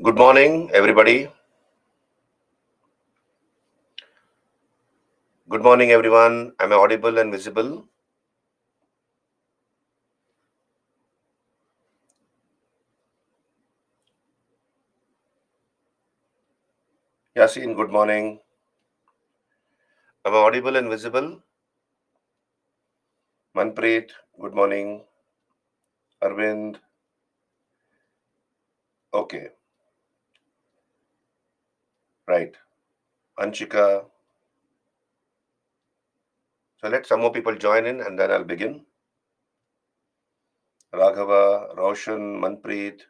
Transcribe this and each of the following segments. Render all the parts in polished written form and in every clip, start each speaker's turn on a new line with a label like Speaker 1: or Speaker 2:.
Speaker 1: Good morning, everybody. Good morning, everyone. Am I audible and visible? Yasin, good morning. Am I audible and visible? Manpreet, good morning. Arvind, okay, right. Anshika. So let some more people join in and then I'll begin. Raghava, Roshan, Manpreet.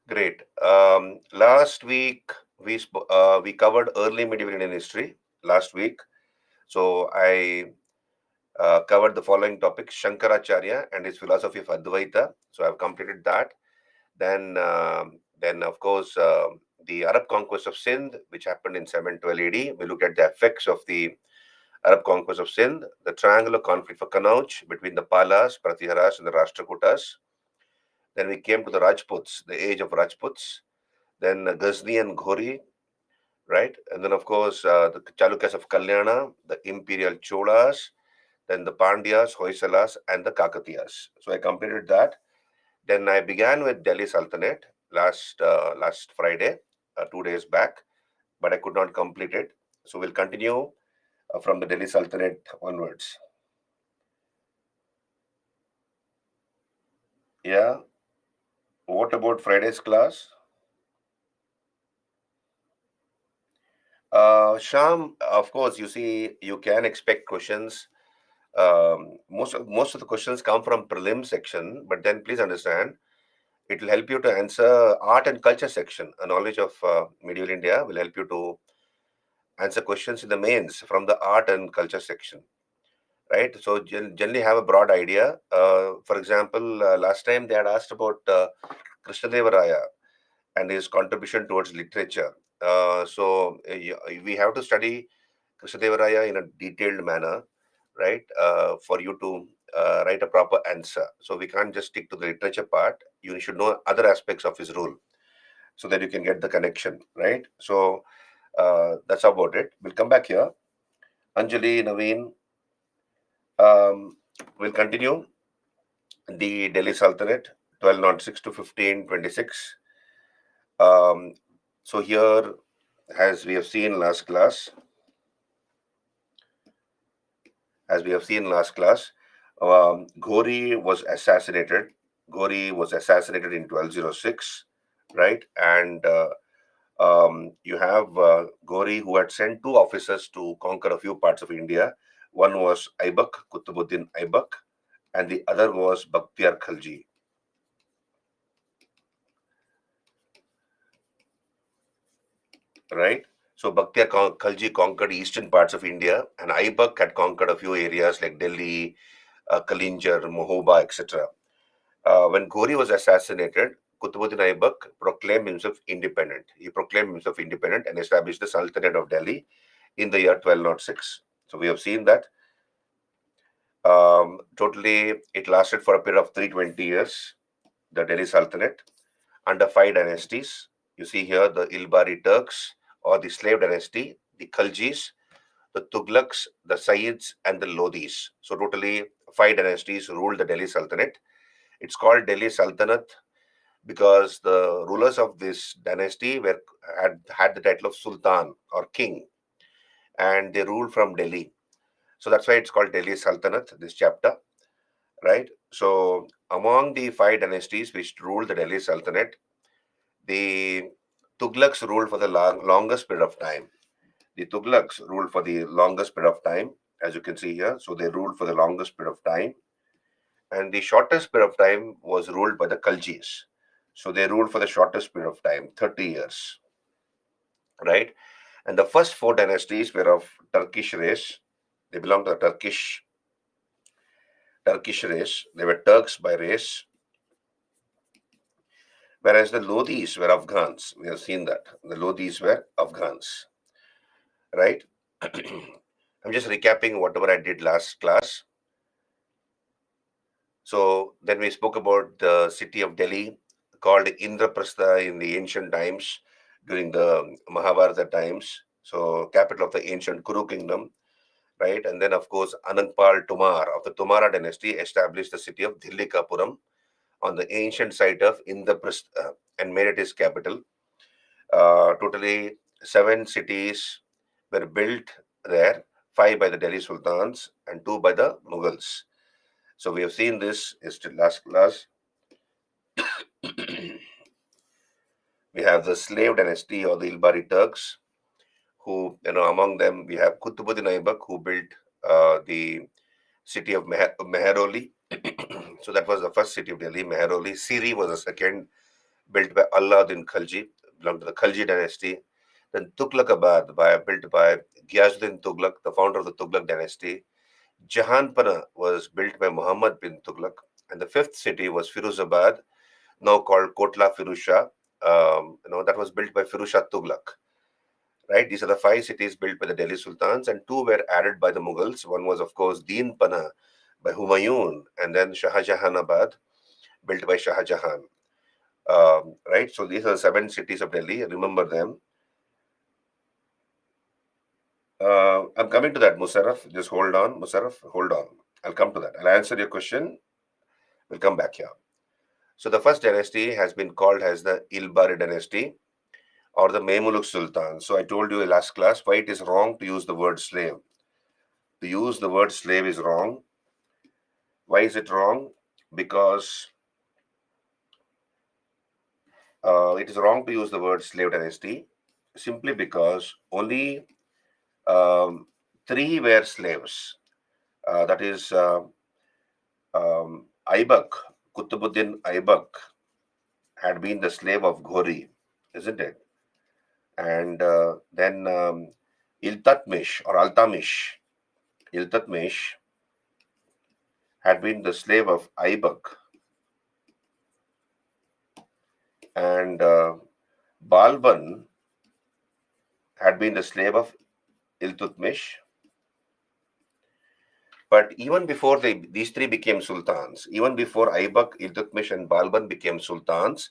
Speaker 1: Great. Last week we covered early medieval Indian history. Last week, so I covered the following topics: Shankaracharya and his philosophy of Advaita. So I've completed that. Then of course, the Arab conquest of Sindh, which happened in 712 AD. We looked at the effects of the Arab conquest of Sindh, the triangular conflict for Kannauj between the Palas, Pratiharas, and the Rashtrakutas. Then we came to the Rajputs, the age of Rajputs. Then Ghazni and Ghori, right? And then of course the Chalukyas of Kalyana, the Imperial Cholas, then the Pandyas, Hoysalas, and the Kakatiyas. So I completed that. Then I began with Delhi Sultanate last Friday, 2 days back, but I could not complete it. So we'll continue from the Delhi Sultanate onwards. Yeah. What about Friday's class? Sham, of course, you see, you can expect questions. Most of the questions come from prelim section, but then please understand, it will help you to answer art and culture section. A knowledge of medieval India will help you to answer questions in the mains from the art and culture section, right? So generally have a broad idea. For example, last time they had asked about Krishnadevaraya and his contribution towards literature. We have to study Krishnadevaraya in a detailed manner, right? For you to write a proper answer. So we can't just stick to the literature part. You should know other aspects of his rule so that you can get the connection, right? So that's about it. We'll come back here. Anjali, Naveen, we'll continue the Delhi Sultanate, 1206 to 1526. Um, so here, as we have seen last class, Ghori was assassinated. Ghori was assassinated in 1206, right? And you have Ghori, who had sent two officers to conquer a few parts of India. One was Aibak, Qutbuddin Aibak, and the other was Bakhtiar Khalji. Right? So Bakhtiar Khalji conquered eastern parts of India, and Aibak had conquered a few areas like Delhi, Kalinjar, Mohoba, etc. When Ghori was assassinated, Qutbuddin Aibak proclaimed himself independent. He proclaimed himself independent and established the Sultanate of Delhi in the year 1206. So we have seen that. Totally, it lasted for a period of 320 years, the Delhi Sultanate, under five dynasties. You see here the Ilbari Turks or the slave dynasty, the Khaljis, the Tughlaqs, the Sayyids, and the Lodhis. So totally five dynasties ruled the Delhi Sultanate. It's called Delhi Sultanate because the rulers of this dynasty had the title of Sultan or King, and they ruled from Delhi. So that's why it's called Delhi Sultanate, this chapter, right? So among the five dynasties which ruled the Delhi Sultanate, the Tughlaqs ruled for the longest period of time. The Tughlaqs ruled for the longest period of time, as you can see here. So they ruled for the longest period of time. And the shortest period of time was ruled by the Khaljis. So they ruled for the shortest period of time, 30 years, right? And the first four dynasties were of Turkish race. They belonged to the Turkish race. They were Turks by race. Whereas the Lodhis were Afghans. We have seen that. The Lodhis were Afghans, right? I'm just recapping whatever I did last class. So then we spoke about the city of Delhi, called Indraprastha in the ancient times during the Mahabharata times. So capital of the ancient Kuru kingdom, right? And then of course Anangpal Tomar of the Tomara dynasty established the city of Dhillikapuram on the ancient site of Indraprastha and made it his capital. Totally 7 cities were built there, 5 by the Delhi Sultans and 2 by the Mughals. So we have seen this is the last class. We have the slave dynasty or the Ilbari Turks, who, among them we have Qutbuddin Aibak, who built the city of Meheroli. So that was the first city of Delhi. Meheroli. Siri was the second, built by Alauddin Khalji, belonged to the Khalji dynasty. Then Tughlakabad, built by Ghiyazuddin Tughlaq, the founder of the Tughlaq dynasty. Jahanpana was built by Muhammad bin Tughlaq. And the fifth city was Firuzabad, now called Kotla Firuzshah. That was built by Firuzshah Tughlaq. Right? These are the 5 cities built by the Delhi Sultans, and 2 were added by the Mughals. One was, of course, Deen Pana by Humayun, and then Shahjahanabad, built by Shah Jahan. Right? So these are the 7 cities of Delhi. Remember them. I'm coming to that, Musarraf. Just hold on, Musarraf. Hold on. I'll come to that. I'll answer your question. We'll come back here. So the first dynasty has been called as the Ilbari dynasty or the Memuluk Sultan. So I told you in last class why it is wrong to use the word slave. To use the word slave is wrong. Why is it wrong? Because it is wrong to use the word slave dynasty simply because only 3 were slaves. That is Aibak, Qutbuddin Aibak had been the slave of Ghori, isn't it? And then Iltutmish or Iltutmish had been the slave of Aibak, and Balban had been the slave of Iltutmish. But even before these 3 became sultans, even before Aibak, Iltutmish, and Balban became sultans,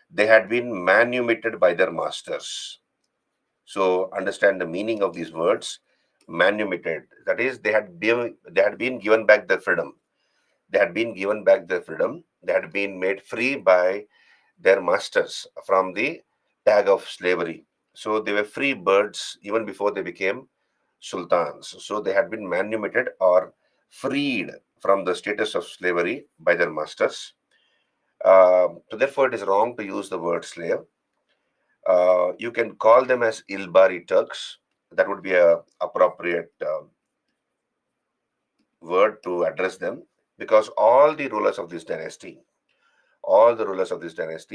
Speaker 1: they had been manumitted by their masters. So understand the meaning of these words. Manumitted. That is, they had been given back their freedom. They had been given back their freedom. They had been made free by their masters from the tag of slavery. So they were free birds even before they became sultans. So they had been manumitted or freed from the status of slavery by their masters. So therefore, it is wrong to use the word slave. You can call them as Ilbari Turks. That would be a appropriate word to address them, because all the rulers of this dynasty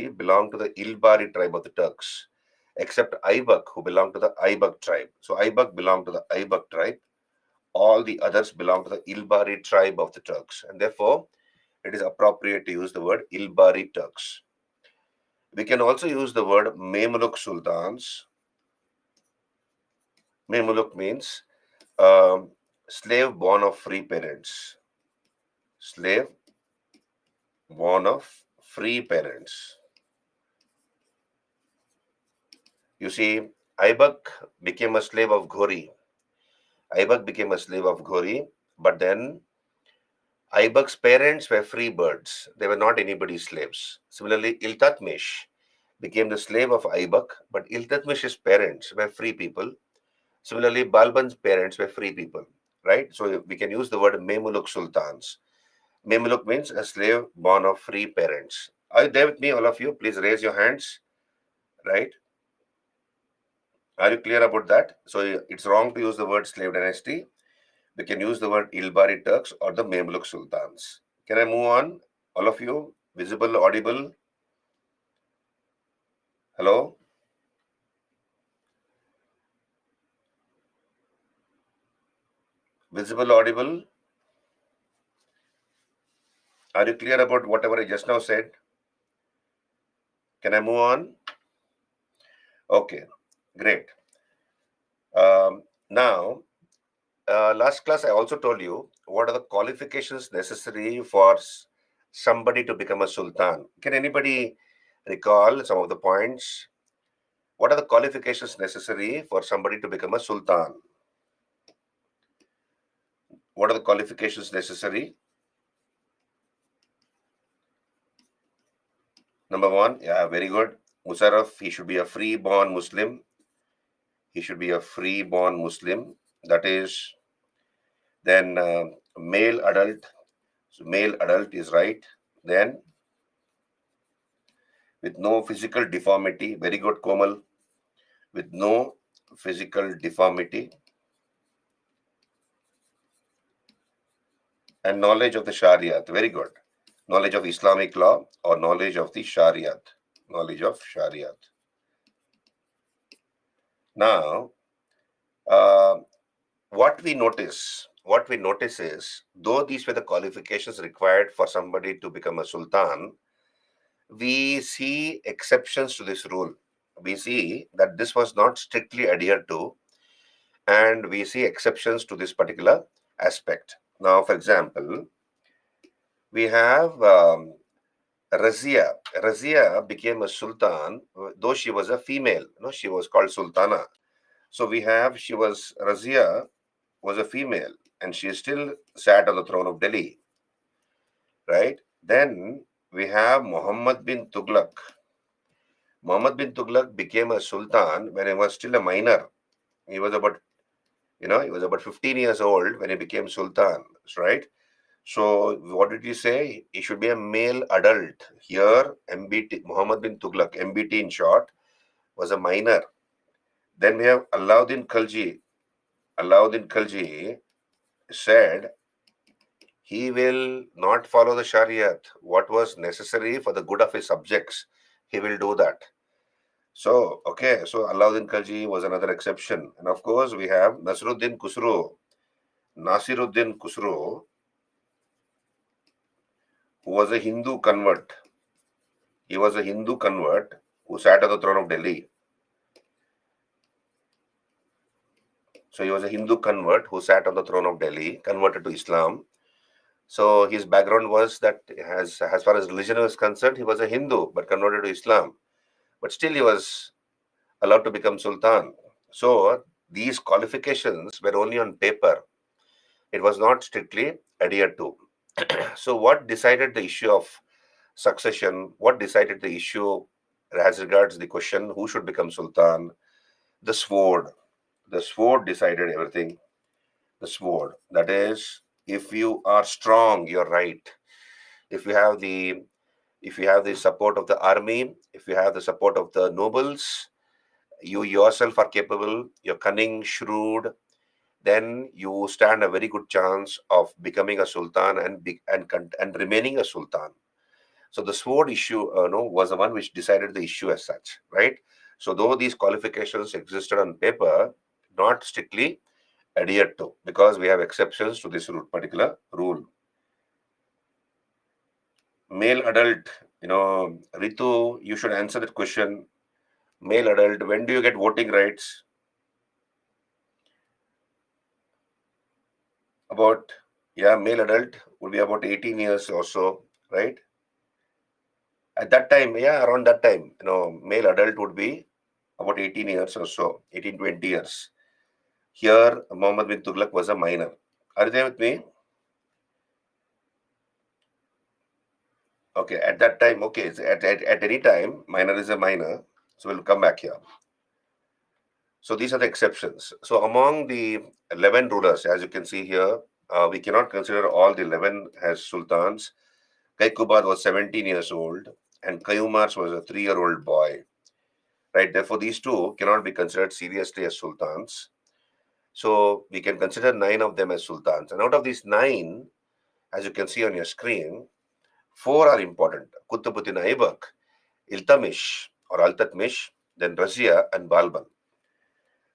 Speaker 1: belong to the Ilbari tribe of the Turks, except Aibak, who belonged to the Aibak tribe. So Aibak belonged to the Aibak tribe. All the others belong to the Ilbari tribe of the Turks, and therefore it is appropriate to use the word Ilbari Turks. We can also use the word Memluk Sultans. Memluk means slave born of free parents. Slave born of free parents. You see, Aibak became a slave of Ghori. But then Aibak's parents were free birds. They were not anybody's slaves. Similarly, Iltutmish became the slave of Aibak, but Iltutmish's parents were free people. Similarly, Balban's parents were free people, right? So we can use the word Memuluk Sultans. Memuluk means a slave born of free parents. Are you there with me, all of you? Please raise your hands, right? Are you clear about that? So it's wrong to use the word slave dynasty. We can use the word Ilbari Turks or the Memluk Sultans. Can I move on? All of you, visible, audible? Hello? Visible, audible? Are you clear about whatever I just now said? Can I move on? Okay, great. Now, last class I also told you what are the qualifications necessary for somebody to become a sultan. Can anybody Recall some of the points. What are the qualifications necessary for somebody to become a sultan? What are the qualifications necessary? Number one, yeah, very good. Musarraf, he should be a free-born Muslim. He should be a free-born Muslim. That is, then male adult. So male adult is right. Then with no physical deformity. Very good, Komal. With no physical deformity and knowledge of the Shariat. Very good. Knowledge of Islamic law or knowledge of the Shariat. Knowledge of Shariat. Now, what we notice is, though these were the qualifications required for somebody to become a sultan, we see exceptions to this rule. We see that this was not strictly adhered to, and we see exceptions to this particular aspect. Now, for example, we have Razia. Razia became a sultan, though she was a female. No, she was called sultana. So we have, Razia was a female, and she still sat on the throne of Delhi, right? Then we have Muhammad bin Tughlaq. Muhammad bin Tughlaq became a sultan when he was still a minor. He was about, he was about 15 years old when he became sultan, right? So what did you say? He should be a male adult. Here, MBT, Muhammad bin Tughlaq, MBT in short, was a minor. Then we have Alauddin Khalji. Alauddin Khalji said he will not follow the Shariat. What was necessary for the good of his subjects, he will do that. So, okay, so Alauddin Khalji was another exception. And of course, we have Nasiruddin Khusro. Nasiruddin Khusro, who was a Hindu convert. He was a Hindu convert who sat on the throne of Delhi. So he was a Hindu convert who sat on the throne of Delhi, converted to Islam. So his background was that as far as religion was concerned, he was a Hindu but converted to Islam. But still he was allowed to become sultan. So these qualifications were only on paper. It was not strictly adhered to. So what decided the issue of succession? What decided the issue as regards the question who should become sultan? The sword. The sword decided everything. The sword. That is, if you are strong, you're right. If you have the support of the army, if you have the support of the nobles, you yourself are capable, you're cunning, shrewd, then you stand a very good chance of becoming a sultan and remaining a sultan. So the sword issue was the one which decided the issue as such, right? So though these qualifications existed on paper, not strictly adhered to, because we have exceptions to this particular rule. Male adult, Ritu, you should answer that question. Male adult, when do you get voting rights? About, male adult would be about 18 years or so, right? At that time, around that time, male adult would be about 18 years or so, 18, 20 years. Here, Muhammad bin Tughlaq was a minor. Are you there with me? Okay, at that time, okay, at any time, minor is a minor. So we'll come back here. So these are the exceptions. So among the 11 rulers, as you can see here, we cannot consider all the 11 as sultans. Kaikubad was 17 years old and Kayumars was a 3-year-old boy. Right, therefore these two cannot be considered seriously as sultans. So we can consider 9 of them as sultans. And out of these 9, as you can see on your screen, 4 are important. Qutbuddin Aibak, Iltamish or Altatmish, then Razia and Balban.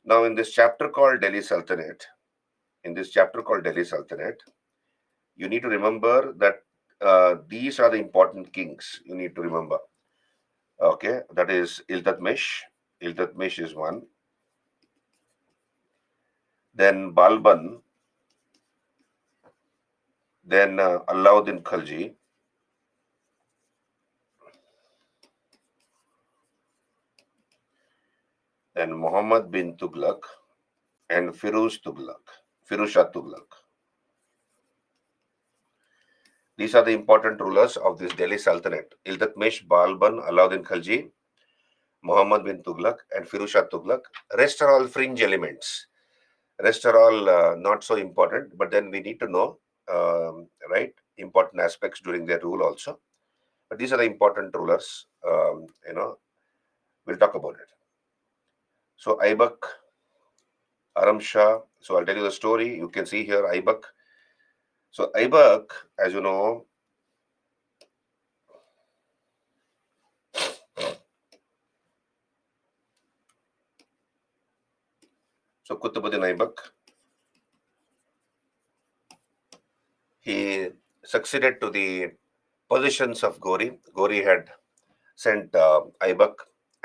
Speaker 1: Now in this chapter called Delhi Sultanate, you need to remember that these are the important kings you need to remember. Okay, that is Iltutmish. Iltutmish is one. Then Balban. Then Alauddin Khalji. then Muhammad bin Tughlaq, and Firuz Shah Tughlaq. These are the important rulers of this Delhi Sultanate: Iltutmish, Balban, Alauddin Khalji, Muhammad bin Tughlaq, and Firuz Shah Tughlaq. Rest are all fringe elements. Rest are all not so important, but then we need to know, right, important aspects during their rule also. But these are the important rulers. We'll talk about it. So Aibak, Aram Shah. So I'll tell you the story. You can see here Aibak. So Aibak, as you know, so Qutbuddin Aibak, he succeeded to the positions of Ghori. Ghori had sent Aibak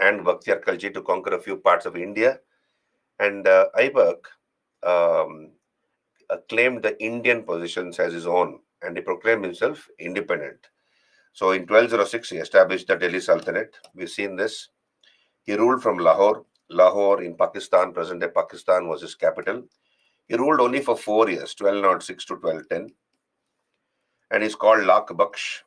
Speaker 1: and Bakhtiyar Khalji to conquer a few parts of India, and Aibak claimed the Indian positions as his own, and he proclaimed himself independent. So in 1206, he established the Delhi Sultanate. We've seen this. He ruled from Lahore. Lahore in Pakistan, present-day Pakistan, was his capital. He ruled only for 4 years, 1206 to 1210. And he's called Lak Baksh,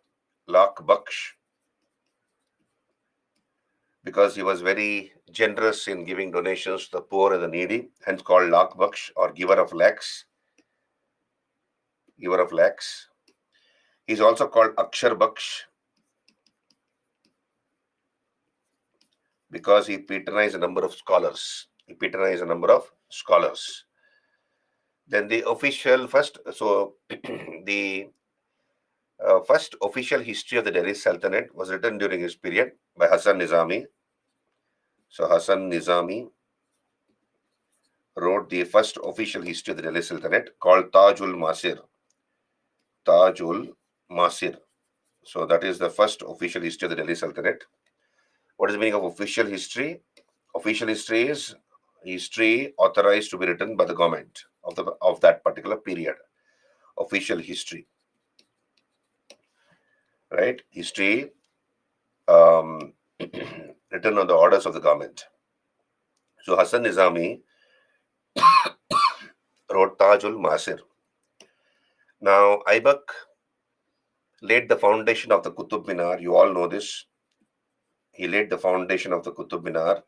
Speaker 1: because he was very generous in giving donations to the poor and the needy, hence called Lak Baksh, or giver of lakhs. Giver of lakhs. He's also called Akshar Baksh, because he patronized a number of scholars. Then the official first, so the first official history of the Delhi Sultanate was written during his period by Hasan Nizami. So Hasan Nizami wrote the first official history of the Delhi Sultanate called Tajul Masir. So that is the first official history of the Delhi Sultanate. What is the meaning of official history? Official history is history authorized to be written by the government of that particular period. Official history, right? History written on the orders of the government. So Hasan Nizami wrote Tajul Masir. Now Aibak laid the foundation of the Qutub Minar. You all know this. He laid the foundation of the Qutub Minar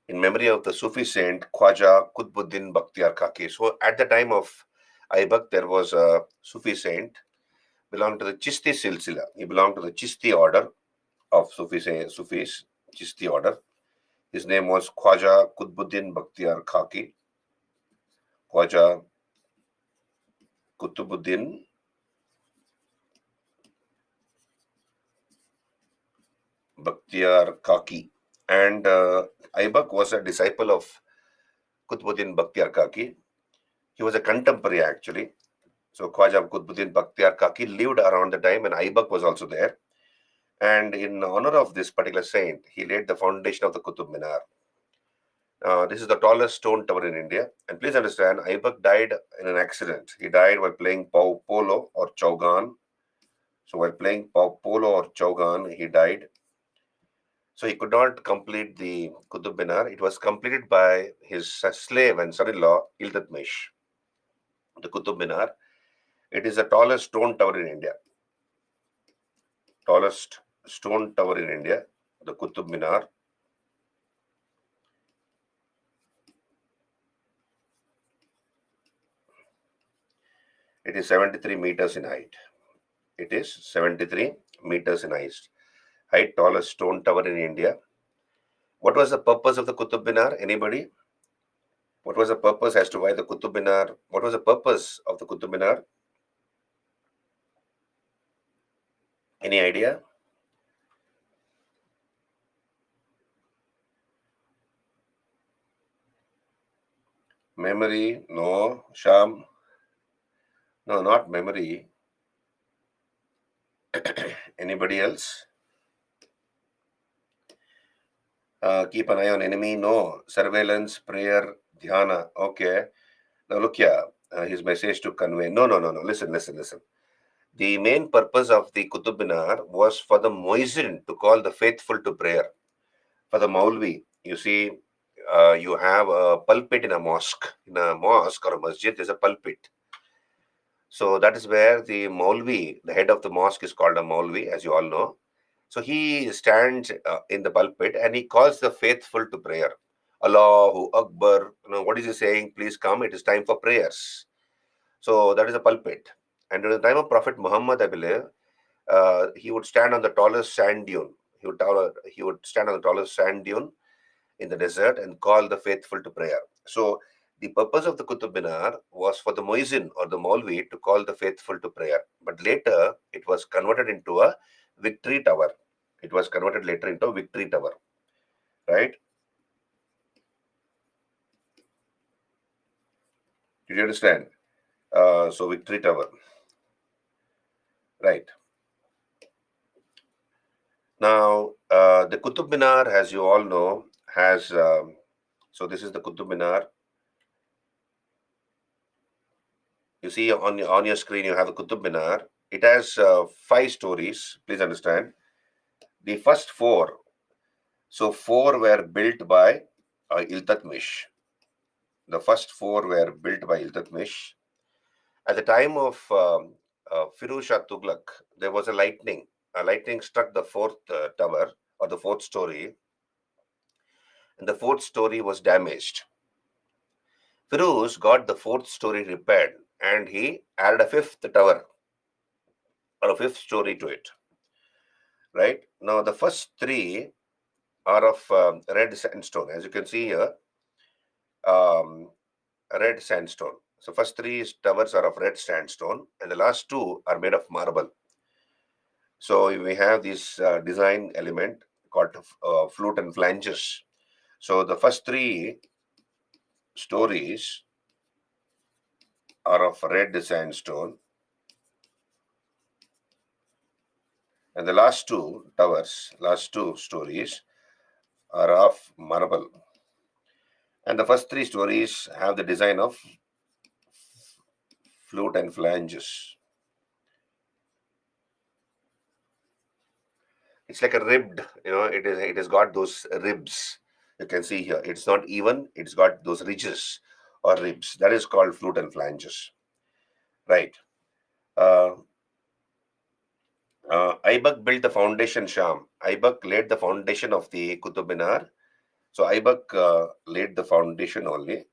Speaker 1: in memory of the Sufi saint Khwaja Qutbuddin Bakhtiyar Kaki. So at the time of Aibak, there was a Sufi saint belonged to the Chisti Silsila. He belonged to the Chisti order of Sufis, Chisti order. His name was Khwaja Qutbuddin Bakhtiyar Kaki. Khwaja Qutbuddin Bakhtiyar Kaki. And Aibak was a disciple of Qutbuddin Bakhtiyar Kaki. He was a contemporary actually. So Khwaja Qutbuddin Bakhtiyar Kaki lived around the time when Aibak was also there. And in honor of this particular saint, he laid the foundation of the Qutub Minar. This is the tallest stone tower in India. And please understand, Aibak died in an accident. He died while playing polo or chaugan. So while playing polo or chaugan, he died. So he could not complete the Qutub Minar. It was completed by his slave and son-in-law, Iltutmish. The Qutub Minar. It is the tallest stone tower in India. Tallest stone tower in India, the Qutub Minar. It is 73 meters in height. It is 73 meters in height, tallest stone tower in India. What was the purpose of the Qutub Minar? Anybody? What was the purpose as to why the Qutub Minar? What was the purpose of the Qutub Minar? Any idea? Memory? No. Sham? No, not memory. Anybody else? Keep an eye on enemy? No. Surveillance, prayer, dhyana. Okay. Now look here. His message to convey. No. Listen. The main purpose of the Qutub Minar was for the Muezzin to call the faithful to prayer. For the Maulvi, You see, you have a pulpit in a mosque. In a mosque or a masjid, there's a pulpit. So that is where the Maulvi, the head of the mosque, is called a Maulvi, as you all know. So he stands in the pulpit and he calls the faithful to prayer. Allahu Akbar. What is he saying? Please come. It is time for prayers. So that is a pulpit. And during the time of Prophet Muhammad, I believe, he would stand on the tallest sand dune. He would stand on the tallest sand dune in the desert and call the faithful to prayer. So the purpose of the Qutub Minar was for the Muezzin or the Maulvi to call the faithful to prayer. But later it was converted into a victory tower. It was converted later into a victory tower. Right? Did you understand? So victory tower. Right. Now, the Qutub Minar, as you all know, has, so this is the Qutub Minar. You see on your screen, you have the Qutub Minar. It has 5 stories, please understand. The first 4, so 4 were built by Iltutmish. The first 4 were built by Iltutmish. At the time of Firuz Shah Tughlaq, there was a lightning. A lightning struck the 4th tower or the 4th story, and the 4th story was damaged. Firuz got the 4th story repaired and he added a 5th tower or a 5th story to it. Right? Now, the first 3 are of red sandstone. As you can see here, red sandstone. So first 3 towers are of red sandstone and the last 2 are made of marble. So we have this design element called flute and flanges. So the first 3 stories are of red sandstone and the last 2 towers, last 2 stories are of marble. And the first 3 stories have the design of flute and flanges. It's like a ribbed, it has got those ribs. You can see here, it's not even, it's got those ridges or ribs. That is called flute and flanges. Right. Aibak built the foundation Sham. Aibak laid the foundation of the Qutub Minar. So Aibak laid the foundation only.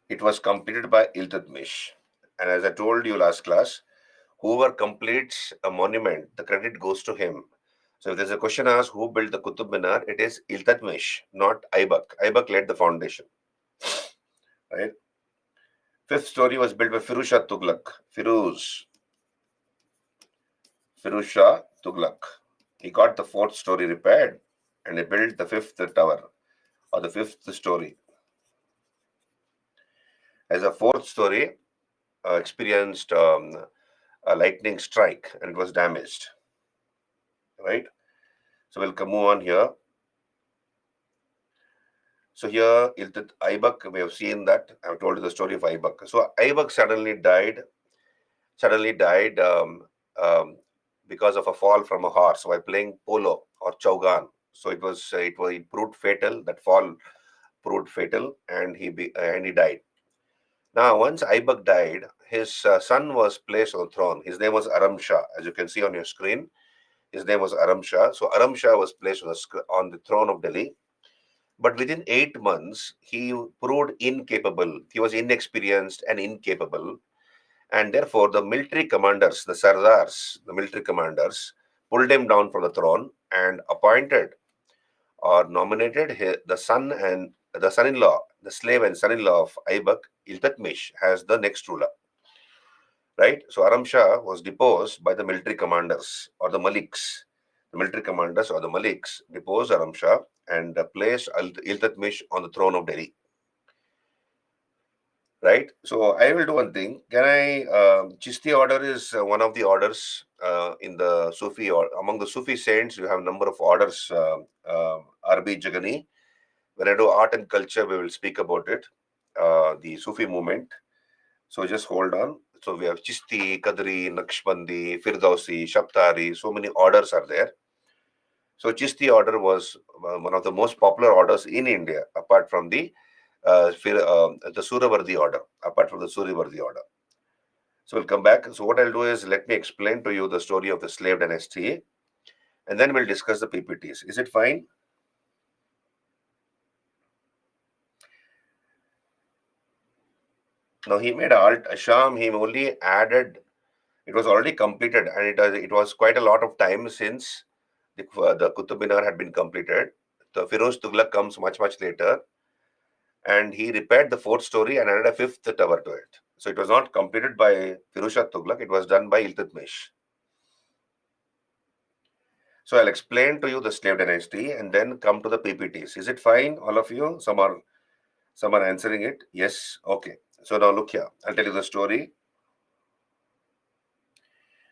Speaker 1: It was completed by Iltutmish. And as I told you last class, whoever completes a monument, the credit goes to him. So if there's a question asked who built the Qutub Minar, it is Iltutmish, not Aibak. Aibak laid the foundation. Right? 5th story was built by Firuz Shah Tughlaq. Firuz Shah Tughlaq. He got the 4th story repaired and he built the 5th tower or the 5th story. As a 4th story experienced a lightning strike and it was damaged. Right? So we'll move on here. So here, Aibak, we have seen that. I've told you the story of Aibak. So Aibak suddenly died because of a fall from a horse while playing polo or chaugan. So it proved fatal. That fall proved fatal, and he died. Now, once Aibak died, his son was placed on the throne. His name was Aram Shah, as you can see on your screen. His name was Aram Shah. So Aram Shah was placed on the throne of Delhi. But within 8 months, he proved incapable. He was inexperienced and incapable. And therefore, the military commanders, the Sardars, the military commanders, pulled him down from the throne and appointed or nominated the son-in-law, the slave and son-in-law of Aibak, Iltutmish, as the next ruler. Right? So Aram Shah was deposed by the military commanders or the Maliks. The military commanders or the Maliks deposed Aram Shah and placed Iltutmish on the throne of Delhi. Right? So I will do one thing. Can I, Chishti order is one of the orders in the Sufi, or among the Sufi saints, you have a number of orders, RB Jagani. When I do art and culture, we will speak about it, the Sufi movement. So just hold on. So we have Chishti, Qadri, Naqshbandi, Firdausi, Shabtari, so many orders are there. So Chishti order was one of the most popular orders in India, apart from the Suravardi order, apart from the Suravardi order. So we'll come back. So what I'll do is let me explain to you the story of the slave dynasty, and then we'll discuss the PPTs. Is it fine? Now he made Alt Asham. He only added. It was already completed, and it was quite a lot of time since the Qutub Minar had been completed. The Firoz Tughlaq comes much later, and he repaired the fourth story and added a fifth tower to it. So it was not completed by Firoz Shah Tughlaq. It was done by Iltutmish. So I'll explain to you the slave dynasty and then come to the PPTs. Is it fine, all of you? Some are answering it. Yes. Okay. So now look here. I'll tell you the story.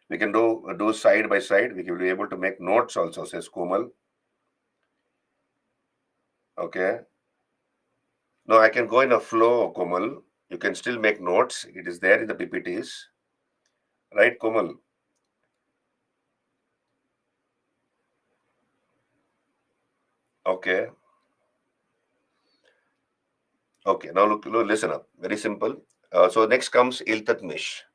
Speaker 1: We can do side by side. We will be able to make notes also, says Komal. Okay. No, I can go in a flow, Komal. You can still make notes. It is there in the PPTs. Right, Komal? Okay. Okay. Now look, listen up. Very simple. So next comes Iltutmish.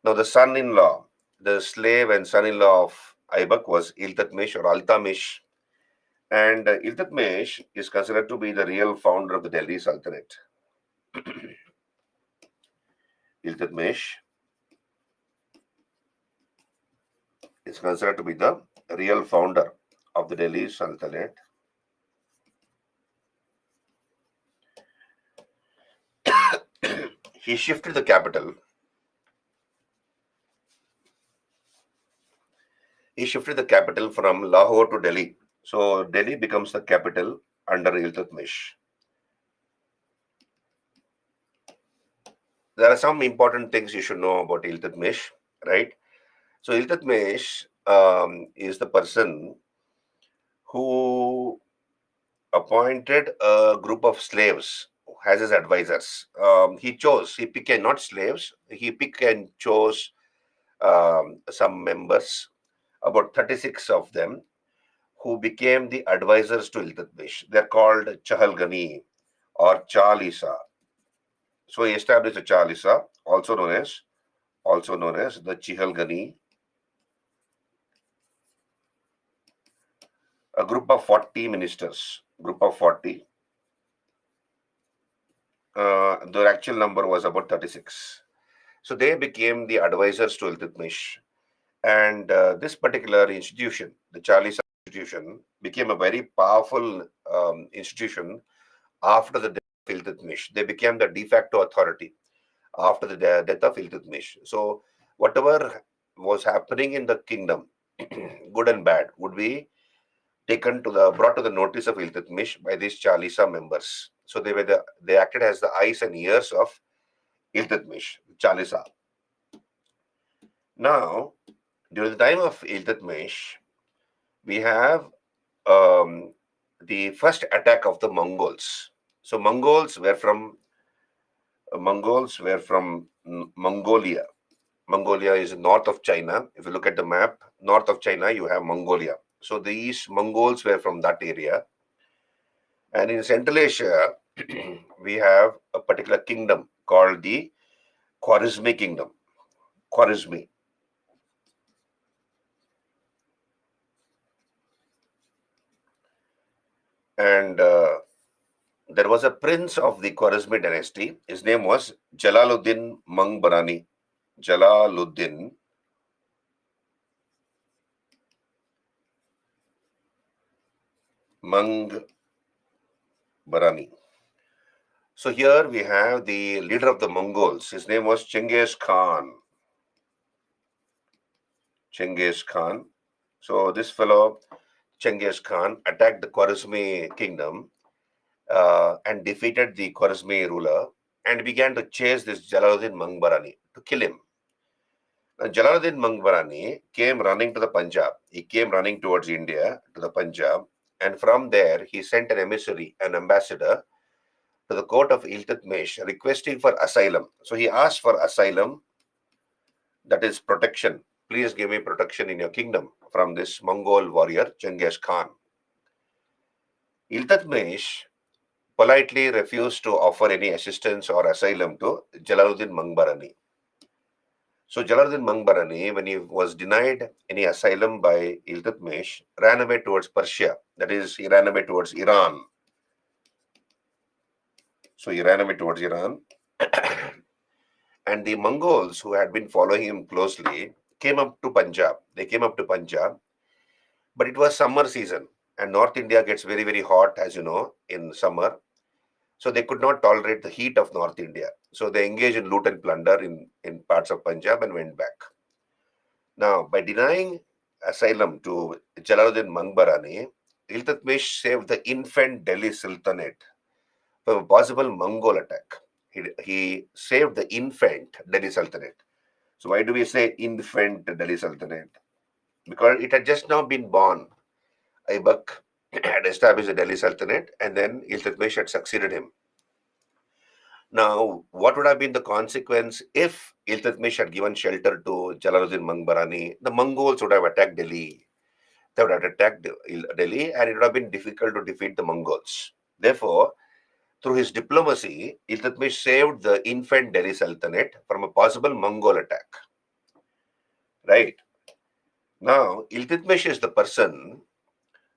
Speaker 1: Now the son-in-law, the slave and son-in-law of Aibak was Iltutmish or Altamish. And Iltutmish is considered to be the real founder of the Delhi Sultanate. Iltutmish is considered to be the real founder of the Delhi Sultanate. He shifted the capital. He shifted the capital from Lahore to Delhi. So Delhi becomes the capital under Iltutmish. There are some important things you should know about Iltutmish, right? So Iltutmish is the person who appointed a group of slaves as his advisors. He picked not slaves, he picked and chose some members, about 36 of them, who became the advisors to Iltutmish. They're called Chahalgani or Chalisa. So he established a Chalisa, also known as the Chihalgani, a group of 40 ministers, group of 40. The actual number was about 36. So they became the advisors to Iltutmish. And this particular institution, the Chalisa institution, became a very powerful institution after the death of Iltutmish. They became the de facto authority after the death of Iltutmish. So whatever was happening in the kingdom, good and bad, would be brought to the notice of Iltutmish by these Chalisa members. So they acted as the eyes and ears of Iltutmish, Chalisa. Now, during the time of Iltutmish, we have the first attack of the Mongols. So Mongols were from Mongolia. Mongolia is north of China. If you look at the map, north of China, you have Mongolia. So these Mongols were from that area. And in Central Asia, we have a particular kingdom called the Khwarezmi Kingdom. Khwarezmi. And there was a prince of the Khwarezmi dynasty. His name was Jalaluddin Mangbarani. Jalaluddin Mangbarani. So here we have the leader of the Mongols. His name was Chengiz Khan. Chengiz Khan. So this fellow, Chengiz Khan, attacked the Khwarezmi kingdom and defeated the Khwarezmi ruler and began to chase this Jalaluddin Mangbarani to kill him. Now, Jalaluddin Mangbarani came running to the Punjab. He came running towards India to the Punjab, and from there he sent an emissary, an ambassador, to the court of Iltutmish requesting for asylum. So he asked for asylum, that is protection, please give me protection in your kingdom from this Mongol warrior Genghis Khan. Iltutmish politely refused to offer any assistance or asylum to Jalaluddin Mangbarani. So Jalaluddin Mangbarani, when he was denied any asylum by Iltutmish, ran away towards Persia. That is, he ran away towards Iran. So he ran away towards Iran. And the Mongols, who had been following him closely, came up to Punjab. They came up to Punjab, but it was summer season, and North India gets very, very hot, as you know, in summer. So they could not tolerate the heat of North India. So they engaged in loot and plunder in parts of Punjab and went back. Now, by denying asylum to Jalaluddin Mangbarani, Iltutmish saved the infant Delhi Sultanate from a possible Mongol attack. He saved the infant Delhi Sultanate. So why do we say infant Delhi Sultanate? Because it had just now been born. Aibak had established the Delhi Sultanate, and then Iltutmish had succeeded him. Now, what would have been the consequence if Iltutmish had given shelter to Jalaluddin Mangbarani? The Mongols would have attacked Delhi. They would have attacked Delhi, and it would have been difficult to defeat the Mongols. Therefore, through his diplomacy, Iltutmish saved the infant Delhi Sultanate from a possible Mongol attack. Right? Now, Iltutmish is the person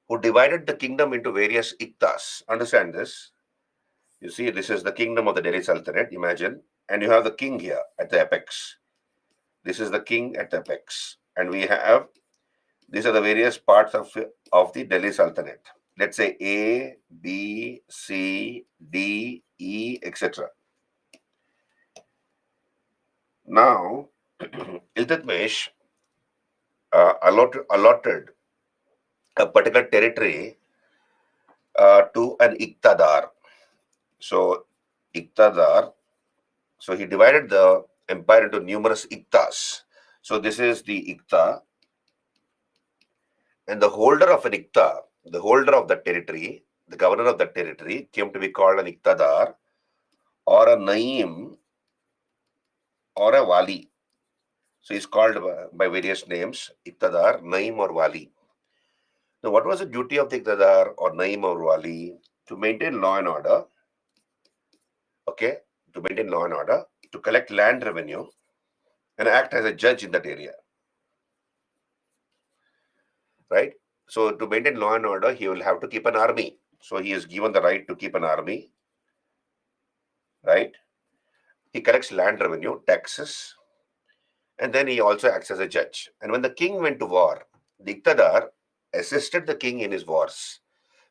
Speaker 1: who divided the kingdom into various iktas. Understand this? You see, this is the kingdom of the Delhi Sultanate, imagine. And you have the king here at the apex. This is the king at the apex. And we have, these are the various parts of the Delhi Sultanate. Let's say A, B, C, D, E, etc. Now, Iltutmish allotted a particular territory to an iktadar. So, iktadar, so he divided the empire into numerous iktas. So, this is the ikta, and the holder of an ikta, the holder of the territory, the governor of the territory came to be called an iktadar or a naim or a wali. So, he's called by various names, iktadar, naim or wali. Now, what was the duty of the iktadar or naim or wali? To maintain law and order, okay, to maintain law and order, to collect land revenue, and act as a judge in that area. Right? So to maintain law and order, he will have to keep an army. So he is given the right to keep an army. Right? He collects land revenue, taxes, and then he also acts as a judge. And when the king went to war, the Iqtadar assisted the king in his wars.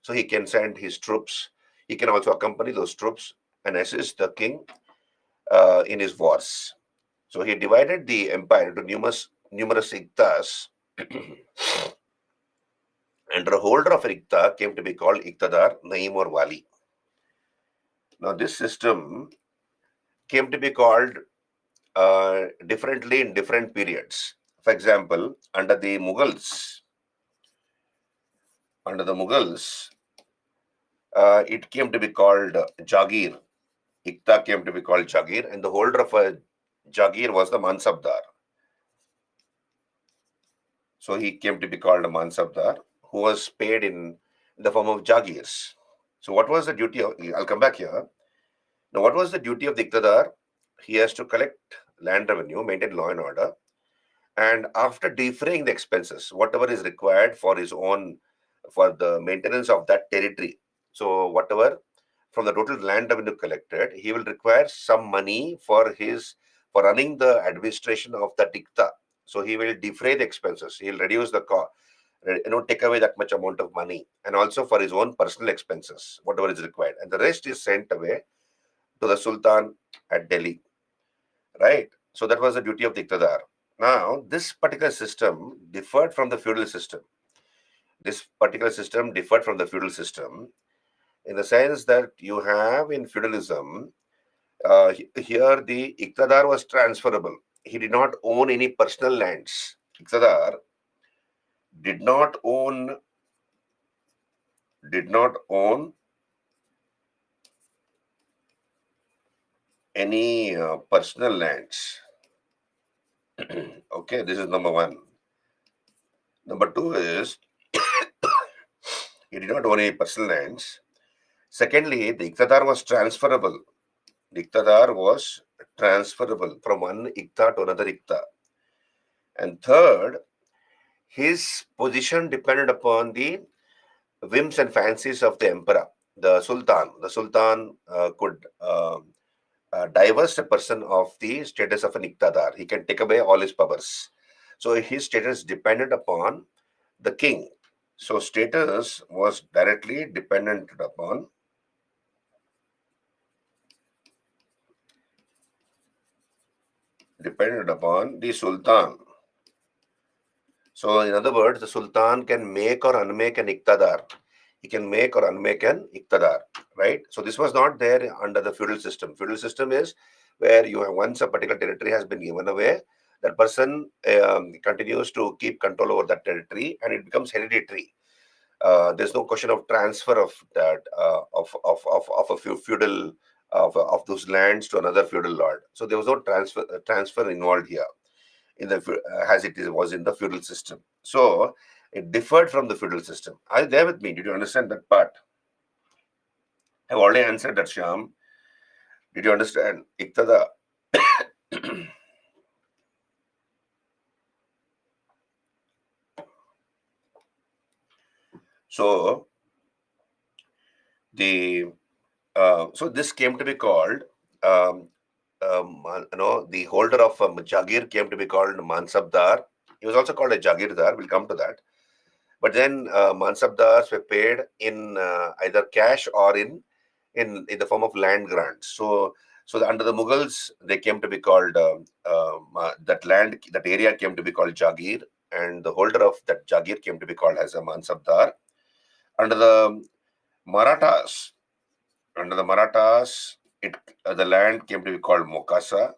Speaker 1: So he can send his troops. He can also accompany those troops and assist the king in his wars. So he divided the empire into numerous Iqtas. And the holder of Iqta came to be called Iqtadar, Naim or Wali. Now this system came to be called differently in different periods. For example, under the Mughals, it came to be called Jagir. Iqta came to be called Jagir, and the holder of a Jagir was the Mansabdar. So he came to be called a Mansabdar, who was paid in the form of Jagirs. So what was the duty of, I'll come back here. Now what was the duty of the Iqtadar? He has to collect land revenue, maintain law and order, and after defraying the expenses, whatever is required for his own, for the maintenance of that territory. So whatever from the total land revenue collected, he will require some money for running the administration of the Iqta. So he will defray the expenses. He'll reduce the cost, take away that much amount of money, and also for his own personal expenses, whatever is required. And the rest is sent away to the Sultan at Delhi. Right? So that was the duty of the Iqtadar. Now, this particular system differed from the feudal system. This particular system differed from the feudal system in the sense that you have in feudalism, here the Iqtadar was transferable. He did not own any personal lands. Iqtadar did not own any personal lands. Okay, this is number one. Number two is he did not own any personal lands. Secondly, the Iqtadar was transferable. The Iqtadar was transferable from one Iqta to another Iqta. And third, his position depended upon the whims and fancies of the emperor, the Sultan. The Sultan could divest a person of the status of an Iqtadar. He can take away all his powers. So his status depended upon the king. So status was directly dependent upon the Sultan. So in other words, the Sultan can make or unmake an Iqtadar. He can make or unmake an Iqtadar, right? So this was not there under the feudal system. Feudal system is where you have, once a particular territory has been given away, that person continues to keep control over that territory and it becomes hereditary. There's no question of transfer of that of a feudal of those lands to another feudal lord. So there was no transfer involved here in the as it was in the feudal system. So it differed from the feudal system. Are you there with me? Did you understand that part? I've already answered that, Shyam. Did you understand? Iktada. So the so this came to be called the holder of Jagir came to be called Mansabdar. He was also called a Jagirdar. We'll come to that. But then Mansabdars were paid in either cash or in the form of land grants. So under the Mughals, they came to be called that area came to be called Jagir, and the holder of that Jagir came to be called as a Mansabdar. Under the Marathas, the land came to be called Mokasa.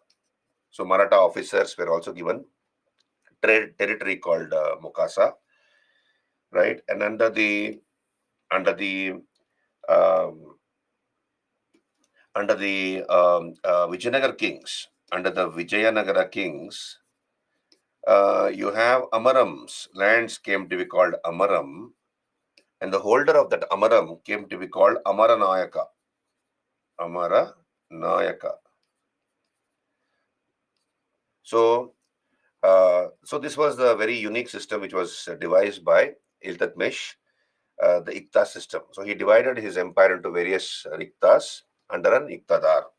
Speaker 1: So Maratha officers were also given territory called Mokasa, right? And under the um, Vijayanagar kings, you have Amarams. Lands came to be called Amaram, and the holder of that Amaram came to be called Amaranayaka. Amaranayaka. So this was the very unique system which was devised by Iltutmish, the Ikta system. So he divided his empire into various Iktas under an Iktadar.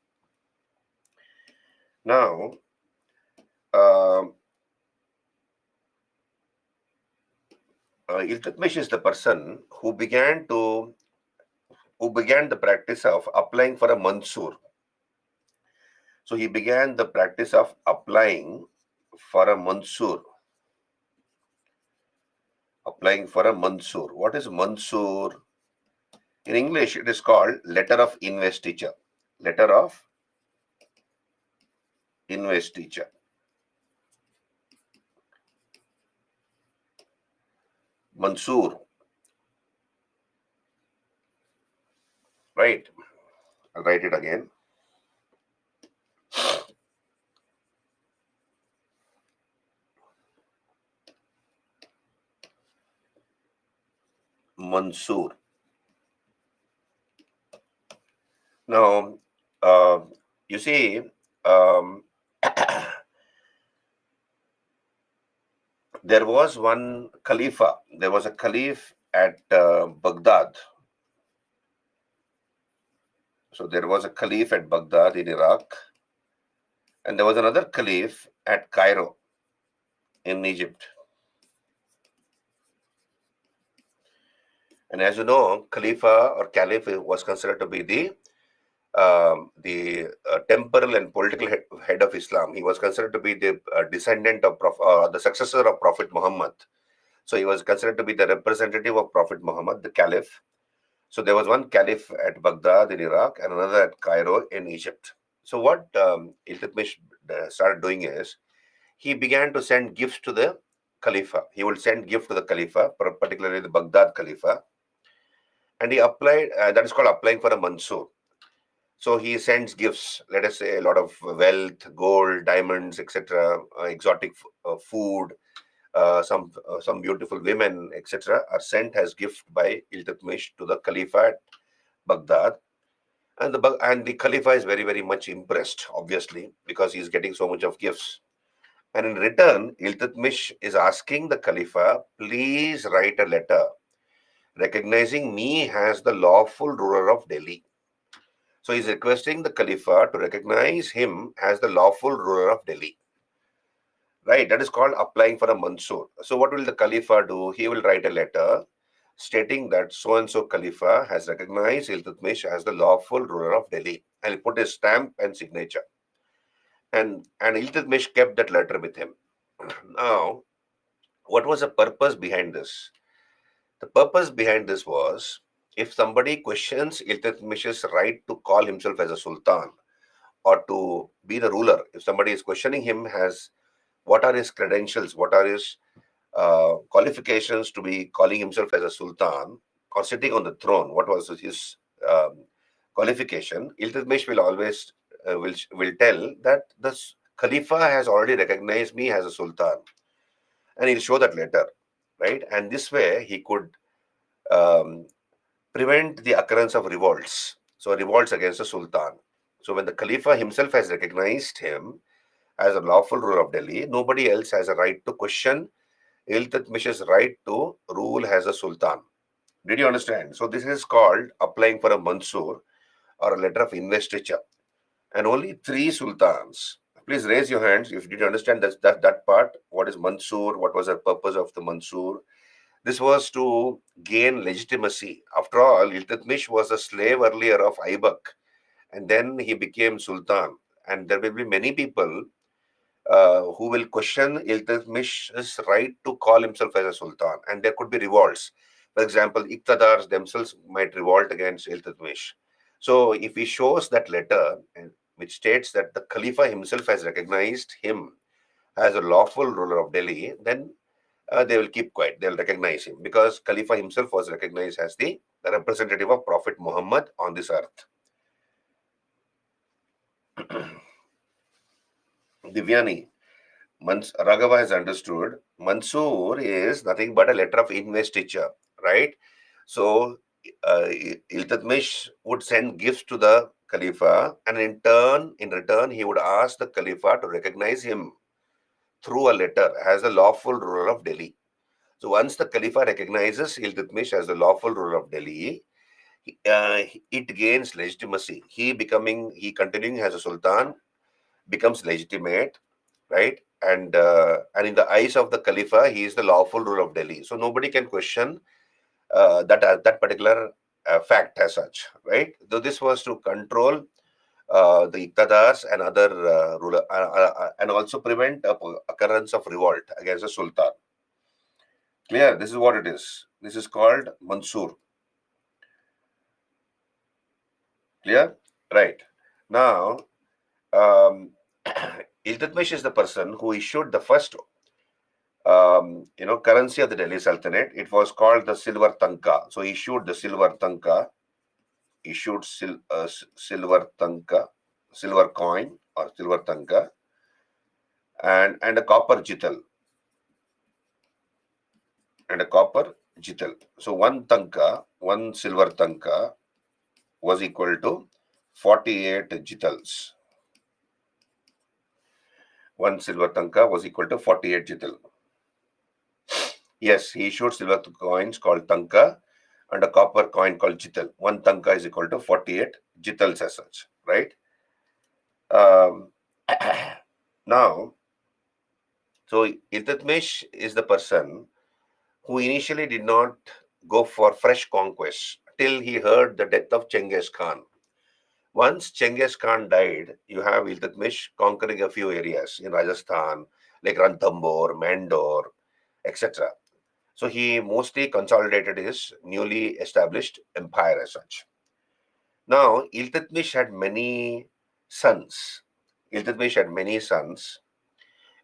Speaker 1: Now, Iltutmish is the person who began the practice of applying for a Mansur. So he began the practice of applying for a Mansur. What is Mansur? In English, it is called letter of investiture. Letter of investiture. Mansur. Right. I'll write it again. Mansur. Now, you see, there was one Khalifa. There was a Caliph at Baghdad. So there was a Caliph at Baghdad in Iraq. And there was another Caliph at Cairo in Egypt. And as you know, Khalifa or Caliph was considered to be the temporal and political head of Islam. He was considered to be the descendant of the successor of Prophet Muhammad. So he was considered to be the representative of Prophet Muhammad, the Caliph. So there was one Caliph at Baghdad in Iraq and another at Cairo in Egypt. So what Iltutmish started doing is he began to send gifts to the Khalifa. He would send gift to the Khalifa, particularly the Baghdad Khalifa, and he applied. That is called applying for a Mansur. So he sends gifts, let us say a lot of wealth, gold, diamonds, etc., exotic food, some beautiful women, etc., are sent as gift by Iltutmish to the Khalifa at Baghdad. And the Khalifa is very, very much impressed, obviously, because he's getting so much of gifts. And in return, Iltutmish is asking the Khalifa, please write a letter recognizing me as the lawful ruler of Delhi. So he's requesting the Khalifa to recognize him as the lawful ruler of Delhi. Right, that is called applying for a Mansur. So what will the Khalifa do? He will write a letter stating that so and so Khalifa has recognized Iltutmish as the lawful ruler of Delhi, and he'll put his stamp and signature. And Iltutmish kept that letter with him. Now, what was the purpose behind this? The purpose behind this was, if somebody questions Iltutmish's right to call himself as a sultan or to be the ruler, if somebody is questioning him as what are his credentials, what are his qualifications to be calling himself as a sultan or sitting on the throne, what was his qualification, Iltutmish will always will tell that the Khalifa has already recognized me as a sultan, and he'll show that letter, right? And this way he could um, prevent the occurrence of revolts. So revolts against the sultan. So when the Khalifa himself has recognized him as a lawful ruler of Delhi, nobody else has a right to question Iltutmish's right to rule as a sultan. Did you understand? So this is called applying for a Mansur or a letter of investiture. And only three sultans. Please raise your hands if you did understand that part. What is Mansur? What was the purpose of the Mansur? This was to gain legitimacy. After all, Iltutmish was a slave earlier of Aibak, and then he became sultan. And there will be many people who will question Iltutmish's right to call himself as a sultan, and there could be revolts. For example, Iqtadars themselves might revolt against Iltutmish. So, if he shows that letter, which states that the Khalifa himself has recognized him as a lawful ruler of Delhi, then they will keep quiet. They will recognize him because Khalifa himself was recognized as the representative of Prophet Muhammad on this earth. Divyani, Raghava has understood Mansur is nothing but a letter of investiture, right? So Iltutmish would send gifts to the Khalifa, and in return, he would ask the Khalifa to recognize him through a letter as the lawful ruler of Delhi. So once the Khalifa recognizes Iltutmish as the lawful ruler of Delhi, it gains legitimacy. He continuing as a sultan becomes legitimate, right? And in the eyes of the Khalifa, he is the lawful ruler of Delhi. So nobody can question that particular fact as such, right? So this was to control the Iqtadars and other ruler, and also prevent occurrence of revolt against the Sultan. Clear? This is what it is. This is called Mansur. Clear? Right. Now, Iltutmish is the person who issued the first currency of the Delhi Sultanate. It was called the silver tanka. So he issued the silver tanka, silver tanka, silver coin or silver tanka, and a copper jital. So one silver tanka was equal to 48 jitals. One silver tanka was equal to 48 jital. Yes, he issued silver coins called tanka and a copper coin called jital. One tanka is equal to 48 jitals as such, right? Now, so Iltutmish is the person who initially did not go for fresh conquests till he heard the death of Genghis Khan. Once Genghis Khan died, you have Iltutmish conquering a few areas in Rajasthan, like Ranthambore, Mandor, etc. So he mostly consolidated his newly established empire as such. Now, Iltutmish had many sons.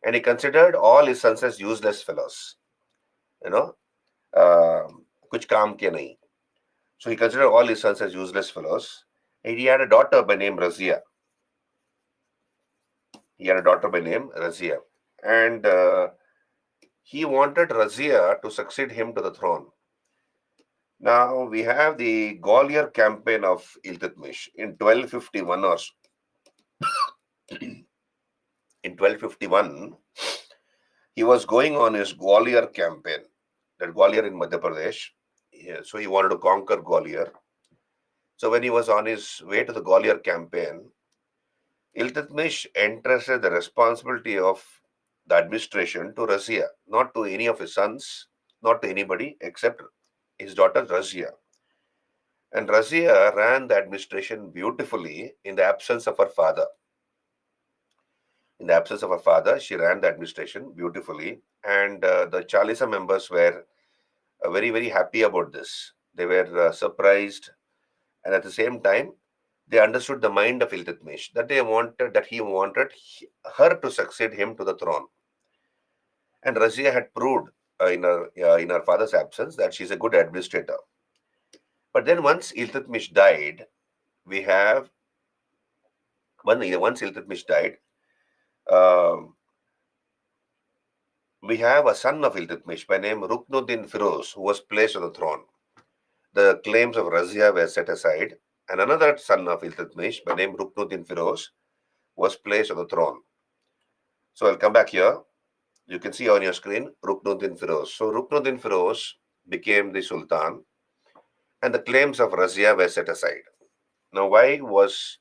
Speaker 1: And he considered all his sons as useless fellows. You know, kuch kaam ke nahi. So he considered all his sons as useless fellows. He had a daughter by name Razia. He had a daughter by name Razia. And he wanted Razia to succeed him to the throne. Now we have the Gwalior campaign of Iltutmish in 1251 or so. In 1251, he was going on his Gwalior campaign, that Gwalior in Madhya Pradesh. Yeah, so he wanted to conquer Gwalior. So when he was on his way to the Gwalior campaign, Iltutmish entrusted the responsibility of the administration to Razia, not to any of his sons, not to anybody except his daughter Razia. And Razia ran the administration beautifully in the absence of her father. In the absence of her father, she ran the administration beautifully, and the Chalisa members were very, very happy about this. They were surprised, and at the same time, they understood the mind of Iltutmish, that he wanted her to succeed him to the throne. And Razia had proved in her father's absence that she's a good administrator. But then once Iltutmish died, we have once Iltutmish died, um, we have a son of Iltutmish by name Ruknuddin Firoz, who was placed on the throne. The claims of Razia were set aside, and another son of Iltutmish by name Ruknuddin Firoz was placed on the throne. So I'll come back here. You can see on your screen Ruknuddin Firoz. So Ruknuddin Firoz became the Sultan, and the claims of Razia were set aside. Now, why was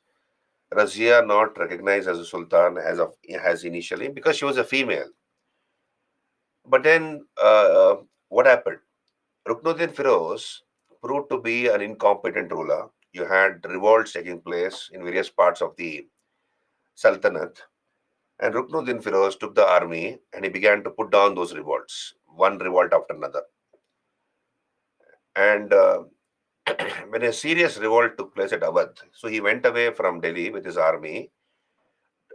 Speaker 1: Razia not recognized as a Sultan as initially? Because she was a female. But then, what happened? Ruknuddin Firoz proved to be an incompetent ruler. You had revolts taking place in various parts of the Sultanate. And Ruknuddin Firoz took the army and he began to put down those revolts, one revolt after another. And when a serious revolt took place at Awadh, so he went away from Delhi with his army,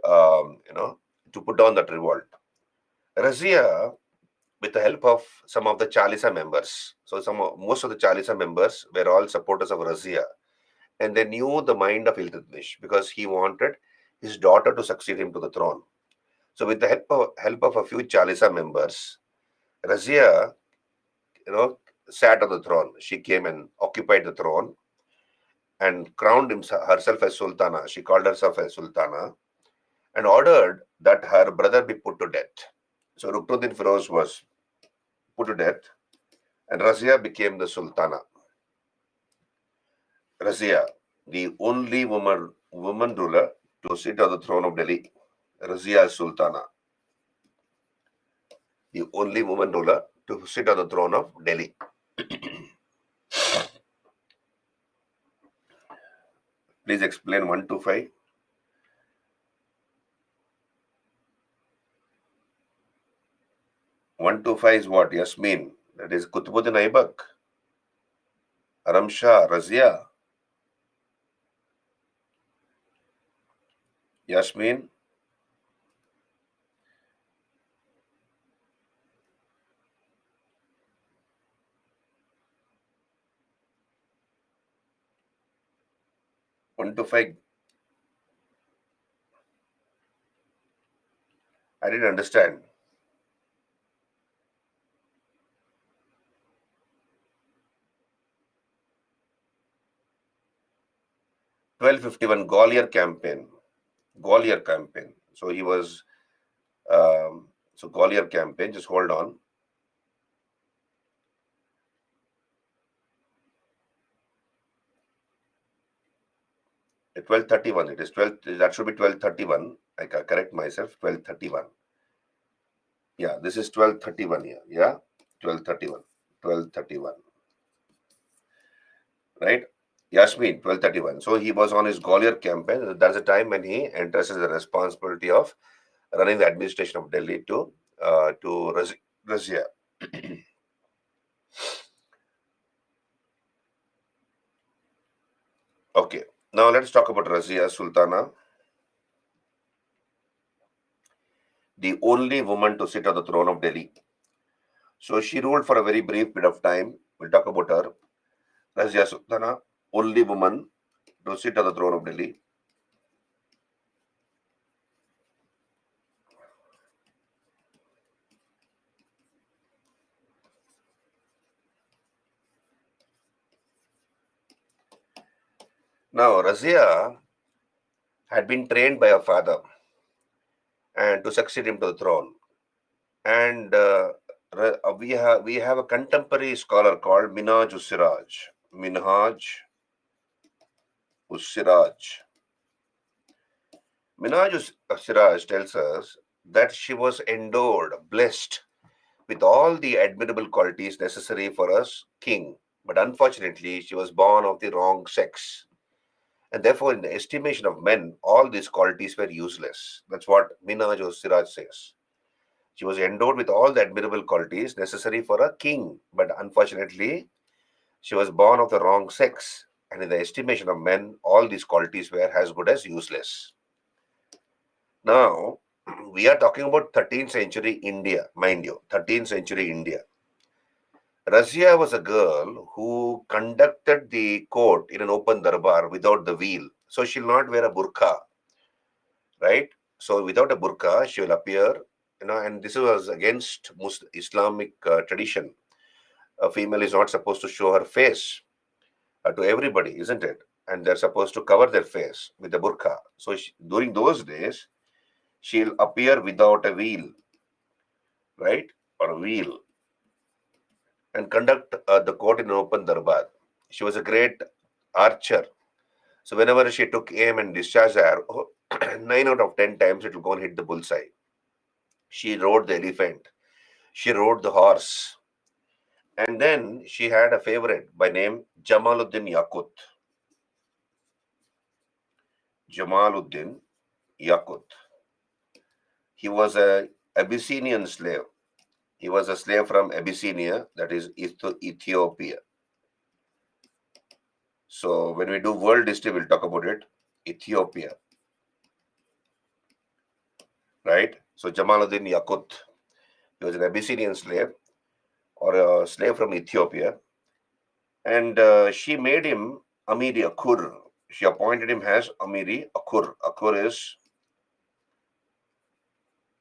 Speaker 1: to put down that revolt. Razia, with the help of some of the Chalisa members, so most of the Chalisa members were all supporters of Razia, and they knew the mind of Iltutmish because he wanted his daughter to succeed him to the throne. So, with the help of a few Chalisa members, Razia, sat on the throne. She came and occupied the throne and crowned herself as Sultana. She called herself as Sultana and ordered that her brother be put to death. So Ruknuddin Firoz was put to death and Razia became the Sultana. Razia, the only woman ruler to sit on the throne of Delhi. Razia Sultana, the only woman ruler to sit on the throne of Delhi. Please explain 1 to 5. 1 to 5 is what? Yasmin. That is Qutbuddin Aibak. Aram Shah, Razia. Yasmin. One to five. I didn't understand. (1251) Gwalior campaign. Gwalior campaign. So he was. So Gwalior campaign. Just hold on. At 1231. It is 12. That should be 1231. I can correct myself. 1231. Yeah, this is 1231 here. Yeah, 1231. 1231. Right? Yasmin, 1231. So he was on his Gwalior campaign. That's the time when he entrusted the responsibility of running the administration of Delhi to Razia. Okay, now let's talk about Razia Sultana, the only woman to sit on the throne of Delhi. So she ruled for a very brief period of time. We'll talk about her. Razia Sultana, only woman to sit on the throne of Delhi. Now, Razia had been trained by her father and to succeed him to the throne. And we have a contemporary scholar called Minhaj Usiraj. Minhaj Usiraj. Minhaj Usiraj tells us that she was endowed, blessed with all the admirable qualities necessary for a king. But unfortunately, she was born of the wrong sex. And therefore, in the estimation of men, all these qualities were useless. That's what Minhaj Siraj says. She was endowed with all the admirable qualities necessary for a king. But unfortunately, she was born of the wrong sex. And in the estimation of men, all these qualities were as good as useless. Now, we are talking about 13th century India, mind you, 13th century India. Razia was a girl who conducted the court in an open darbar without the veil. So she'll not wear a burqa, right? So without a burqa, she will appear, and this was against Islamic tradition. A female is not supposed to show her face to everybody, isn't it? And they're supposed to cover their face with a burqa. So during those days, she'll appear without a veil, right? Or a veil, and conduct the court in an open darbar. She was a great archer. So whenever she took aim and discharged the arrow, 9 out of 10 times it will go and hit the bullseye. She rode the elephant. She rode the horse. And then she had a favorite by name Jamaluddin Yakut. Jamaluddin Yakut. He was a Abyssinian slave. He was a slave from Abyssinia, that is Ethiopia. So when we do world history, we'll talk about it. Ethiopia. Right? So Jamaluddin Yakut. He was an Abyssinian slave or a slave from Ethiopia. And she made him Amiri Akur. She appointed him as Amiri Akur. Akur is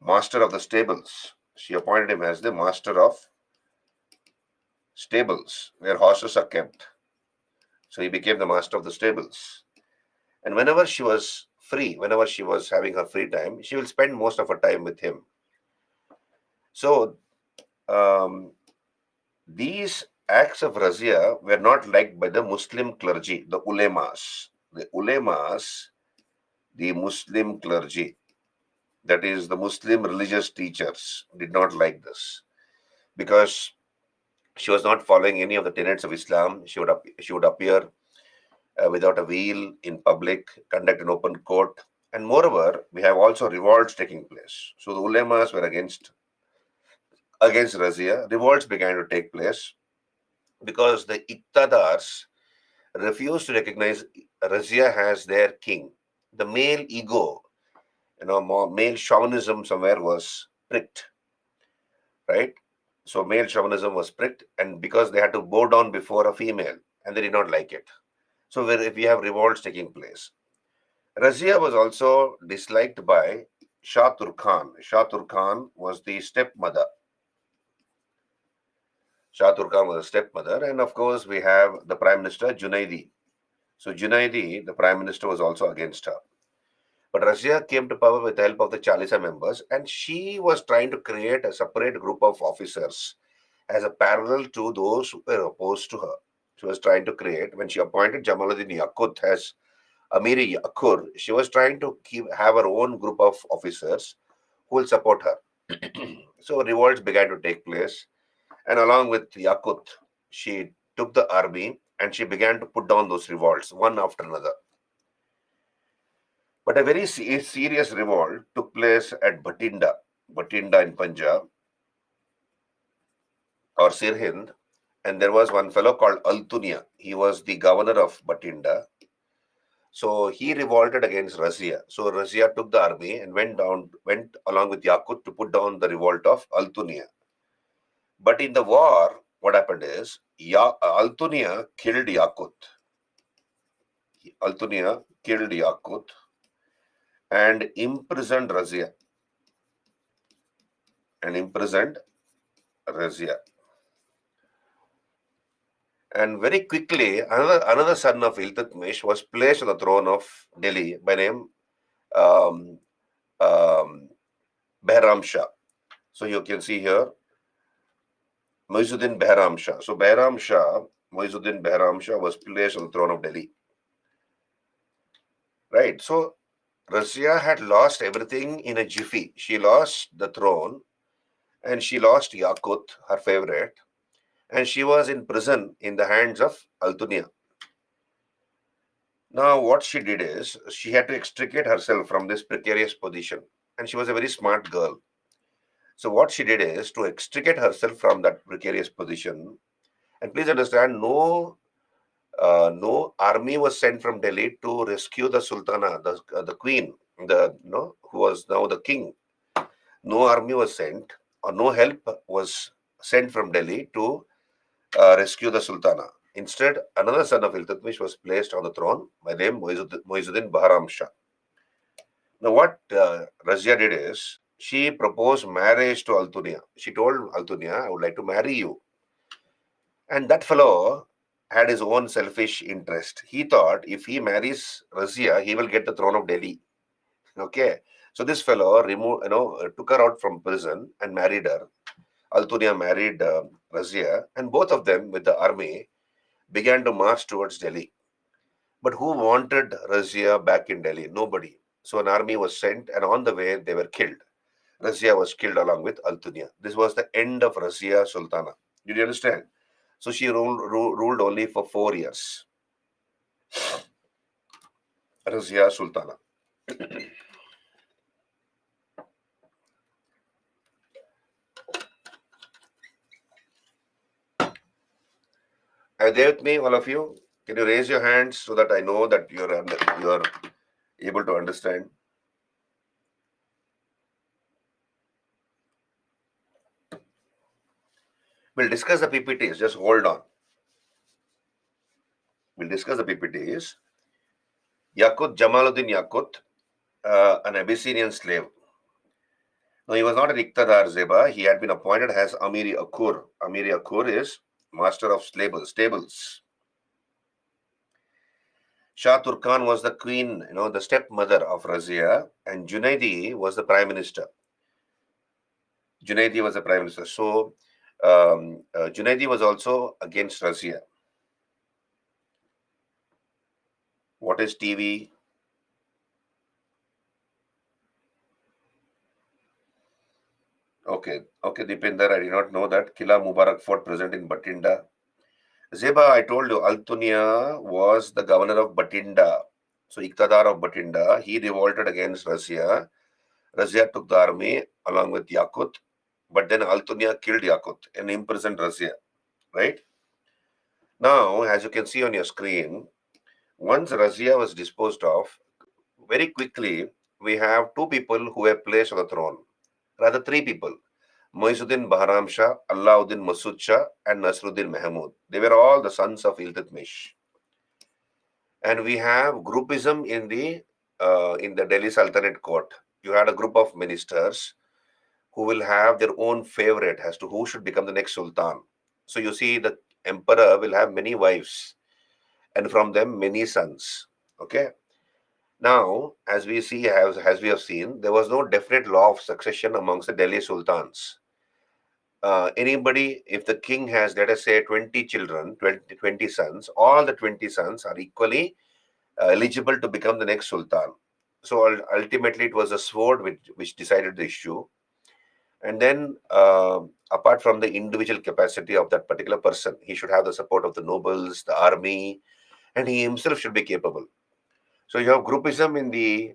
Speaker 1: master of the stables. She appointed him as the master of stables, where horses are kept. So he became the master of the stables. And whenever she was free, whenever she was having her free time, she will spend most of her time with him. So these acts of Razia were not liked by the Muslim clergy, the ulemas. The ulemas, the Muslim clergy, that is, the Muslim religious teachers, did not like this because she was not following any of the tenets of Islam. She would appear without a veil in public, conduct an open court, and moreover, we have also revolts taking place. So the ulemas were against Razia. Revolts began to take place because the Iqtadars refused to recognize Razia as their king. The male ego, male chauvinism somewhere was pricked, right? So male chauvinism was pricked, and because they had to bow down before a female, and they did not like it. So if we have revolts taking place. Razia was also disliked by Shah Turkhan. Shah Turkhan was the stepmother. Shah Turkhan was a stepmother, and of course we have the Prime Minister Junaidi. So Junaidi, the Prime Minister, was also against her. But Razia came to power with the help of the Chalisa members, and she was trying to create a separate group of officers as a parallel to those who were opposed to her. She was trying to create, when she appointed Jamaluddin Yakut as Amiri Akur, she was trying to have her own group of officers who will support her. So revolts began to take place, and along with Yakut, she took the army and she began to put down those revolts one after another. But a very serious revolt took place at Bhatinda in Punjab or Sirhind, and there was one fellow called Altunia. He was the governor of Bhatinda. So he revolted against Razia. So Razia took the army and went along with Yakut to put down the revolt of Altunia. But in the war, what happened is Altunia killed Yakut. Altunia killed Yakut and imprisoned Razia. And very quickly, another son of Iltutmish was placed on the throne of Delhi by name um, um, Behram Shah. So you can see here, Muizuddin Behram Shah. So Muizuddin Behram Shah was placed on the throne of Delhi. Right. So Razia had lost everything in a jiffy. She lost the throne and she lost Yakut, her favorite, and she was in prison in the hands of Altunia. Now, what she did is she had to extricate herself from this precarious position, and she was a very smart girl. So, what she did is to extricate herself from that precarious position. And please understand, no army was sent from Delhi to rescue the Sultana, the queen, who was now the king. No army was sent, or no help was sent from Delhi to rescue the Sultana. Instead, another son of Iltutmish was placed on the throne by name Muizuddin Bahram Shah. Now, what Razia did is she proposed marriage to Altunia. She told Altunia, I would like to marry you. And that fellow had his own selfish interest. He thought if he marries Razia, he will get the throne of Delhi. Okay. So this fellow took her out from prison and married her. Altunia married Razia, and both of them with the army began to march towards Delhi. But who wanted Razia back in Delhi? Nobody. So an army was sent, and on the way they were killed. Razia was killed along with Altunia. This was the end of Razia Sultana. Did you understand? So she ruled only for 4 years. Razia Sultana. Are you there with me, all of you? Can you raise your hands so that I know that you're able to understand? We'll discuss the PPTs. Just hold on. We'll discuss the PPTs. Yakut, Jamaluddin Yakut, an Abyssinian slave. No, he was not an Iqtadar Zeba. He had been appointed as Amiri Akur. Amiri Akur is master of stables. Shah Turkan was the queen, the stepmother of Razia, and Junaidi was the prime minister. Junaidi was the prime minister. So, Junaidi was also against Razia. What is TV? Okay, Deepinder, I did not know that. Kila Mubarak Fort present in Batinda. Zeba, I told you, Altunia was the governor of Batinda. So, Iqtadar of Batinda, he revolted against Razia. Razia took the army along with Yakut, but then Altunia killed Yakut and imprisoned Razia, right? Now, as you can see on your screen, once Razia was disposed of, very quickly, we have two people who were placed on the throne. Rather, three people. Muizuddin Bahram Shah, Alauddin Masud Shah, and Nasruddin Mahmud. They were all the sons of Iltutmish. And we have groupism in the Delhi Sultanate court. You had a group of ministers who will have their own favorite as to who should become the next sultan. So you see, the emperor will have many wives, and from them many sons. Okay. Now, as we have seen, there was no definite law of succession amongst the Delhi sultans. Anybody, if the king has, let us say, 20 children, 20 sons, all the 20 sons are equally eligible to become the next sultan. So ultimately, it was a sword which decided the issue. And then, apart from the individual capacity of that particular person, he should have the support of the nobles, the army, and he himself should be capable. So you have groupism in the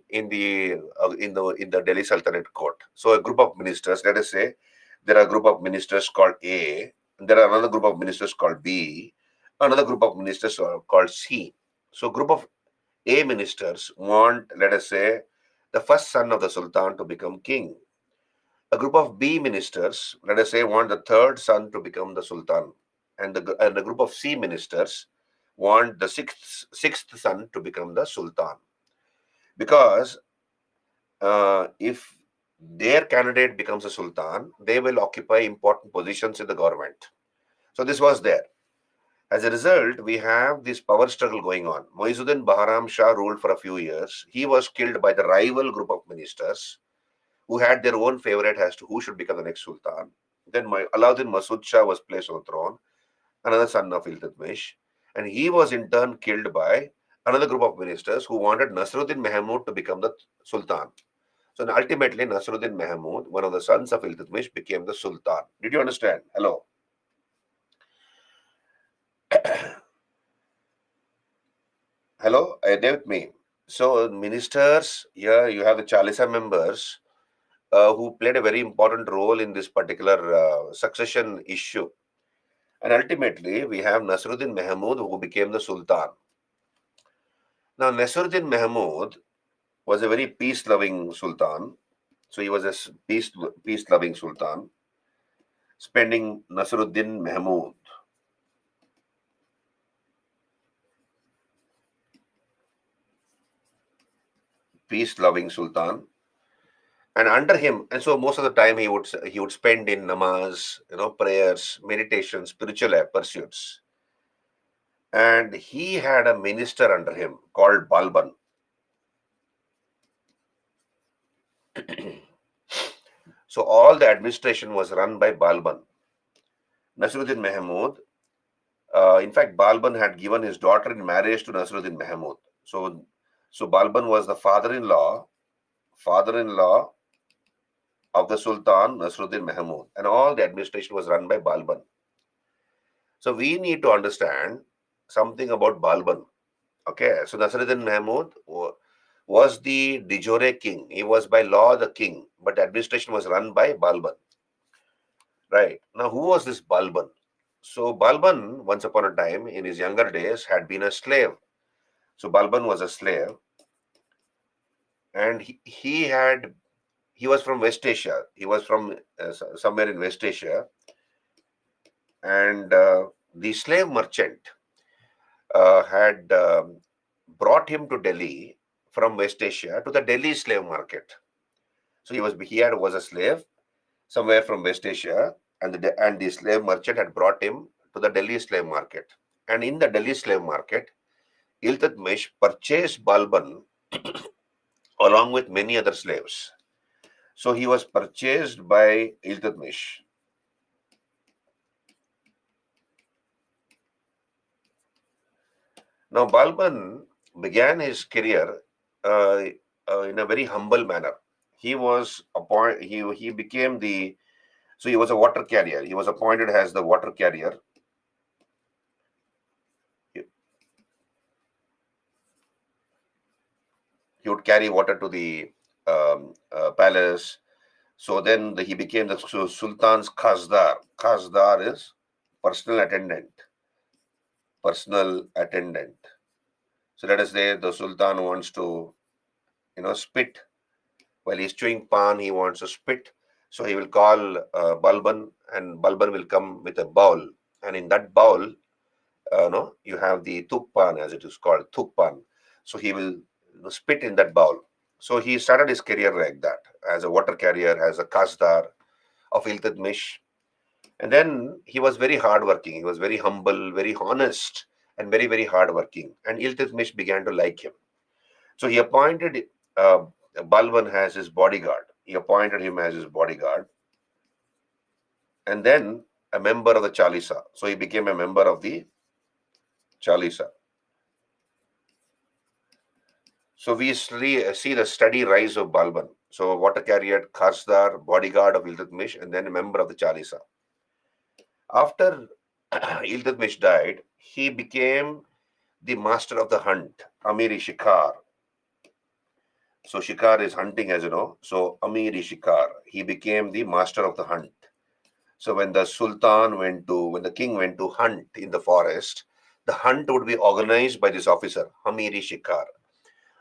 Speaker 1: Delhi Sultanate court. So a group of ministers, let us say, there are a group of ministers called A, there are another group of ministers called B, another group of ministers are called C. So group of A ministers want, let us say, the first son of the Sultan to become king. A group of B ministers, let us say, want the third son to become the Sultan. And the group of C ministers want the sixth son to become the sultan, because if their candidate becomes a sultan, they will occupy important positions in the government. So this was there. As a result, we have this power struggle going on. Muizuddin Bahram Shah ruled for a few years. He was killed by the rival group of ministers who had their own favorite as to who should become the next sultan. Then Alauddin Masud Shah was placed on the throne, another son of Iltutmish, and he was in turn killed by another group of ministers who wanted Nasruddin Mahmud to become the sultan. So ultimately, Nasruddin Mahmud, one of the sons of Iltutmish, became the sultan. Did you understand? Hello. Hello, are you there with me? So ministers, here you have the Chalisa members who played a very important role in this particular succession issue. And ultimately, we have Nasruddin Mahmud who became the sultan. Now, Nasruddin Mahmud was a very peace-loving sultan. So he was a peace-loving sultan, spending Nasruddin Mahmud. Peace-loving sultan, and under him, and so most of the time he would spend in namaz, prayers, meditation, spiritual pursuits. And he had a minister under him called Balban. So all the administration was run by Balban. Nasruddin Mahmud, in fact, Balban had given his daughter in marriage to Nasruddin Mahmud. So Balban was the father-in-law of the Sultan Nasruddin Mahmud, and all the administration was run by Balban. So we need to understand something about Balban. Okay, so Nasruddin Mahmud was the de jure king. He was by law the king, but the administration was run by Balban. Right. Now, who was this Balban? So Balban, once upon a time, in his younger days, had been a slave. So Balban was a slave, and he was from West Asia. He was from somewhere in West Asia, and the slave merchant had brought him to Delhi from West Asia to the Delhi slave market. So he was a slave somewhere from West Asia, and the slave merchant had brought him to the Delhi slave market. And in the Delhi slave market, Iltutmish purchased Balban along with many other slaves. So he was purchased by Iltutmish. Now Balban began his career in a very humble manner. He was he became so he was a water carrier. He was appointed as the water carrier. He would carry water to the palace. So then he became the Sultan's Khasdar. Khasdar is personal attendant. Personal attendant. So let us say the Sultan wants to, spit. While he's chewing pan, he wants to spit. So he will call Balban, and Balban will come with a bowl. And in that bowl, you have the tukpan, as it is called, tukpan. So he will spit in that bowl. So he started his career like that, as a water carrier, as a kasdar of Iltutmish. And then he was very hardworking. He was very humble, very honest, and very, very hardworking. And Iltutmish began to like him. So he appointed Balban as his bodyguard. He appointed him as his bodyguard. And then a member of the Chalisa. So he became a member of the Chalisa. So we see the steady rise of Balban. So water carrier, Khasdar, bodyguard of Iltutmish, and then a member of the Chalisa. After Iltutmish died, he became the master of the hunt, Amiri Shikar. So Shikar is hunting, as you know. So Amiri Shikar, he became the master of the hunt. So when the king went to hunt in the forest, the hunt would be organized by this officer, Amiri Shikar,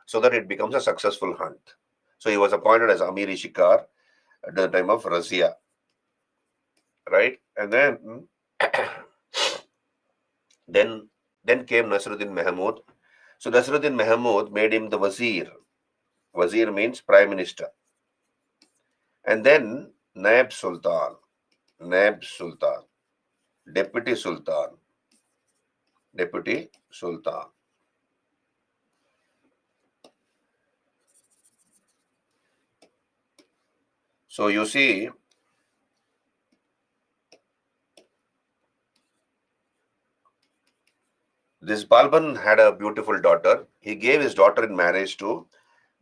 Speaker 1: so that it becomes a successful hunt. So he was appointed as Amiri Shikar at the time of Razia. Right? And then Then came Nasruddin Mahmud. So Nasruddin Mahmud made him the Wazir. Wazir means Prime Minister. And then Naib Sultan, Deputy Sultan, Deputy Sultan. So you see, this Balban had a beautiful daughter. He gave his daughter in marriage to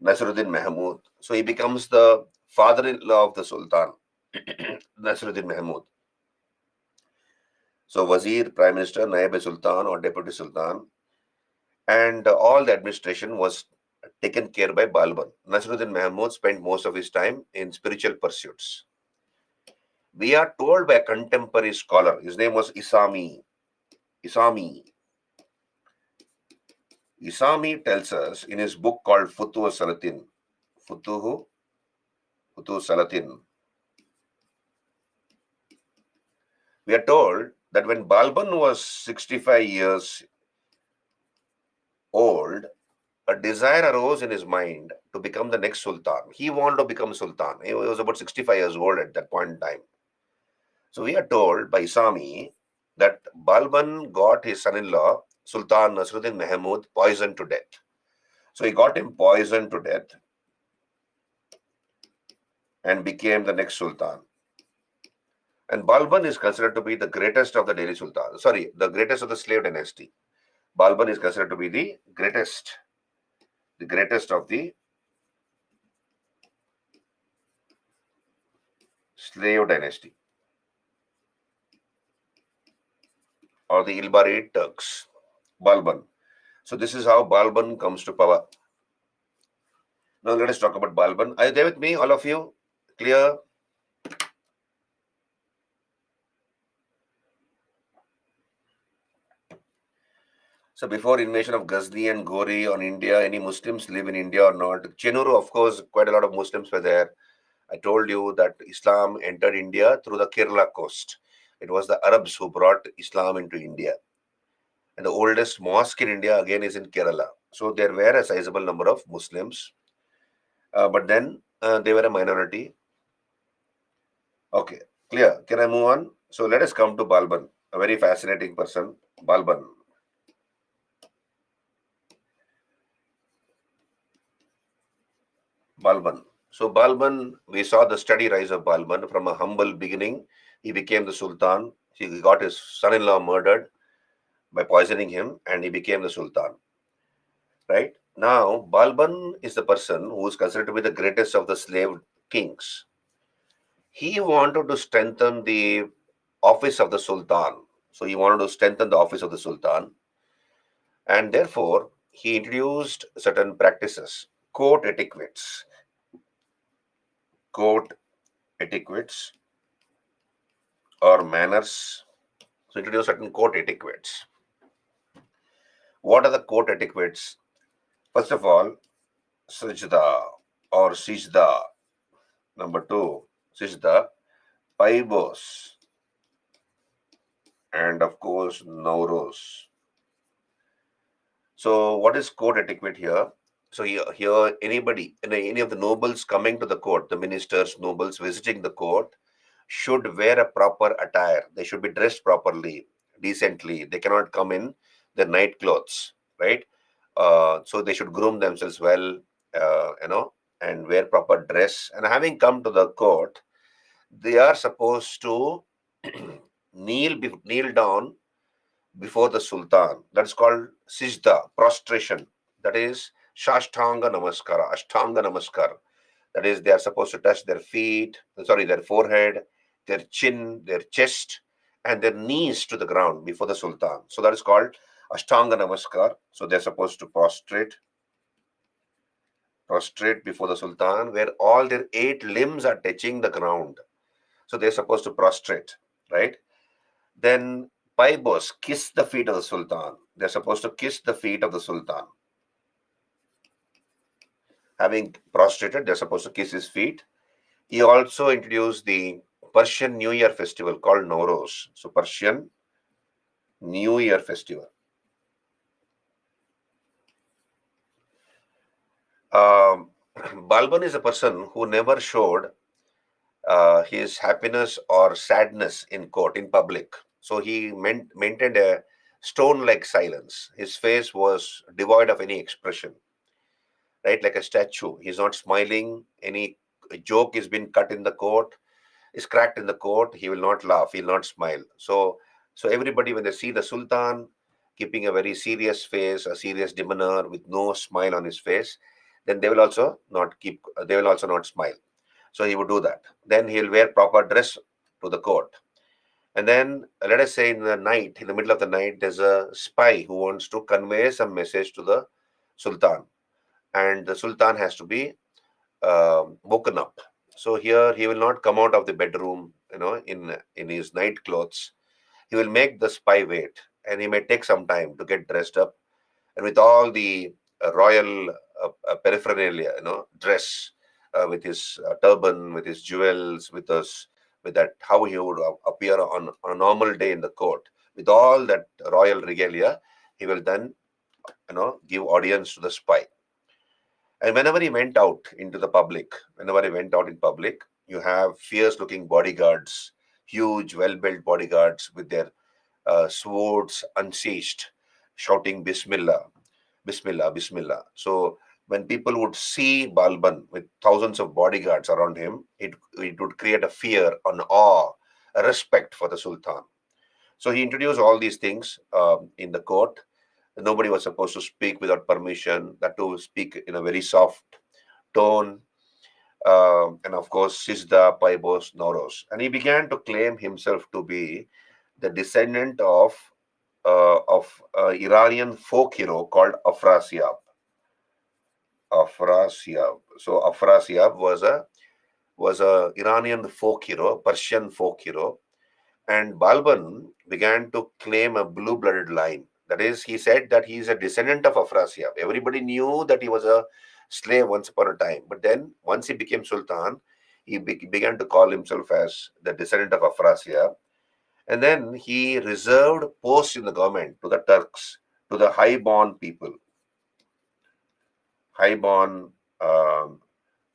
Speaker 1: Nasruddin Mahmud. So he becomes the father-in-law of the Sultan, Nasruddin Mahmud. So Wazir, Prime Minister, Naib Sultan or Deputy Sultan, and all the administration was taken care by Balban. Nasruddin Mahmud spent most of his time in spiritual pursuits. We are told by a contemporary scholar, his name was Isami. Isami tells us in his book called Futuhu Salatin. We are told that when Balban was 65 years old, a desire arose in his mind to become the next Sultan. He wanted to become Sultan. He was about 65 years old at that point in time. So we are told by Isami that Balban got his son-in-law, Sultan Nasruddin Mahmud, poisoned to death. So he got him poisoned to death and became the next Sultan. And Balban is considered to be the greatest of the Delhi Sultan. Sorry, the greatest of the slave dynasty. Balban is considered to be the greatest of the slave dynasty or the Ilbari Turks. Balban. So this is how Balban comes to power. Now let us talk about Balban. Are you there with me, all of you? Clear? So before invasion of Ghazni and Ghori on India, any Muslims live in India or not? Chenuru, of course, quite a lot of Muslims were there. I told you that Islam entered India through the Kerala coast. It was the Arabs who brought Islam into India. And the oldest mosque in India again is in Kerala. So there were a sizable number of Muslims. But then they were a minority. Okay, clear. Can I move on? So let us come to Balban, a very fascinating person, Balban. So Balban, we saw the steady rise of Balban from a humble beginning. He became the Sultan. He got his son-in-law murdered by poisoning him, and he became the Sultan. Right? Now, Balban is the person who is considered to be the greatest of the slave kings. He wanted to strengthen the office of the Sultan. So he wanted to strengthen the office of the Sultan. And therefore, he introduced certain practices, court etiquettes or manners. So introduce certain court etiquettes. What are the court etiquettes? First of all, sajda or sijda. Number 2, sijda, paibos, and of course, nauros. So what is court etiquette here? So here anybody, any of the nobles coming to the court, the ministers, nobles visiting the court, should wear a proper attire. They should be dressed properly, decently. They cannot come in their night clothes, right? So they should groom themselves well, and wear proper dress. And having come to the court, they are supposed to kneel down before the Sultan. That's called sijda, prostration. That is Shashtanga Namaskara, Ashtanga Namaskar. That is, they are supposed to touch their their forehead, their chin, their chest, and their knees to the ground before the Sultan. So that is called Ashtanga Namaskar. So they're supposed to prostrate before the Sultan, where all their 8 limbs are touching the ground. So they're supposed to prostrate, right? Then Paibos, kiss the feet of the Sultan. They're supposed to kiss the feet of the Sultan. Having prostrated, they're supposed to kiss his feet. He also introduced the Persian New Year festival called Nowruz. So Persian New Year festival. Um, Balban is a person who never showed his happiness or sadness in court, in public. So he maintained a stone-like silence. His face was devoid of any expression, right? Like a statue. He's not smiling. Any joke is been cut in the court, is cracked in the court. He will not laugh. He'll not smile. So everybody, when they see the Sultan keeping a very serious face, a serious demeanor with no smile on his face, then they will also not keep. They will also not smile. So he would do that. Then he'll wear proper dress to the court. And then let us say in the night, in the middle of the night, there's a spy who wants to convey some message to the Sultan. And the Sultan has to be woken up. So here he will not come out of the bedroom, in his night clothes. He will make the spy wait, and he may take some time to get dressed up, and with all the royal paraphernalia, dress, with his turban, with his jewels, with that how he would appear on a normal day in the court, with all that royal regalia, he will then give audience to the spy. And whenever he went out into the public, whenever he went out in public, you have fierce-looking bodyguards, huge, well-built bodyguards with their swords unsheathed, shouting Bismillah, Bismillah, Bismillah. So when people would see Balban with thousands of bodyguards around him, it would create a fear, an awe, a respect for the Sultan. So he introduced all these things in the court. Nobody was supposed to speak without permission, that to speak in a very soft tone. And of course, Sisda, Paibos, Noros. And he began to claim himself to be the descendant of Iranian folk hero called Afrasiab. Afrasiab. So Afrasiab was a Iranian folk hero, Persian folk hero, and Balban began to claim a blue-blooded line. That is, he said that he is a descendant of Afrasiab. Everybody knew that he was a slave once upon a time, but then once he became Sultan, he began to call himself as the descendant of Afrasiab. And then he reserved posts in the government to the Turks, to the high-born people. High-born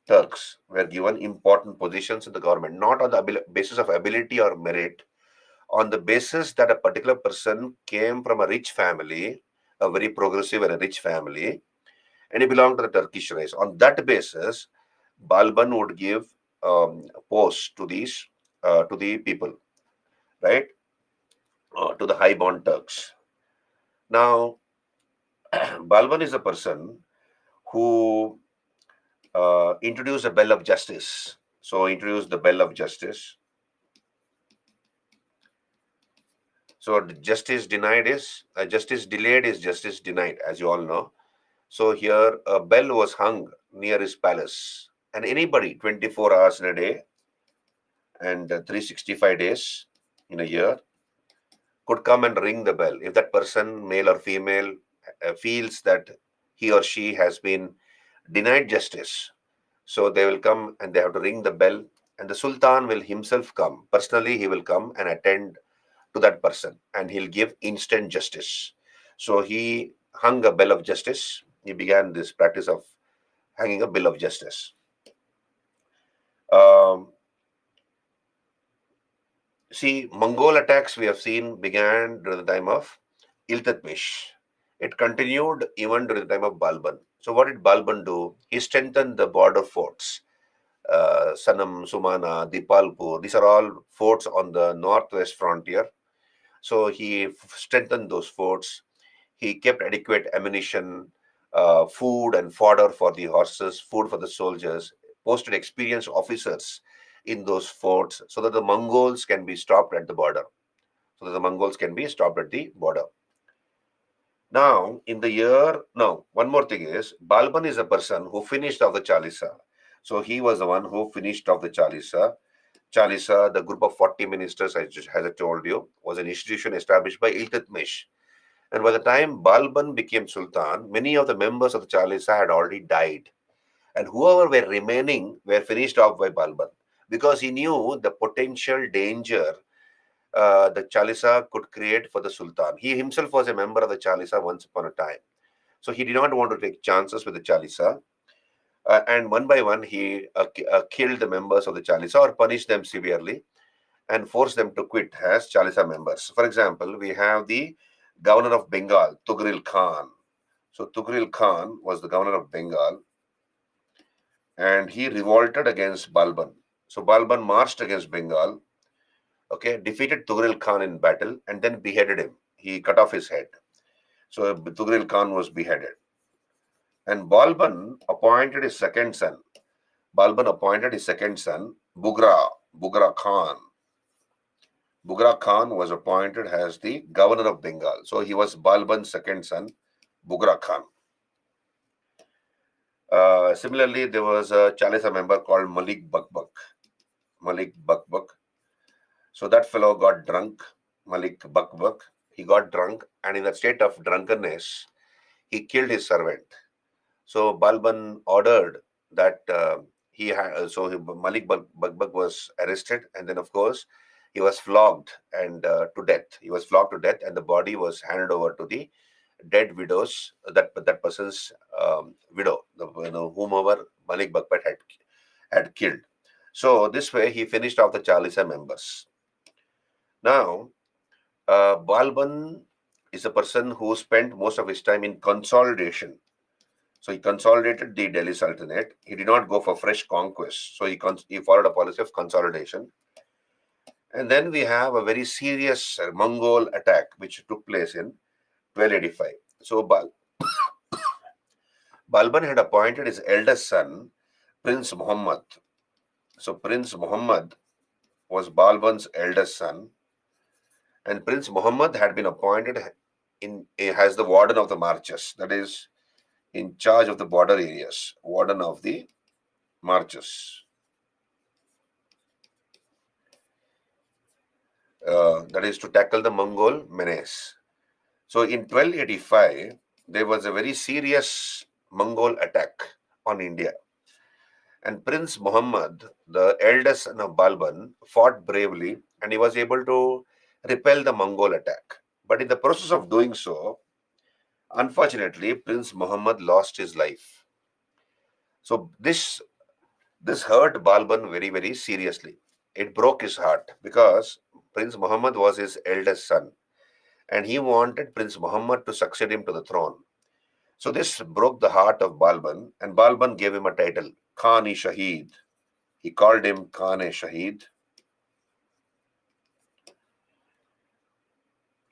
Speaker 1: Turks were given important positions in the government, not on the basis of ability or merit, on the basis that a particular person came from a rich family, a very progressive and a rich family, and he belonged to the Turkish race. On that basis, Balban would give posts to the people, right? To the high-born Turks. Now, Balban is a person who introduced a bell of justice. So, introduced the bell of justice. So, justice delayed is justice denied, as you all know. So, here a bell was hung near his palace, and anybody 24 hours in a day and 365 days in a year could come and ring the bell. If that person, male or female, feels that he or she has been denied justice, so they will come and they have to ring the bell, and the Sultan will himself come. Personally, he will come and attend to that person, and he'll give instant justice. So he hung a bell of justice. He began this practice of hanging a bill of justice. See, Mongol attacks we have seen began during the time of Iltutmish. It continued even during the time of Balban. So what did Balban do? He strengthened the border forts. Sanam, Sumana, Dipalpur, these are all forts on the northwest frontier. So he strengthened those forts. He kept adequate ammunition, food and fodder for the horses, food for the soldiers, posted experienced officers in those forts so that the Mongols can be stopped at the border. Now, one more thing is, Balban is a person who finished off the Chalisa. So he was the one who finished off the Chalisa. Chalisa, the group of 40 ministers, as I told you, was an institution established by Iltutmish. And by the time Balban became Sultan, many of the members of the Chalisa had already died. And whoever were remaining were finished off by Balban, because he knew the potential danger the Chalisa could create for the Sultan. He himself was a member of the Chalisa once upon a time. So he did not want to take chances with the Chalisa. And one by one, he killed the members of the Chalisa or punished them severely and forced them to quit as Chalisa members. For example, we have the governor of Bengal, Tughril Khan. So Tughril Khan was the governor of Bengal, and he revolted against Balban. So Balban marched against Bengal, okay, defeated Tughril Khan in battle, and then beheaded him. He cut off his head. So Tughril Khan was beheaded. And Balban appointed his second son. Bugra Khan. Bugra Khan was appointed as the governor of Bengal. So he was Balban's second son, Bugra Khan. Similarly, there was a Chalisa member called Malik Bakbak. Malik Bakbak. So that fellow got drunk, Malik Bakbak. He got drunk, and in a state of drunkenness, he killed his servant. So Balban ordered that Malik Bakbak was arrested, and then of course he was flogged and to death. He was flogged to death, and the body was handed over to the dead widows, that person's widow, whomever Malik Bakbak had killed. So this way he finished off the Chalisa members. Now, Balban is a person who spent most of his time in consolidation. So he consolidated the Delhi Sultanate. He did not go for fresh conquests. So he followed a policy of consolidation. And then we have a very serious Mongol attack which took place in 1285. So Balban had appointed his eldest son, Prince Muhammad. So Prince Muhammad was Balban's eldest son. And Prince Muhammad had been appointed as the warden of the marches. That is, in charge of the border areas, warden of the marches. That is to tackle the Mongol menace. So in 1285, there was a very serious Mongol attack on India. And Prince Muhammad, the eldest son of Balban, fought bravely and he was able to repel the Mongol attack. But in the process of doing so, unfortunately, Prince Muhammad lost his life. So this hurt Balban very, very seriously. It broke his heart because Prince Muhammad was his eldest son and he wanted Prince Muhammad to succeed him to the throne. So this broke the heart of Balban, and Balban gave him a title, Khan-e-Shaheed. He called him Khan-e-Shaheed.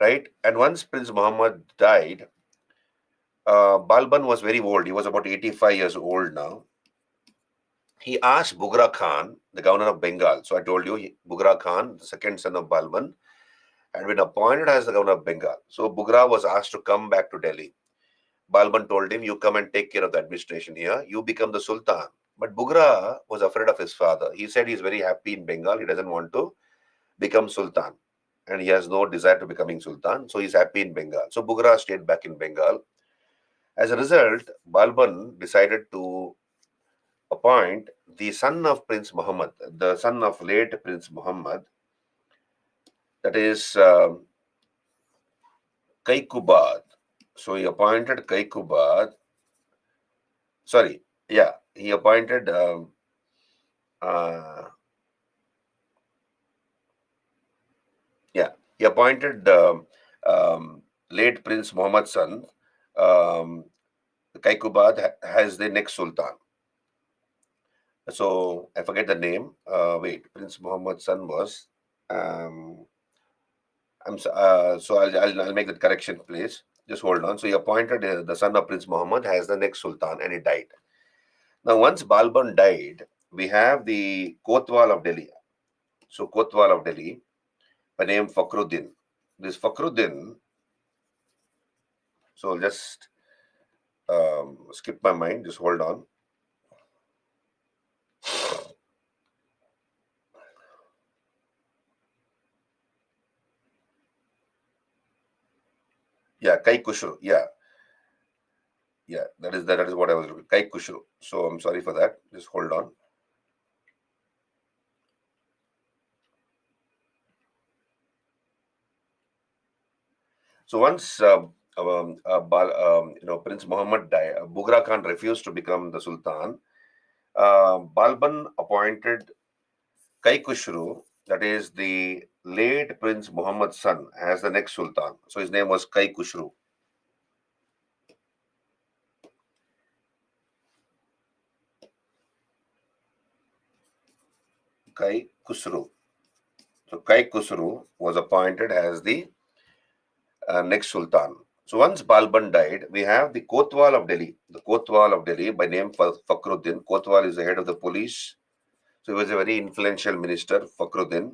Speaker 1: Right? And once Prince Muhammad died, Balban was very old. He was about 85 years old now. He asked Bugra Khan, the governor of Bengal. So I told you, Bugra Khan, the second son of Balban, had been appointed as the governor of Bengal. So Bugra was asked to come back to Delhi. Balban told him, you come and take care of the administration here. You become the Sultan. But Bugra was afraid of his father. He said he's very happy in Bengal. He doesn't want to become Sultan. And he has no desire to becoming Sultan. So he's happy in Bengal. So Bugra stayed back in Bengal. As a result, Balban decided to appoint the son of Prince Muhammad, the son of late Prince Muhammad, that is Kaikubad. So he appointed Kaikubad. Sorry, yeah, he appointed he appointed late Prince Muhammad's son, Kaikubad, as the next Sultan. So I forget the name. Wait, Prince Muhammad's son was. So I'll make that correction, please. Just hold on. So he appointed the son of Prince Muhammad as the next Sultan, and he died. Now, once Balban died, we have the Kotwal of Delhi. So Kotwal of Delhi, by name Fakhruddin. This Fakhruddin. So I'll just skip my mind. Just hold on. Yeah, Kai Kushru. Yeah, that is what I was looking. Kai Kushru. So I'm sorry for that. Just hold on. So once Prince Muhammad died, Bugra Khan refused to become the Sultan, Balban appointed Kaikhushru, that is the late Prince Muhammad's son, as the next Sultan. So his name was Kaikhushru. Kaikhushru. So Kaikhushru was appointed as the next Sultan. So once Balban died, we have the Kotwal of Delhi. The Kotwal of Delhi, by name Fakhruddin. Kotwal is the head of the police. So he was a very influential minister, Fakhruddin.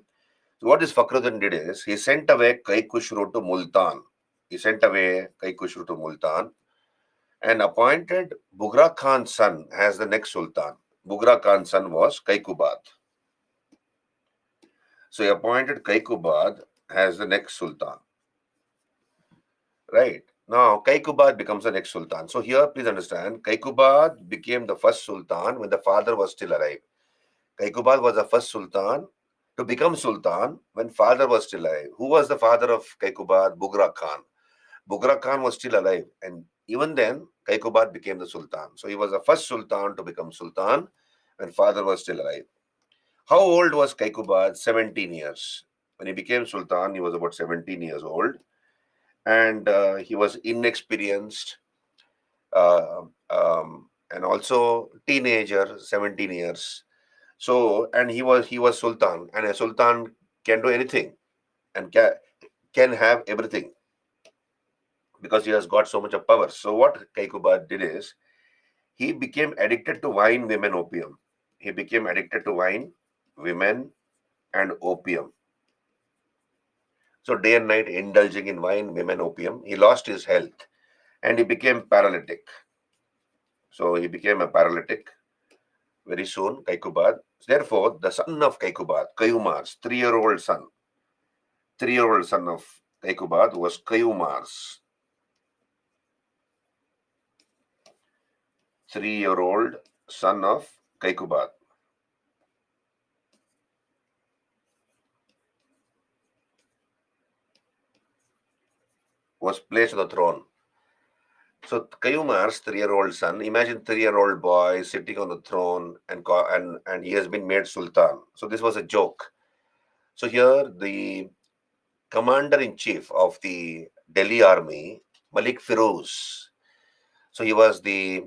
Speaker 1: So what this Fakhruddin did is, he sent away Kaikhushru to Multan. He sent away Kaikhushru to Multan and appointed Bughra Khan's son as the next Sultan. Bughra Khan's son was Kaikubad. So he appointed Kaikubad as the next Sultan. Right. Now, Kaikubad becomes the next Sultan. So here, please understand, Kaikubad became the first Sultan when the father was still alive. Kaikubad was the first Sultan to become Sultan when father was still alive. Who was the father of Kaikubad? Bughra Khan. Bughra Khan was still alive, and even then, Kaikubad became the Sultan. So he was the first Sultan to become Sultan when father was still alive. How old was Kaikubad? 17 years. When he became Sultan, he was about 17 years old, and he was inexperienced, and also teenager, 17 years. So, and he was Sultan, and a Sultan can do anything and can have everything because he has got so much of power. So what Kaikubad did is, he became addicted to wine, women, opium. He became addicted to wine, women, and opium. So day and night indulging in wine, women, opium. He lost his health and he became paralytic. So he became a paralytic very soon, Kaikubad. Therefore, the son of Kaikubad, Kayumar's 3-year-old son, 3-year-old son of Kaikubad was Kayumar's 3-year-old son of Kaikubad. Was placed on the throne. So Kayumar's 3-year-old son, imagine 3-year-old boy sitting on the throne and he has been made Sultan. So this was a joke. So here the commander-in-chief of the Delhi army, Malik Firoz. So he was the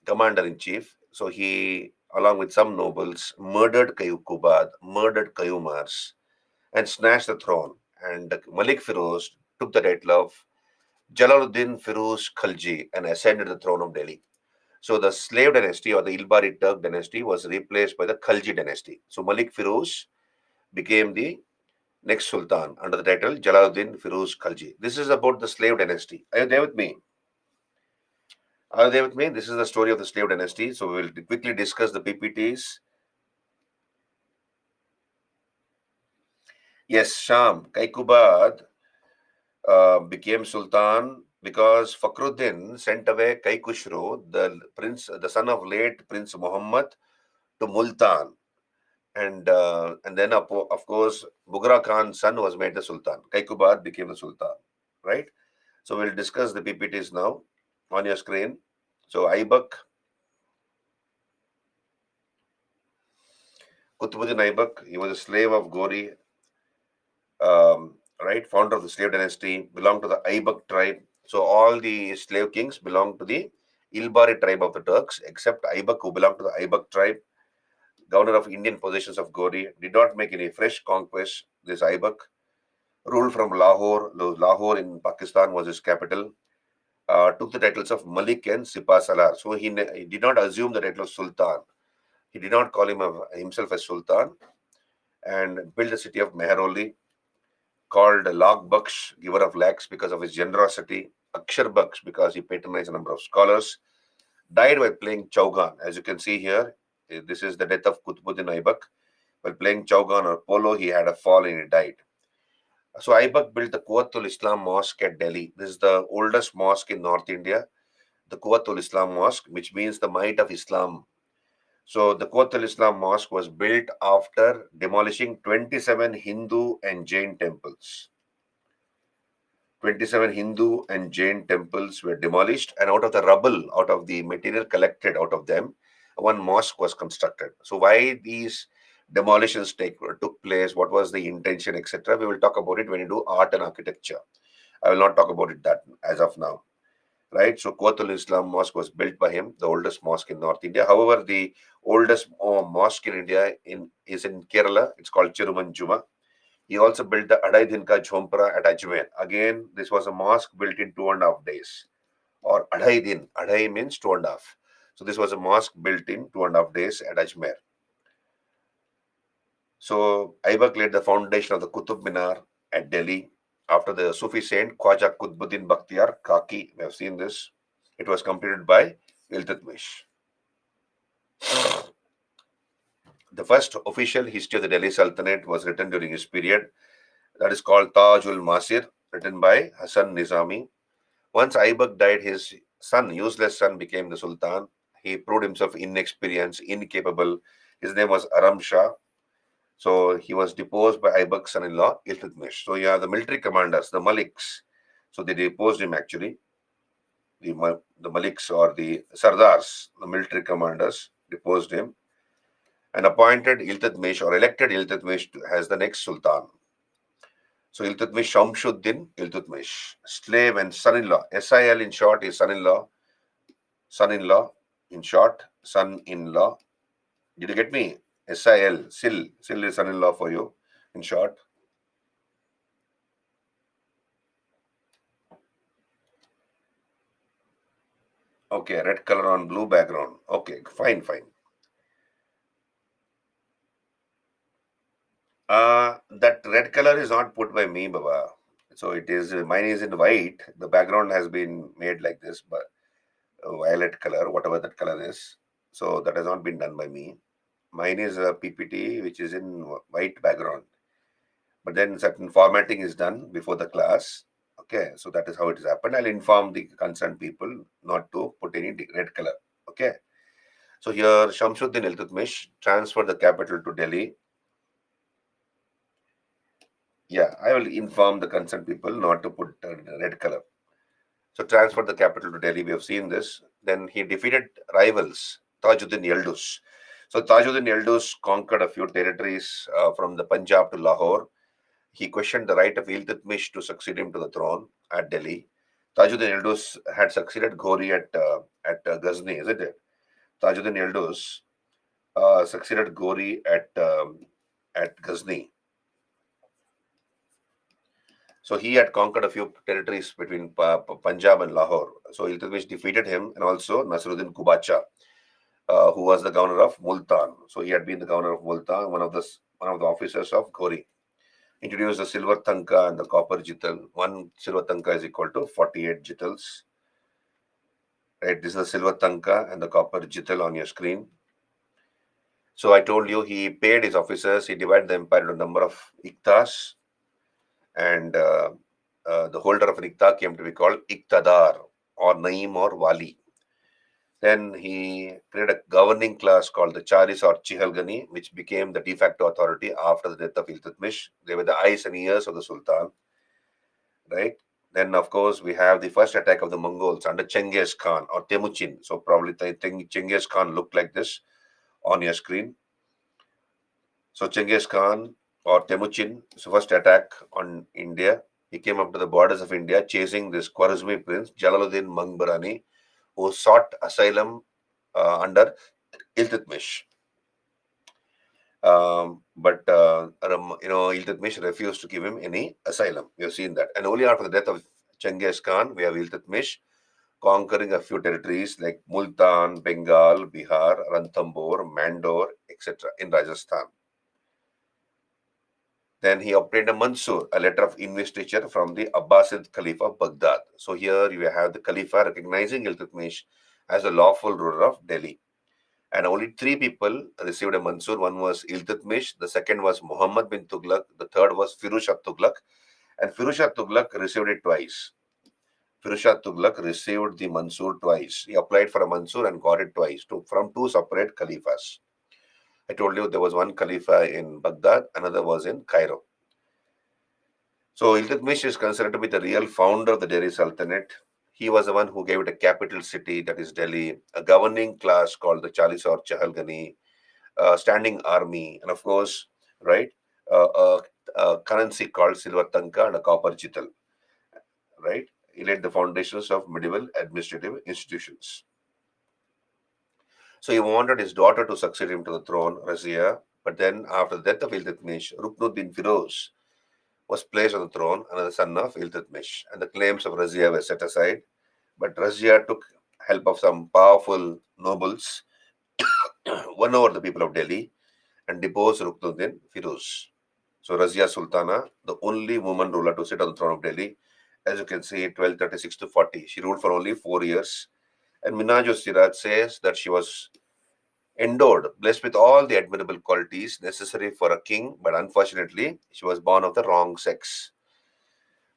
Speaker 1: commander-in-chief. So he, along with some nobles, murdered Kaikubad, murdered Kayumar's, and snatched the throne. And Malik Firoz took the title of Jalaluddin Firuz Khalji and ascended the throne of Delhi. So the slave dynasty or the Ilbari Turk dynasty was replaced by the Khalji dynasty. So Malik Firuz became the next Sultan under the title Jalaluddin Firuz Khalji. This is about the slave dynasty. Are you there with me? Are you there with me? This is the story of the slave dynasty. So we will quickly discuss the PPTs. Yes, Sham, Kaikubad became Sultan because Fakhruddin sent away Kaikhushru, the son of late Prince Muhammad, to Multan, and then of course Bughra Khan's son was made the Sultan. Kaikubad became the Sultan, right? So we'll discuss the PPTs now on your screen. So Aibak, Qutbuddin Aibak, he was a slave of Gori, right? Founder of the slave dynasty, belonged to the Aibak tribe. So all the slave kings belonged to the Ilbari tribe of the Turks, except Aibak, who belonged to the Aibak tribe. Governor of Indian possessions of Gori, did not make any fresh conquests. This Aibak ruled from Lahore. Lahore in Pakistan was his capital. Took the titles of Malik and Sipah Salar. So he did not assume the title of Sultan. He did not call himself as Sultan, and built the city of Meheroli, called Lakh Baksh, giver of lakhs, because of his generosity. Akshar Baksh, because he patronized a number of scholars. Died while playing Chaugan. As you can see here, this is the death of Qutbuddin Aibak. While playing Chaugan or polo, he had a fall and he died. So Aibak built the Quwwatul Islam Mosque at Delhi. This is the oldest mosque in North India, the Quwwatul Islam Mosque, which means the might of Islam. So the Quwwatul Islam Mosque was built after demolishing 27 Hindu and Jain temples. 27 Hindu and Jain temples were demolished, and out of the rubble, out of the material collected out of them, one mosque was constructed. So why these demolitions took place, what was the intention, etc. We will talk about it when you do art and architecture. I will not talk about it that as of now. Right, so Quwwatul Islam Mosque was built by him, the oldest mosque in North India. However, the oldest mosque in India is in Kerala. It's called Chirumanjuma. He also built the Adai Dinka Jhompara at Ajmer. Again, this was a mosque built in 2.5 days, or Adai Din. Adai means 2.5. So this was a mosque built in 2.5 days at Ajmer. So Aibak laid the foundation of the Qutub Minar at Delhi after the Sufi saint Khwaja Qutbuddin Bakhtiyar Kaki. We have seen this. It was completed by Iltutmish. The first official history of the Delhi Sultanate was written during his period. That is called Taj-ul Masir, written by Hassan Nizami. Once Aibak died, his son, useless son, became the Sultan. He proved himself inexperienced, incapable. His name was Aram Shah. So he was deposed by Aibak's son-in-law, Iltutmish. So you have the military commanders, the Maliks. So they deposed him actually. The Maliks or the Sardars, the military commanders, deposed him and appointed Iltutmish or elected Iltutmish as the next Sultan. So Iltutmish, Shamshuddin Iltutmish, slave and son-in-law. SIL in short is son-in-law. Son-in-law in short, son-in-law. Did you get me? SIL, Sil is son-in-law for you in short. Okay, red color on blue background. Okay, fine. That red color is not put by me, Baba. So it is, mine is in white. The background has been made like this, but violet color, whatever that color is. So that has not been done by me. Mine is a PPT which is in white background. But then certain formatting is done before the class. Okay, so that is how it has happened. I'll inform the concerned people not to put any red color. Okay. So here Shamshuddin Iltutmish transferred the capital to Delhi. Yeah, I will inform the concerned people not to put red color. So transferred the capital to Delhi. We have seen this. Then he defeated rivals, Tajuddin Yildiz. So Tajuddin Yildiz conquered a few territories from the Punjab to Lahore. He questioned the right of Iltutmish to succeed him to the throne at Delhi. Tajuddin Yildiz had succeeded Ghori at Ghazni, isn't it? Tajuddin Yildiz succeeded Ghori at Ghazni. So he had conquered a few territories between Punjab and Lahore. So Iltutmish defeated him, and also Nasruddin Kubacha, who was the governor of Multan. So he had been the governor of Multan, one of the officers of Ghori. Introduced the silver tanka and the copper jital. One silver tanka is equal to 48 jitals. Right, this is the silver tanka and the copper jital on your screen. So I told you he paid his officers. He divided the empire into a number of iktas, and the holder of an ikta came to be called iktadar or naim or wali. Then he created a governing class called the Charis or Chihalgani, which became the de facto authority after the death of Iltutmish. They were the eyes and ears of the Sultan, right? Then, of course, we have the first attack of the Mongols under Chengiz Khan or Temuchin. So probably Chengiz Khan looked like this on your screen. So Chengiz Khan or Temuchin, so first attack on India. He came up to the borders of India chasing this Khwarezmi prince, Jalaluddin Mangbarani, who sought asylum under Iltutmish. But Iltutmish refused to give him any asylum. We have seen that. And only after the death of Chengiz Khan, we have Iltutmish conquering a few territories like Multan, Bengal, Bihar, Ranthambore, Mandor, etc. in Rajasthan. Then he obtained a Mansur, a letter of investiture from the Abbasid Caliph of Baghdad. So here you have the Khalifa recognizing Iltutmish as a lawful ruler of Delhi. And only 3 people received a Mansur. One was Iltutmish, the second was Muhammad bin Tughlaq, the third was Firuz Shah Tughlaq. And Firuz Shah Tughlaq received it twice. Firuz Shah Tughlaq received the Mansur twice. He applied for a Mansur and got it twice from 2 separate Khalifas. I told you there was one Khalifa in Baghdad, another was in Cairo. So Iltutmish is considered to be the real founder of the Delhi Sultanate. He was the one who gave it a capital city, that is Delhi, a governing class called the Chalis or Chahalgani, a standing army, and of course, right, a currency called silver tanka and a copper chital, right? He laid the foundations of medieval administrative institutions. So he wanted his daughter to succeed him to the throne, Razia, but then after the death of Iltutmish, Ruknuddin Firoz was placed on the throne, another son of Iltutmish, and the claims of Razia were set aside. But Razia took help of some powerful nobles, won over the people of Delhi, and deposed Ruknuddin Firuz. So Razia Sultana, the only woman ruler to sit on the throne of Delhi, as you can see, 1236 to 40. She ruled for only 4 years. And Minhaj Siraj says that she was endowed, blessed with all the admirable qualities necessary for a king, but unfortunately, she was born of the wrong sex.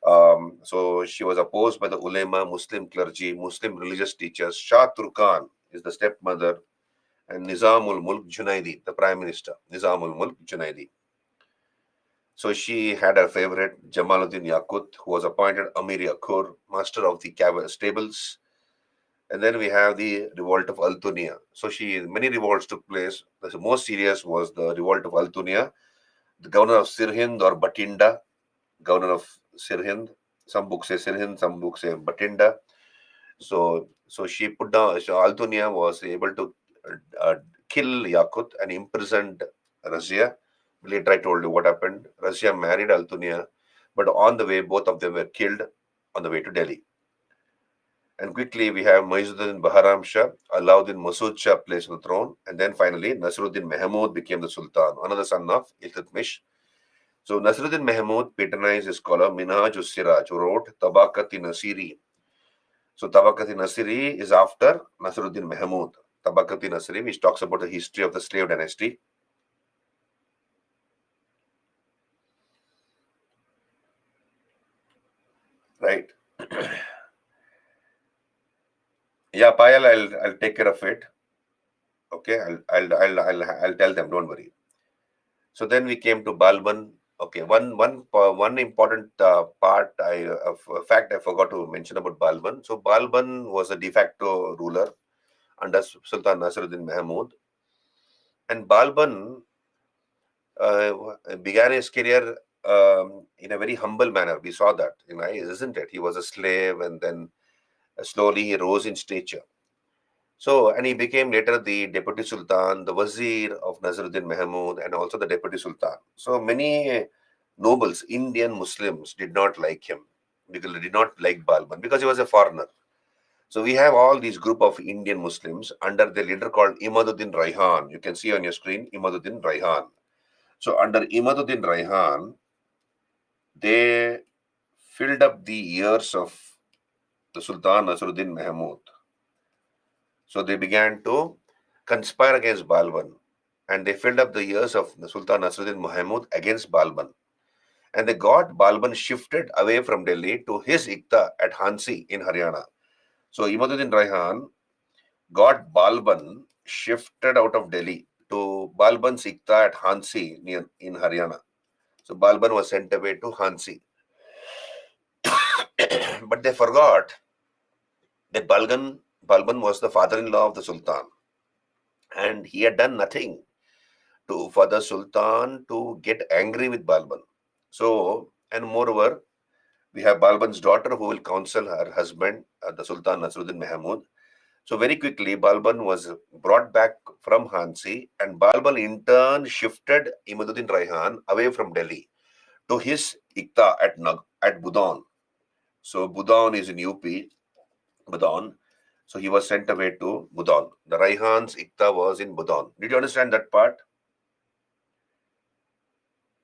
Speaker 1: So she was opposed by the ulema, Muslim clergy, Muslim religious teachers. Shah Turkan is the stepmother, and Nizamul Mulk Junaidi, the prime minister, Nizamul Mulk Junaidi. So she had her favorite Jamaluddin Yaqut, who was appointed Amir Yakur, master of the stables. And then we have the revolt of Altunia. So many revolts took place. The most serious was the revolt of Altunia. The governor of Sirhind or Batinda, governor of Sirhind. Some books say Sirhind, some books say Batinda. So she put down. So Altunia was able to uh, kill Yakut and imprisoned Razia. Later, I told you what happened. Razia married Altunia, but on the way, both of them were killed on the way to Delhi. And quickly, we have Muizzuddin Baharam Shah, Alauddin Masood Shah placed on the throne, and then finally, Nasruddin Mahmud became the Sultan, another son of Iltutmish. So Nasruddin Mahmud patronized his scholar Minhaj Siraj, who wrote Tabaqat-i Nasiri. So Tabaqat-i Nasiri is after Nasruddin Mahmud. Tabaqat-i Nasiri, which talks about the history of the slave dynasty. Right. Yeah, Payal, I'll take care of it. Okay, I'll tell them. Don't worry. So then we came to Balban. Okay, one important part fact I forgot to mention about Balban. So Balban was a de facto ruler under Sultan Nasruddin Mahmud, and Balban began his career in a very humble manner. We saw that, isn't it? He was a slave, and then slowly he rose in stature. So, and he became later the deputy sultan, the wazir of Nasruddin Mahmud, and also the deputy sultan. So, many nobles, Indian Muslims, did not like him because they did not like Balban because he was a foreigner. So, we have all these group of Indian Muslims under the leader called Imaduddin Raihan. You can see on your screen Imaduddin Raihan. So, under Imaduddin Raihan, they filled up the years of the Sultan Nasruddin Mahmud. So they began to conspire against Balban, and they filled up the years of the Sultan Nasruddin Mahmud against Balban. And they got Balban shifted away from Delhi to his Ikta at Hansi in Haryana. So Imaduddin Raihan got Balban shifted out of Delhi to Balban's Ikta at Hansi in Haryana. So Balban was sent away to Hansi. But they forgot that Balban was the father-in-law of the Sultan, and he had done nothing for the Sultan to get angry with Balban. So, and moreover, we have Balban's daughter who will counsel her husband, the Sultan Nasruddin Mahmud. So, very quickly, Balban was brought back from Hansi, and Balban in turn shifted Imaduddin Raihan away from Delhi to his Ikta at Budaun. So, Budaun is in UP, Budaun. So, he was sent away to Budaun. The Raihan's Ikta was in Budaun. Did you understand that part?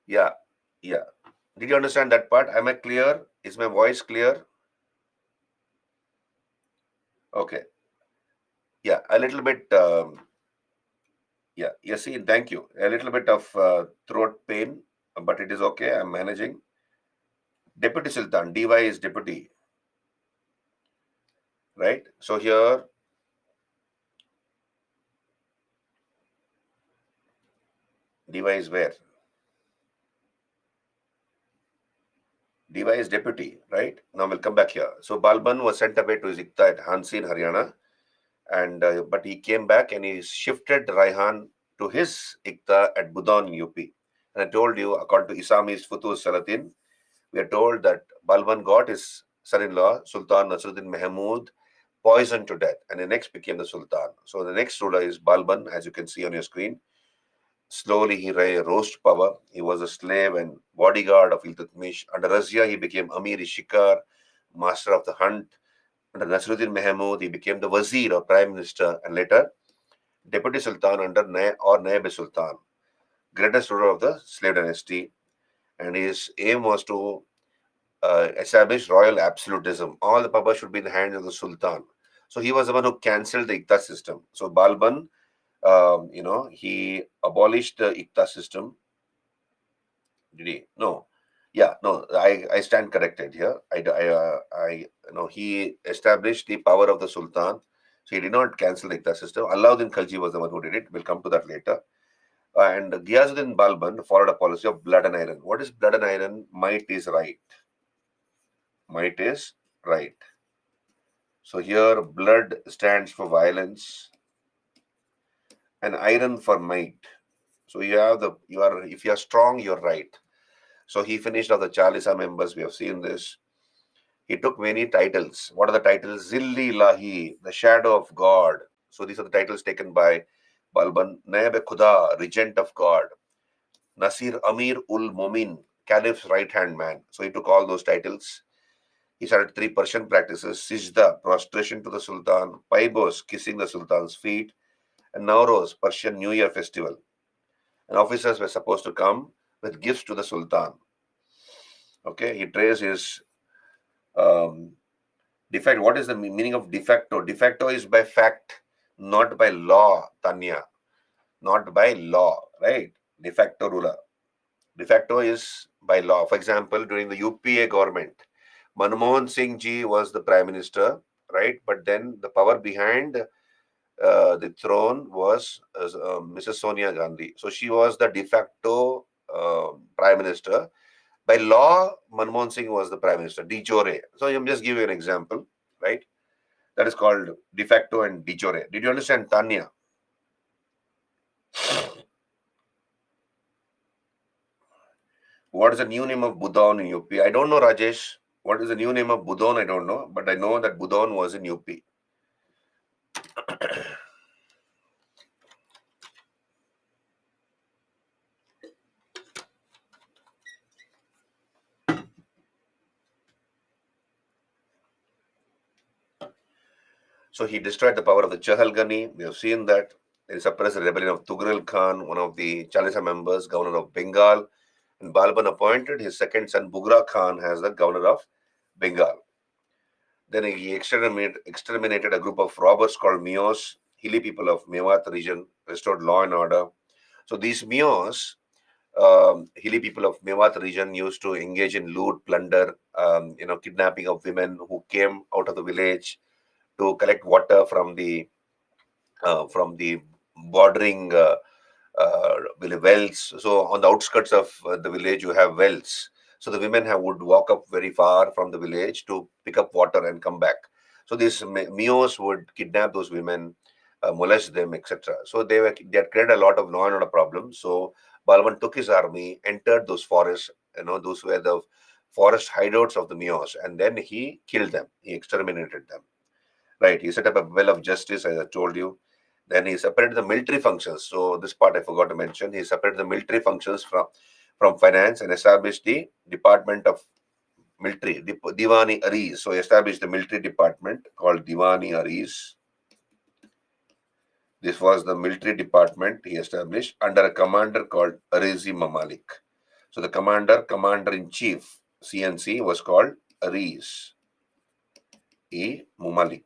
Speaker 1: Yeah, yeah. Did you understand that part? Am I clear? Is my voice clear? Okay. Yeah, a little bit. Yeah, you see, thank you. A little bit of throat pain, but it is okay. I'm managing. Deputy Sultan, DY is deputy, right? So here, DY is where? Diva is deputy, right? Now we'll come back here. So Balban was sent away to his Ikta at Hansi in Haryana, and but he came back and he shifted Raihan to his Ikta at Budaun, UP. And I told you, according to Isami's Futuh Salatin, we are told that Balban got his son-in-law, Sultan Nasruddin Mahmud, poisoned to death, and the next became the Sultan. So the next ruler is Balban, as you can see on your screen. Slowly he rose to power. He was a slave and bodyguard of Iltutmish. Under Razia, he became Amir-i-Shikar, master of the hunt. Under Nasruddin Mahmud, he became the Wazir or Prime Minister, and later Deputy Sultan under Naib Sultan, greatest ruler of the slave dynasty. And his aim was to establish royal absolutism. All the power should be in the hands of the Sultan. So he was the one who cancelled the Ikta system. So Balban, he abolished the Ikta system. Did he? No. Yeah, no, I stand corrected here. He established the power of the Sultan. So he did not cancel the Ikta system. Alauddin Khalji was the one who did it. We'll come to that later. And Ghiyazuddin Balban followed a policy of blood and iron. What is blood and iron? Might is right. Might is right. So here blood stands for violence and iron for might. So if you are strong, you're right. So he finished off the Chalisa members. We have seen this. He took many titles. What are the titles? Zilli Lahi, the shadow of God. So these are the titles taken by Balban. Naib Khuda, regent of God. Nasir Amir ul Momin, caliph's right hand man. So he took all those titles. He started 3 Persian practices: Sijda, prostration to the Sultan; Paibos, kissing the Sultan's feet; and Nowroz, Persian New Year festival. And officers were supposed to come with gifts to the Sultan. Okay, he traced his defect. What is the meaning of de facto? De facto is by fact, not by law, Tanya. Not by law, right? De facto ruler. De facto is by law. For example, during the UPA government, Manmohan Singh ji was the prime minister, right? But then the power behind the throne was Mrs. Sonia Gandhi. So she was the de facto prime minister. By law, Manmohan Singh was the prime minister, de jure. So I'm just giving you an example, right? That is called de facto and de jure. Did you understand, Tanya? What is the new name of Budaun in UP? I don't know, Rajesh. What is the new name of Budaun? I don't know. But I know that Budaun was in UP. So he destroyed the power of the Chahalgani. We have seen that. He suppressed the rebellion of Tughril Khan, one of the Chalisa members, governor of Bengal. And Balban appointed his second son, Bughra Khan, as the governor of Bengal. Then he exterminated a group of robbers called Mios, hilly people of Mewat region, restored law and order. So these Mios, hilly people of Mewat region, used to engage in loot, plunder, kidnapping of women who came out of the village to collect water from the bordering wells. So on the outskirts of the village, you have wells. So the women would walk up very far from the village to pick up water and come back. So these Mios would kidnap those women, molest them, etc. So they had created a lot of law and order problems. So Balban took his army, entered those forests. Those were the forest hideouts of the Mios, and then he killed them. He exterminated them. Right. He set up a well of justice, as I told you. Then he separated the military functions. So this part I forgot to mention. He separated the military functions from finance and established the Department of Military, Diwani Aris. So he established the military department called Diwani Aris. This was the military department he established under a commander called Arizi Mamalik. So the commander-in-chief, CNC, was called Aris E. Mamalik.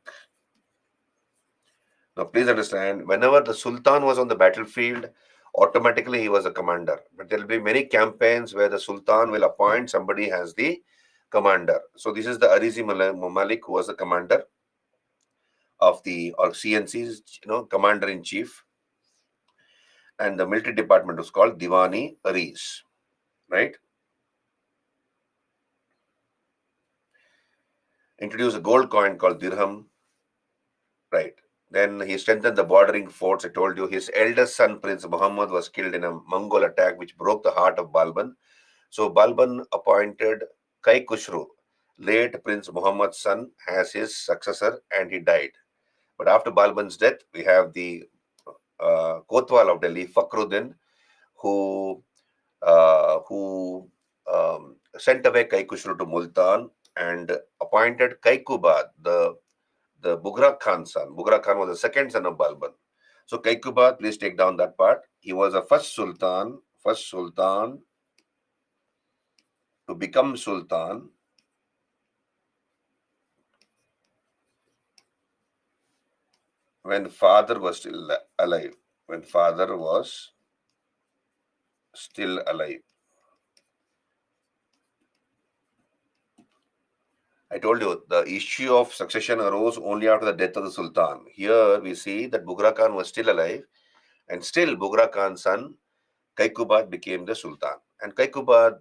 Speaker 1: Now, please understand, whenever the Sultan was on the battlefield, automatically he was a commander. But there will be many campaigns where the Sultan will appoint somebody as the commander. So this is the Arizi Mamalik, who was the commander of CNC's, commander-in-chief. And the military department was called Diwani Aris, right? introduced a gold coin called dirham, right? Then he strengthened the bordering forts. I told you his eldest son, Prince Muhammad, was killed in a Mongol attack which broke the heart of Balban. So Balban appointed Kai Khusro, late Prince Muhammad's son, as his successor, and he died. But after Balban's death, we have the Kotwal of Delhi, Fakhruddin, who sent away Kai Khusro to Multan and appointed Kaikubad, the Bughra Khan's son. Bughra Khan was the second son of Balban. So Kaikubad, please take down that part. He was the first sultan to become sultan when father was still alive. When father was still alive. I told you the issue of succession arose only after the death of the sultan. Here we see that Bughra Khan was still alive, and still Bughra Khan's son Kaikubad became the sultan. And Kaikubad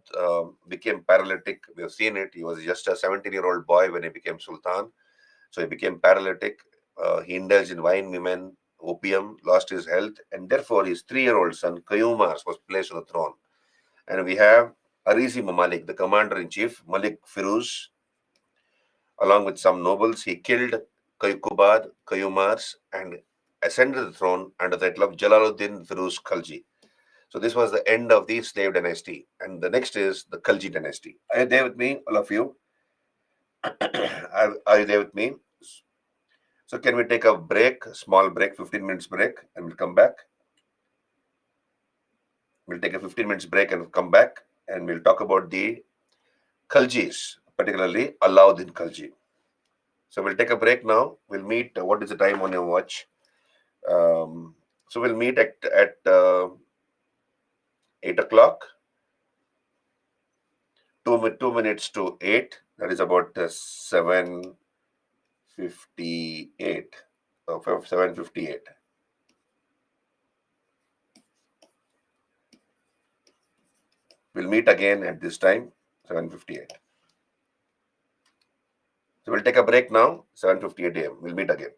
Speaker 1: became paralytic. We have seen it. He was just a 17-year-old boy when he became sultan. So he became paralytic. He indulged in wine, women, opium, lost his health, and therefore his 3-year-old son Kayumars was placed on the throne. And we have Arizi Mamalik, the commander-in-chief, Malik Firuz, along with some nobles. He killed Kaikubad, Kayumars, and ascended the throne under the title of Jalaluddin Firuz Khalji. So this was the end of the slave dynasty. And the next is the Khalji dynasty. Are you there with me, all of you? Are you there with me? So can we take a break, small break, 15 minutes break, and we'll come back? We'll take a 15 minutes break and come back, and we'll talk about the Khaljis, particularly Alauddin Khalji. So we'll take a break now. We'll meet. What is the time on your watch? So we'll meet at 8 o'clock. 2 minutes to 8. That is about 7:58. 7:58. We'll meet again at this time, 7:58. So we'll take a break now, 7:58 a.m. We'll meet again.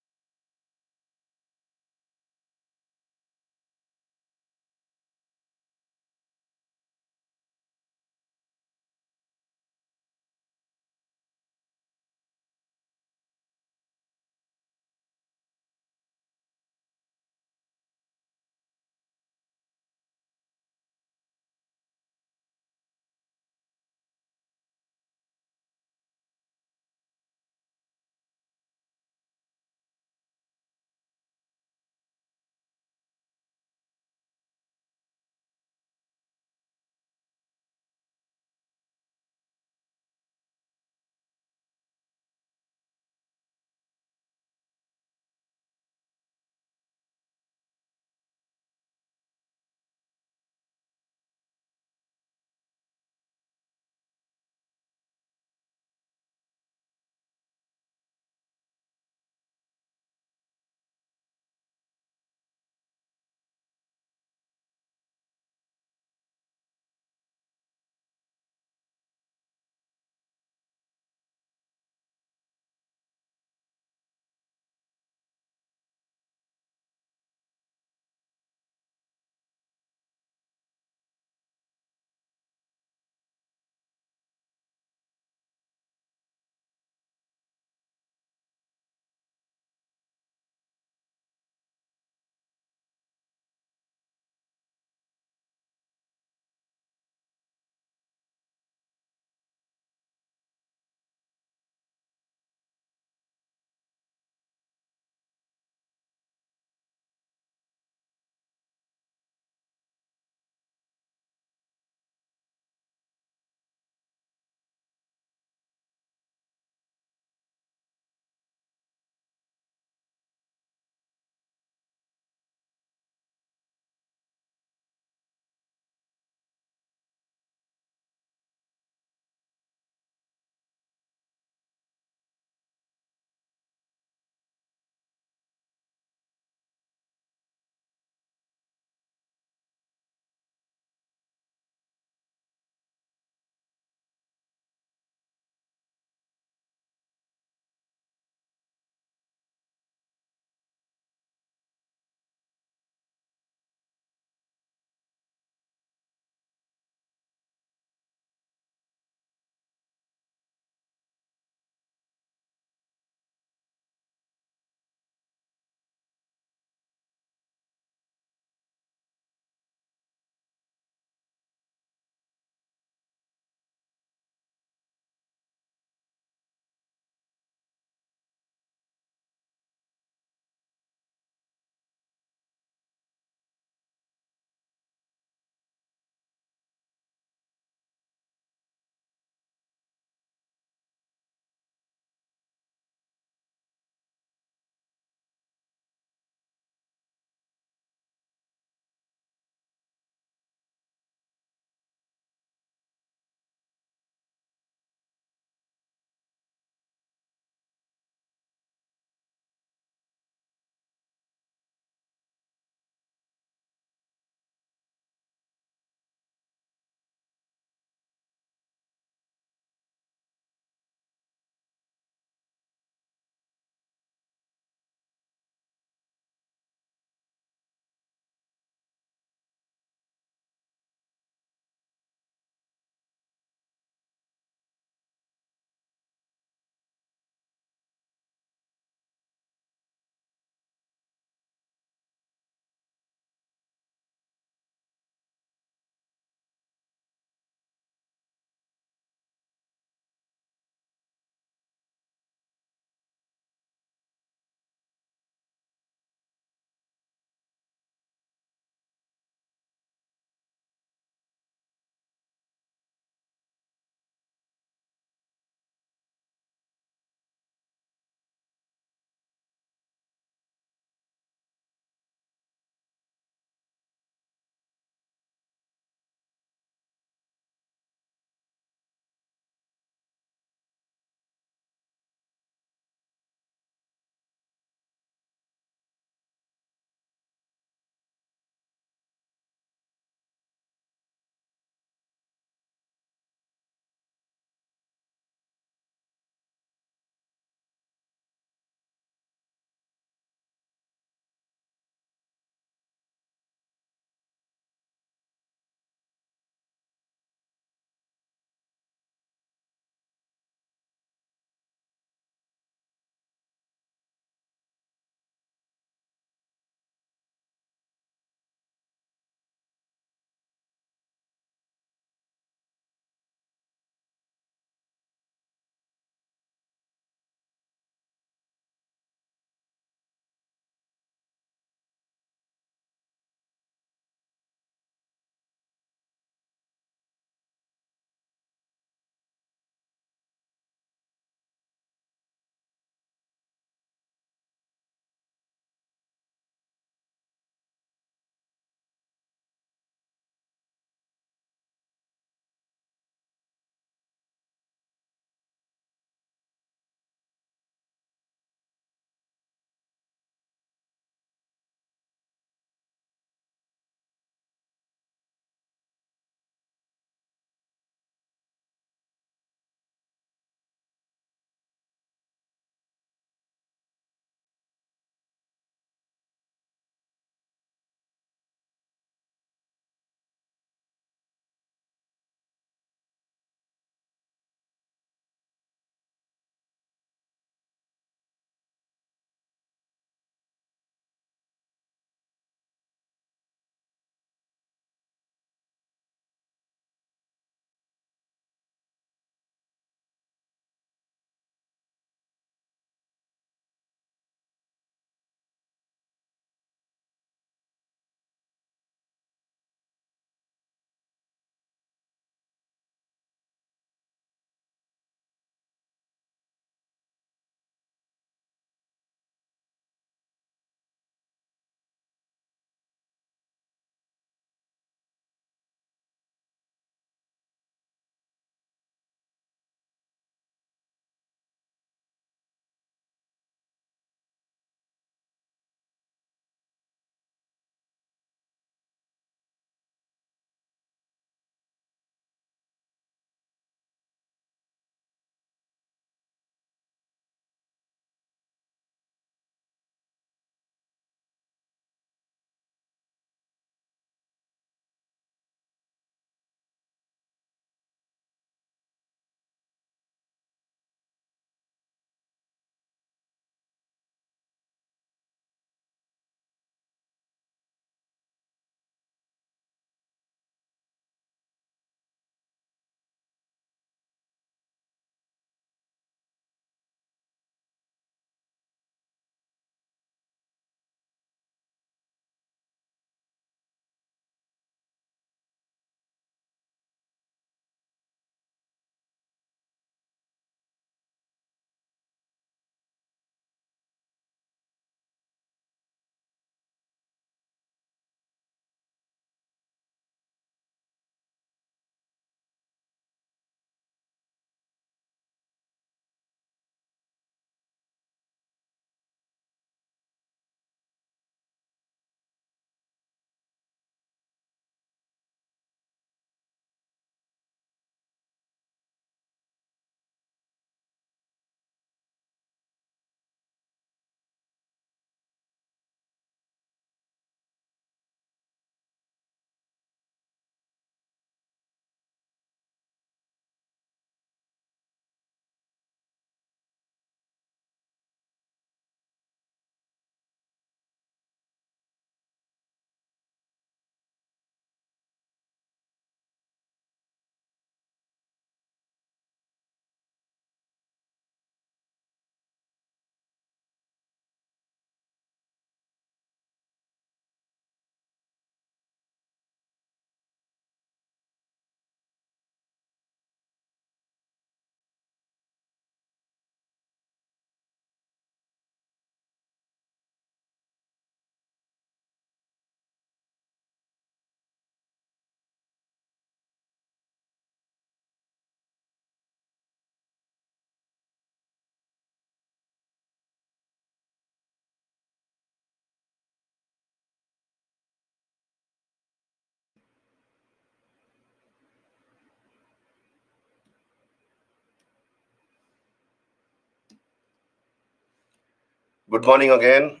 Speaker 1: Good morning again.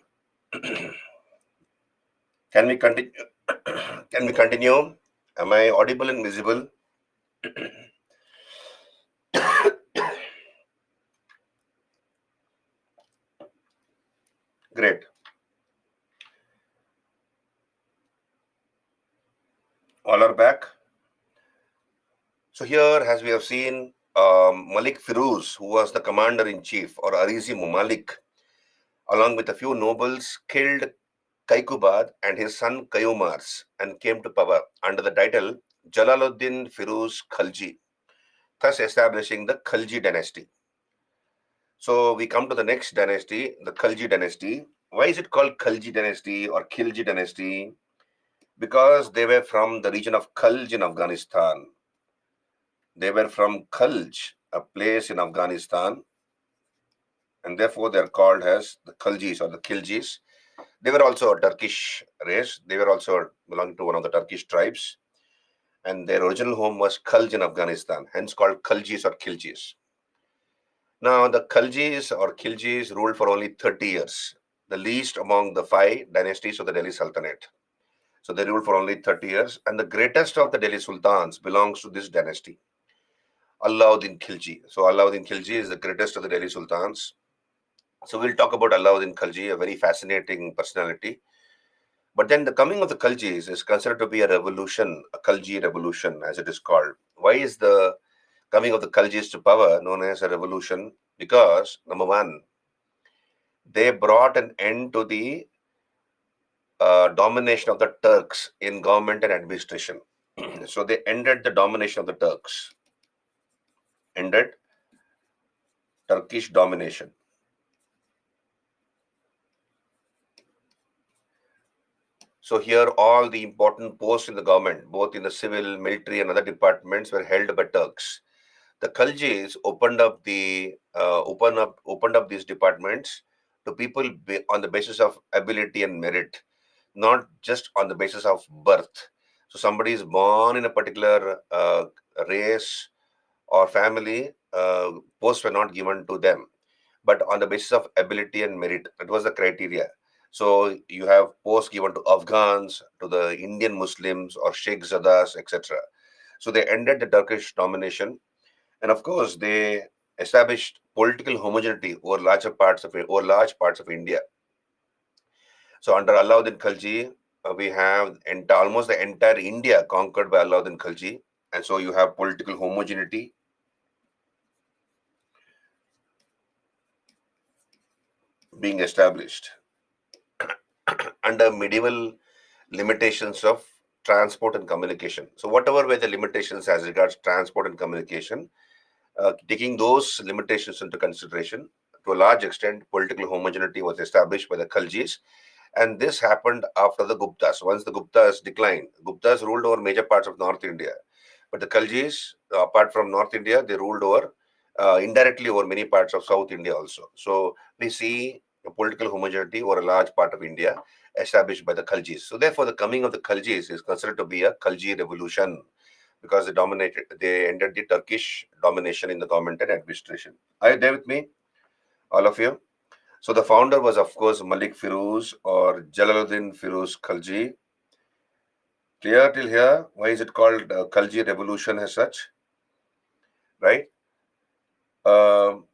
Speaker 1: Can we continue? Can we continue? Am I audible and visible? Great. All are back. So here, as we have seen, Malik Firouz, who was the commander-in-chief, or Arizi Mumalik, along with a few nobles, killed Kaikubad and his son Kayumars and came to power under the title Jalaluddin Firuz Khalji, thus establishing the Khalji dynasty. So we come to the next dynasty, the Khalji dynasty. Why is it called Khalji dynasty or Khilji dynasty? Because they were from the region of Khalj in Afghanistan. They were from Khalj, a place in Afghanistan, and therefore they are called as the Khaljis or the Khiljis. They were also a Turkish race. They were also belonging to one of the Turkish tribes, and their original home was Khalj in Afghanistan, hence called Khaljis or Khiljis. Now, the Khaljis or Khiljis ruled for only 30 years, the least among the 5 dynasties of the Delhi Sultanate. So they ruled for only 30 years, and the greatest of the Delhi Sultans belongs to this dynasty, Alauddin Khilji. So Alauddin Khilji is the greatest of the Delhi Sultans. So we'll talk about Alauddin Khilji, a very fascinating personality. But then the coming of the Khaljis is considered to be a revolution, a Khalji revolution, as it is called. Why is the coming of the Khaljis to power known as a revolution? Because, number one, they brought an end to the domination of the Turks in government and administration. So they ended the domination of the Turks, ended Turkish domination. So here all the important posts in the government, both in the civil, military and other departments, were held by Turks. The Khaljis opened up these departments to people on the basis of ability and merit, not just on the basis of birth. So somebody is born in a particular race or family, posts were not given to them, but on the basis of ability and merit. That was the criteria. So you have posts given to Afghans, to the Indian Muslims or Sheikh Zadas, etc. So they ended the Turkish domination, and of course they established political homogeneity over large parts of India. So under Alauddin Khalji, we have almost the entire India conquered by Alauddin Khalji, and so you have political homogeneity. Being established under medieval limitations of transport and communication. So whatever were the limitations as regards transport and communication, taking those limitations into consideration, to a large extent, political homogeneity was established by the Khaljis. And this happened after the Guptas. Once the Guptas declined, Guptas ruled over major parts of North India. But the Khaljis, apart from North India, they ruled over indirectly over many parts of South India also. So we see a political homogeneity over a large part of India established by the Khaljis. So therefore, the coming of the Khaljis is considered to be a Khalji revolution because they ended the Turkish domination in the government and administration. Are you there with me, all of you? So the founder was, of course, Malik Firouz or Jalaluddin Firuz Khalji. Clear till here? Why is it called Khalji revolution as such? Right? All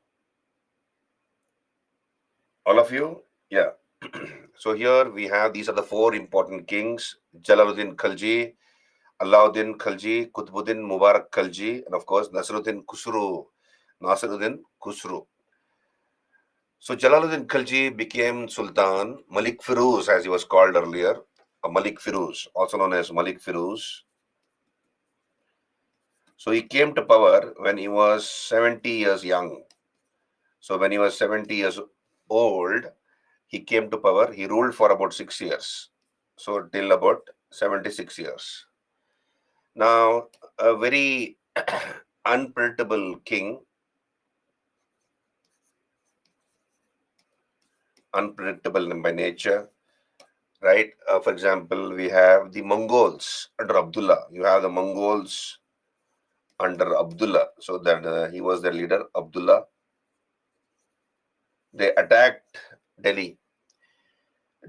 Speaker 1: of you? Yeah. So here we have, these are the 4 important kings: Jalaluddin Khalji, Alauddin Khalji, Qutbuddin Mubarak Khalji, and of course Nasruddin Khusru. Nasruddin Khusru. So Jalaluddin Khalji became Sultan. Malik Firouz, as he was called earlier, Malik Firouz, also known as Malik Firouz. So he came to power when he was 70 years young. So when he was 70 years old, he came to power. He ruled for about 6 years. So till about 76 years. Now, a very unpredictable king, unpredictable by nature, right? For example, we have the Mongols under Abdullah. You have the Mongols under Abdullah. So that he was their leader, Abdullah. They attacked Delhi.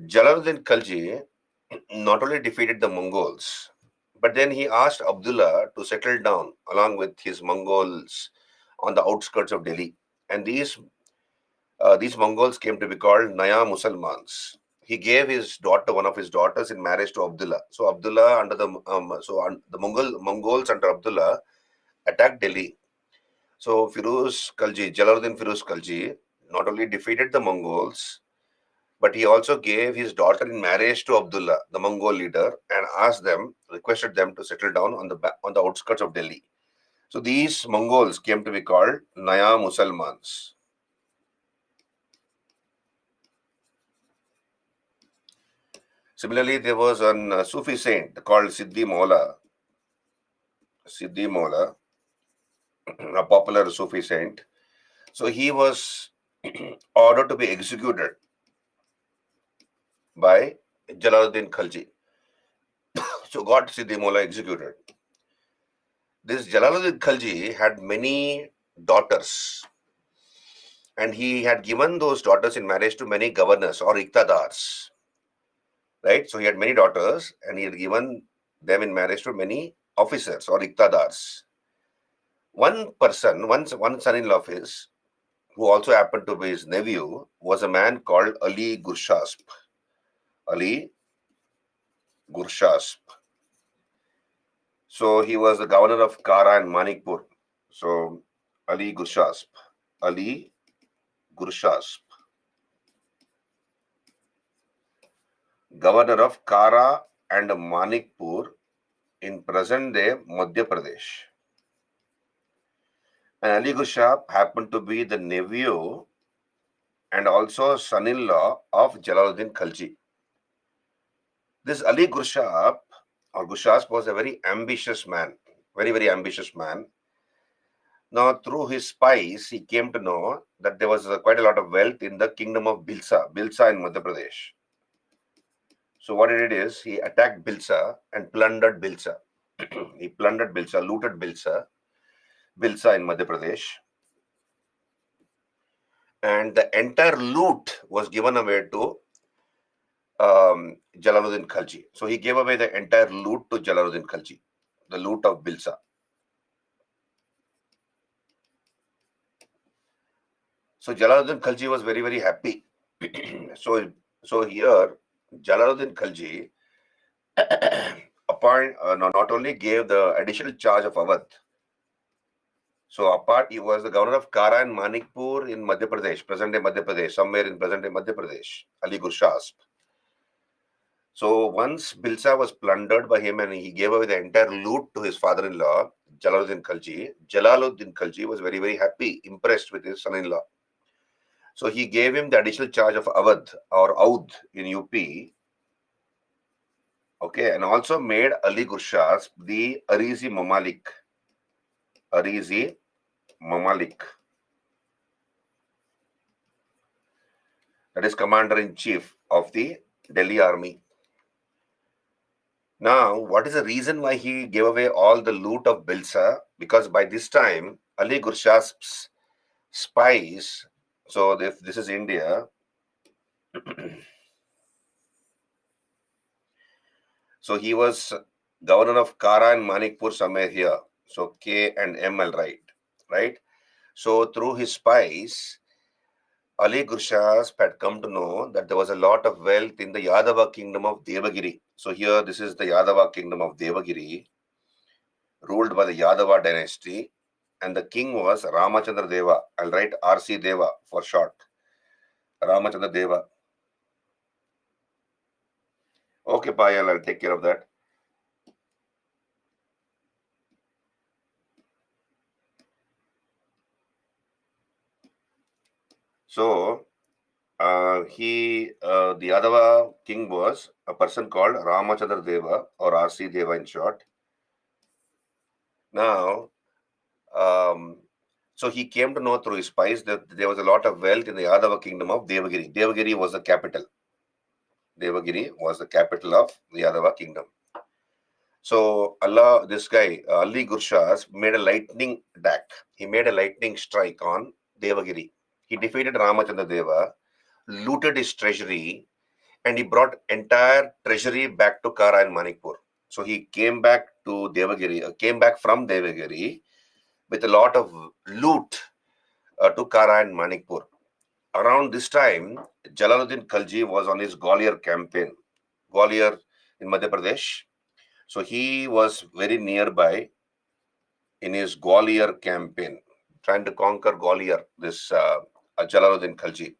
Speaker 1: Jalaluddin Khalji not only defeated the Mongols, but then he asked Abdullah to settle down along with his Mongols on the outskirts of Delhi. And these Mongols came to be called Naya Musalmans. He gave his daughter, one of his daughters, in marriage to Abdullah. So Abdullah under the Mongols under Abdullah attacked Delhi. So Firuz Khalji, Jalaluddin Firuz Khalji, not only defeated the Mongols, but he also gave his daughter in marriage to Abdullah, the Mongol leader, and requested them to settle down on the outskirts of Delhi. So these Mongols came to be called Naya Musalmans. Similarly, there was a Sufi saint called Siddhi Mola, a popular Sufi saint. So he was ordered to be executed by Jalaluddin Khalji. So got Siddhi Mola executed. This Jalaluddin Khalji had many daughters, and he had given those daughters in marriage to many governors or iqtadars. Right? So he had many daughters, and he had given them in marriage to many officers or iqtadars. One son-in-law of his, who also happened to be his nephew, was a man called Ali Gurshasp. Ali Gurshasp. So he was the governor of Kara and Manikpur. So Ali Gurshasp. Ali Gurshasp. Governor of Kara and Manikpur in present-day Madhya Pradesh. And Ali Gurshasp happened to be the nephew and also son-in-law of Jalaluddin Khalji. This Ali Gurshasp was a very ambitious man, very ambitious man. Now, through his spies, he came to know that there was quite a lot of wealth in the kingdom of Bilsa in Madhya Pradesh. So what he did is, he attacked Bilsa and plundered Bilsa. He plundered Bilsa, looted Bilsa in Madhya Pradesh. And the entire loot was given away to Jalaluddin Khalji. So he gave away the entire loot to Jalaluddin Khalji, the loot of Bilsa. So Jalaluddin Khalji was very happy. so here Jalaluddin Khalji not only gave the additional charge of Awadh. So he was the governor of Kara and Manikpur in Madhya Pradesh, present-day Madhya Pradesh, somewhere in present-day Madhya Pradesh, Ali Gurshasp. So once Bilsa was plundered by him and he gave away the entire loot to his father-in-law, Jalaluddin Khalji was very happy, impressed with his son-in-law. So he gave him the additional charge of Awadh or Audh in UP. Okay, and also made Ali Gurshasp the Arizi Mamalik. That is commander-in-chief of the Delhi army. Now, what is the reason why he gave away all the loot of Bilsa? Because by this time, Ali Gurshasp's spies, so if this is India, so he was governor of Kara and Manikpur somewhere here. So K and M I'll write, right? So through his spies, Ali Gurshasp had come to know that there was a lot of wealth in the Yadava kingdom of Devagiri. So here, this is the Yadava kingdom of Devagiri, ruled by the Yadava dynasty, and the king was Ramachandra Deva. I'll write RC Deva for short. Ramachandra Deva. Okay, Payal, I'll take care of that. So, the Yadava king was a person called Ramachandra Deva or RC Deva in short. Now, so he came to know through his spies that there was a lot of wealth in the Yadava kingdom of Devagiri. Devagiri was the capital. Devagiri was the capital of the Yadava kingdom. So this guy, Ali Gurshas, made a lightning attack. He made a lightning strike on Devagiri. He defeated Ramachandra Deva. looted his treasury, and he brought entire treasury back to Kara and Manikpur. So he came back to Devagiri, came back from Devagiri with a lot of loot to Kara and Manikpur. Around this time, Jalaluddin Khalji was on his Gwalior campaign, Gwalior in Madhya Pradesh. So he was very nearby in his Gwalior campaign, trying to conquer Gwalior, this Jalaluddin Khalji.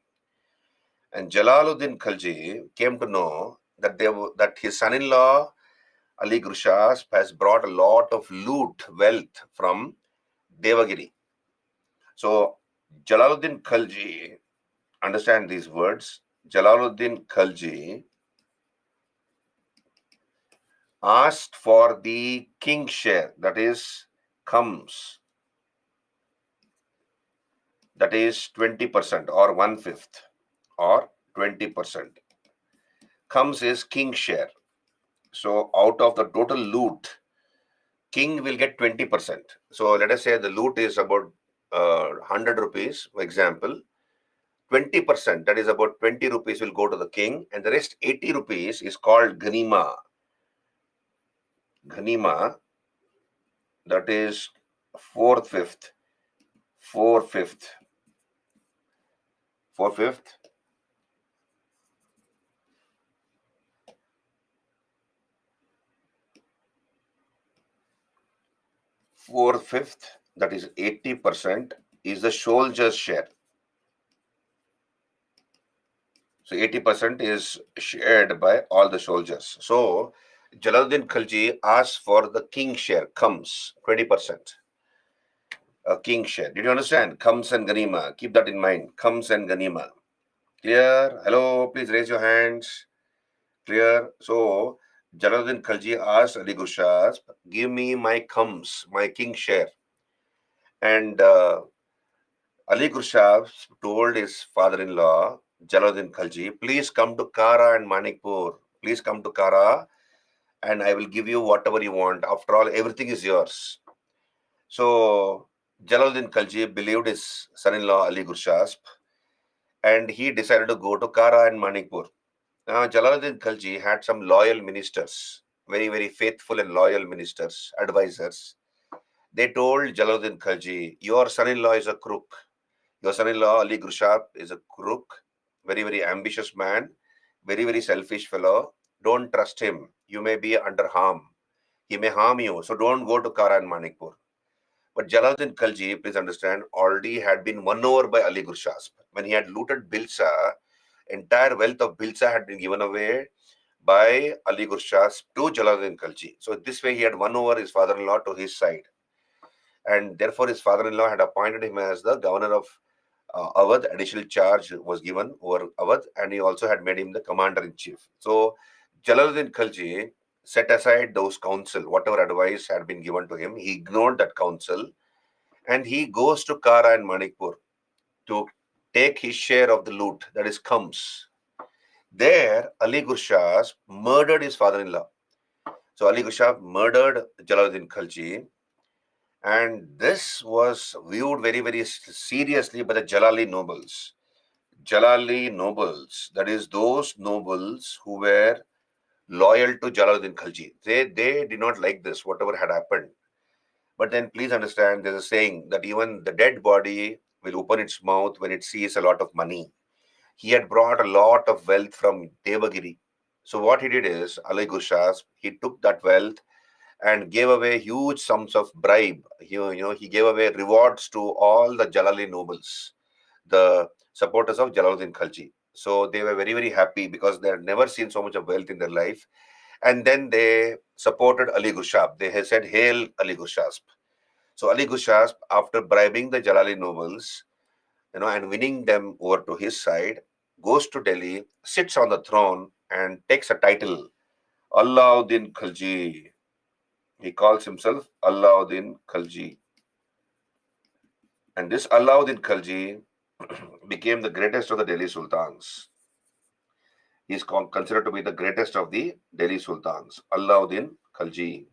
Speaker 1: And Jalaluddin Khalji came to know that that his son-in-law Ali Grushas has brought a lot of loot, wealth from Devagiri. So Jalaluddin Khalji, understand these words, Jalaluddin Khalji asked for the king share, that is comes, that is 20% or 1/5 or 20%. Comes is king share. So out of the total loot, king will get 20%. So let us say the loot is about 100 rupees, for example. 20%, that is about 20 rupees, will go to the king, and the rest 80 rupees is called Ghanima. Ghanima, that is 4/5. 4/5. 4/5. 4/5, that is 80%, is the soldier's share. So 80% is shared by all the soldiers. So Jalaluddin Khalji asks for the king share, comes 20%. A king share. Did you understand? Comes and Ganima. Keep that in mind. Comes and Ganima. Clear? Hello, please raise your hands. Clear? So Jalaluddin Khalji asked Ali Gushas, give me my comes, my king share. And Ali Gushas told his father-in-law, Jalaluddin Khalji, please come to Kara and Manikpur. Please come to Kara and I will give you whatever you want. After all, everything is yours. So Jalaluddin Khalji believed his son-in-law Ali Gushasp, and he decided to go to Kara and Manikpur. Now Jalaluddin Khalji had some loyal ministers, very, very faithful and loyal ministers, advisors. They told Jalaluddin Khalji, your son-in-law is a crook. Your son-in-law Ali Gushasp is a crook, very, very ambitious man, very, very selfish fellow. Don't trust him. You may be under harm. He may harm you. So don't go to Kara and Manikpur. But Jalaluddin Khalji, please understand, already had been won over by Ali Gushasp. When he had looted Bilsa, entire wealth of Bilsa had been given away by Ali Gushasp to Jalaluddin Khalji. So this way he had won over his father-in-law to his side. And therefore his father-in-law had appointed him as the governor of Awadh. Additional charge was given over Awadh, and he also had made him the commander-in-chief. So Jalaluddin Khalji set aside those counsel, whatever advice had been given to him. He ignored that counsel, and he goes to Kara and Manipur to take his share of the loot, that is comes. There, Ali Gushas murdered his father-in-law. So Ali Gushas murdered Jalaluddin Khalji, and this was viewed very, very seriously by the Jalali nobles. Jalali nobles, that is those nobles who were loyal to Jalaluddin Khalji. They did not like this, whatever had happened. But then please understand, there's a saying that even the dead body will open its mouth when it sees a lot of money. He had brought a lot of wealth from Devagiri. So what he did is, Ali Gushas, he took that wealth and gave away huge sums of bribe. He gave away rewards to all the Jalali nobles, the supporters of Jalaluddin Khalji. So they were very, very happy because they had never seen so much of wealth in their life. And then they supported Ali Gushab. They had said, Hail Ali Gushasp. So Ali Gushasp, after bribing the Jalali nobles, and winning them over to his side, goes to Delhi, sits on the throne, and takes a title, Alauddin Khalji. He calls himself Alauddin Khalji. And this Alauddin Khalji became the greatest of the Delhi Sultans. He is considered to be the greatest of the Delhi Sultans, Alauddin Khalji.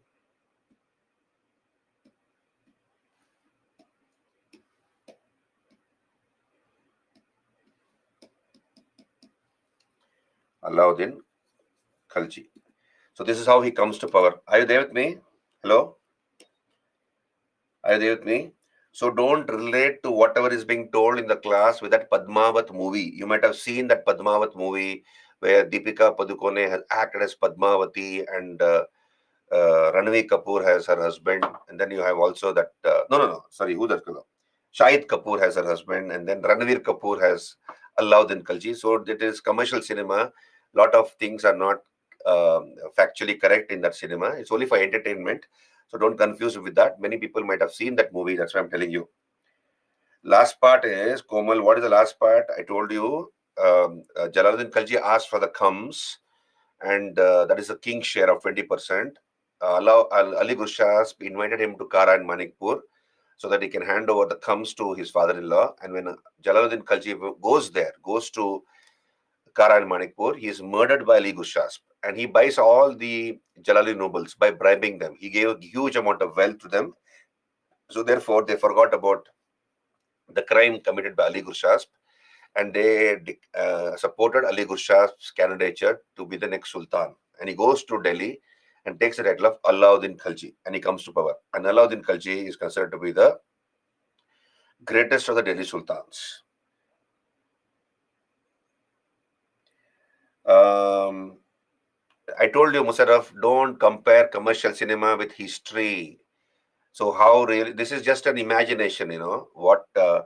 Speaker 1: Alauddin Khalji. So this is how he comes to power. Are you there with me? Hello? Are you there with me? So don't relate to whatever is being told in the class with that Padmavat movie. You might have seen that Padmavat movie where Deepika Padukone has acted as Padmavati and Ranveer Kapoor has her husband. And then you have also that, no, sorry, who that fellow? Shahid Kapoor has her husband. And then Ranveer Kapoor has Alauddin Khalji. So it is commercial cinema. Lot of things are not factually correct in that cinema. It's only for entertainment. So don't confuse with that. Many people might have seen that movie. That's why I'm telling you. Last part is, Komal, what is the last part? I told you, Jalaluddin Khalji asked for the khams, and that is the king's share of 20%. Ali Gushas invited him to Kara and Manikpur so that he can hand over the khams to his father-in-law. And when Jalaluddin Khalji goes to Kara and Manikpur, he is murdered by Ali Gushas. And he buys all the Jalali nobles by bribing them. He gave a huge amount of wealth to them. So therefore, they forgot about the crime committed by Ali Gushas, and they supported Ali Gushas's candidature to be the next Sultan. And he goes to Delhi and takes the title of Alauddin Khalji, and he comes to power. And Alauddin Khalji is considered to be the greatest of the Delhi Sultans. I told you, Musarraf, don't compare commercial cinema with history. So how really, this is just an imagination, what I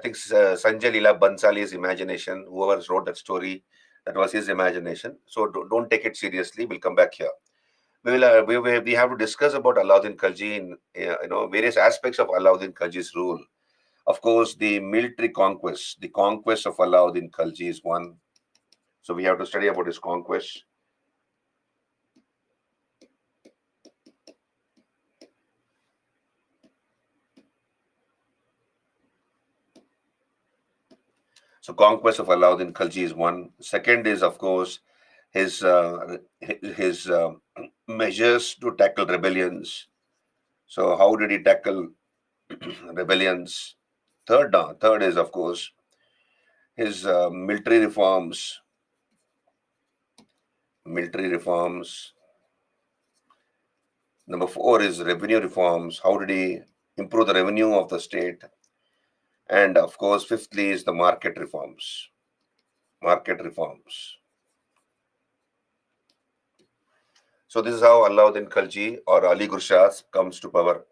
Speaker 1: think Sanjay Leela Bansali's imagination, whoever wrote that story, that was his imagination. So don't take it seriously. We'll come back here. We have to discuss about Alauddin Khalji in various aspects of Alauddin Khalji's rule. Of course, the military conquest, the conquest of Alauddin Khalji is one. So we have to study about his conquest. So conquest of Alauddin Khalji is one. Second is, of course, his measures to tackle rebellions. So how did he tackle rebellions? Third is, of course, his military reforms. Number 4 is revenue reforms. How did he improve the revenue of the state? And of course, fifthly is the market reforms. So this is how Alauddin Khalji or Ali Gurshas comes to power.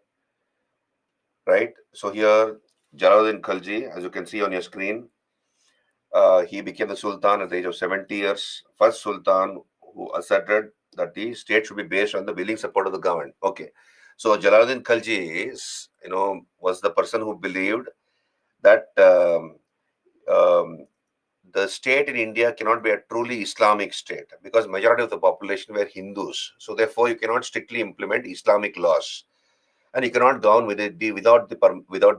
Speaker 1: Right? So here, Jalaluddin Khalji, as you can see on your screen, he became the Sultan at the age of 70 years. First Sultan who asserted that the state should be based on the willing support of the government. Okay. So Jalaluddin Khalji is, was the person who believed that the state in India cannot be a truly Islamic state because majority of the population were Hindus. So therefore, you cannot strictly implement Islamic laws, and you cannot go on with it without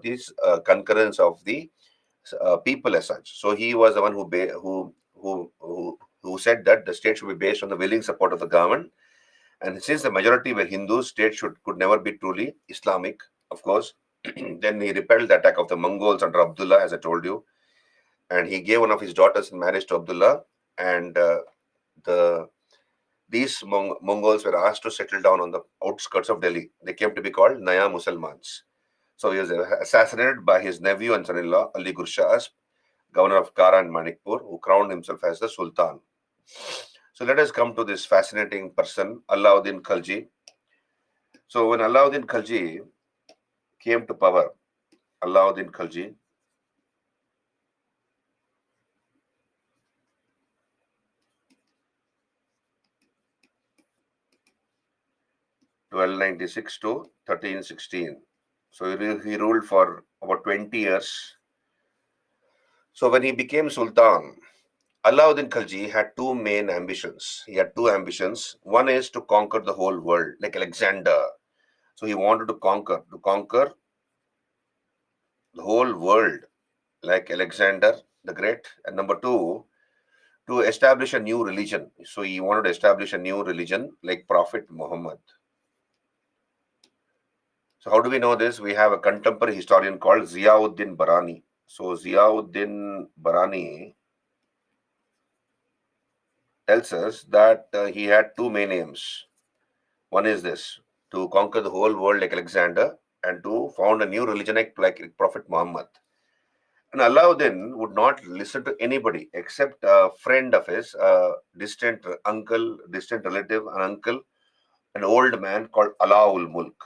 Speaker 1: this concurrence of the people as such. So he was the one who said that the state should be based on the willing support of the government. And since the majority were Hindus, state could never be truly Islamic, of course. Then he repelled the attack of the Mongols under Abdullah, as I told you. And he gave one of his daughters in marriage to Abdullah. And these Mongols were asked to settle down on the outskirts of Delhi. They came to be called Naya Musalmans. So he was assassinated by his nephew and son-in-law, Ali Gurshas, governor of Kara and Manikpur, who crowned himself as the Sultan. So let us come to this fascinating person, Alauddin Khalji. So when Alauddin Khalji came to power, Alauddin Khalji, (1296 to 1316). So he ruled for about 20 years. So when he became Sultan, Alauddin Khalji had two main ambitions. He had two ambitions. One is to conquer the whole world, like Alexander. So he wanted to conquer the whole world, like Alexander the Great. And number two, to establish a new religion. So he wanted to establish a new religion like Prophet Muhammad. So how do we know this? We have a contemporary historian called Ziauddin Barani. So Ziauddin Barani tells us that he had two main aims. One is this, to conquer the whole world like Alexander and to found a new religion like Prophet Muhammad. And Alauddin would not listen to anybody except a friend of his, a distant uncle, distant relative, an uncle, an old man called Alaul Mulk.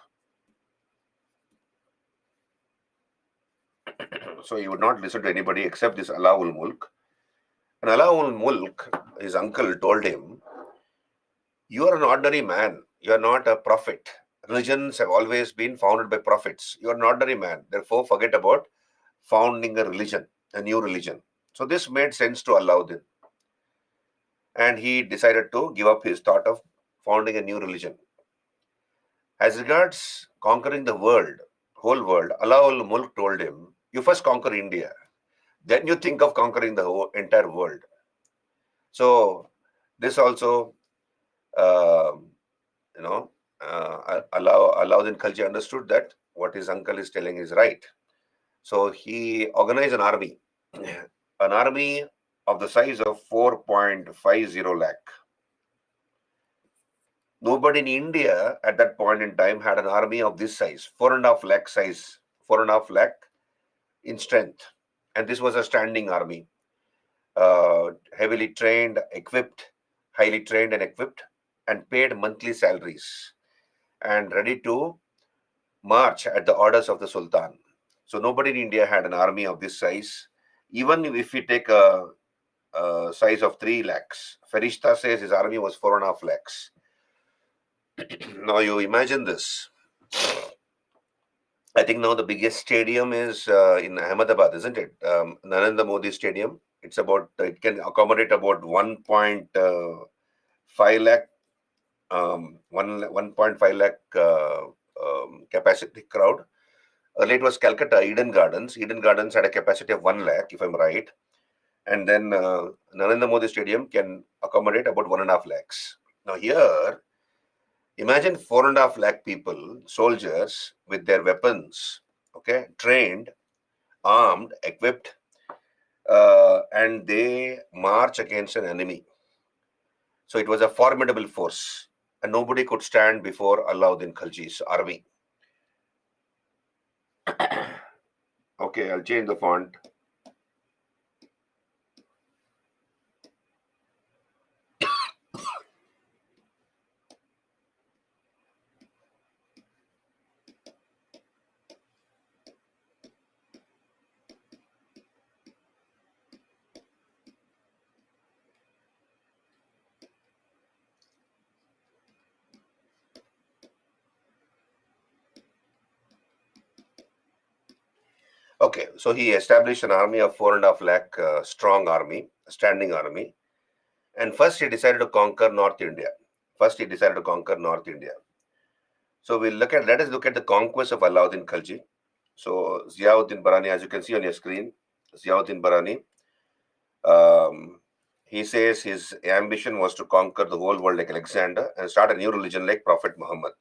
Speaker 1: So he would not listen to anybody except this Alaul Mulk. And Alaul Mulk, his uncle, told him, "You are an ordinary man. You are not a prophet. Religions have always been founded by prophets. You are an ordinary man. Therefore, forget about founding a religion, a new religion." So this made sense to Alauddin. And he decided to give up his thought of founding a new religion. As regards conquering the world, whole world, Alaul Mulk told him, "You first conquer India. Then you think of conquering the whole entire world." So this also, uh, you know, Alauddin Khalji understood that what his uncle is telling is right. So he organized an army, an army of the size of 4.50 lakh. Nobody in India at that point in time had an army of this size, 4.5 lakh size, 4.5 lakh in strength. And this was a standing army, heavily trained, equipped, highly trained and equipped, and paid monthly salaries and ready to march at the orders of the Sultan. So nobody in India had an army of this size. Even if we take a size of 3 lakhs, Farishta says his army was 4.5 lakhs. Now you imagine this. I think now the biggest stadium is in Ahmedabad, isn't it? Narendra Modi Stadium. It can accommodate about 1.5 lakh, 1.5 lakh capacity crowd. Earlier it was Calcutta, Eden Gardens. Eden Gardens had a capacity of 1 lakh, if I'm right. And then Narendra Modi Stadium can accommodate about 1.5 lakhs. Now here, imagine 4.5 lakh people, soldiers with their weapons, okay, trained, armed, equipped, and they march against an enemy. So it was a formidable force, and nobody could stand before Alauddin Khalji's army. Okay, I'll change the font. Okay, so he established an army of 4.5 lakh strong army, a standing army. And first he decided to conquer North India. So let us look at the conquest of Alauddin Khalji. So Ziauddin Barani, as you can see on your screen, Ziauddin Barani, he says his ambition was to conquer the whole world like Alexander and start a new religion like Prophet Muhammad.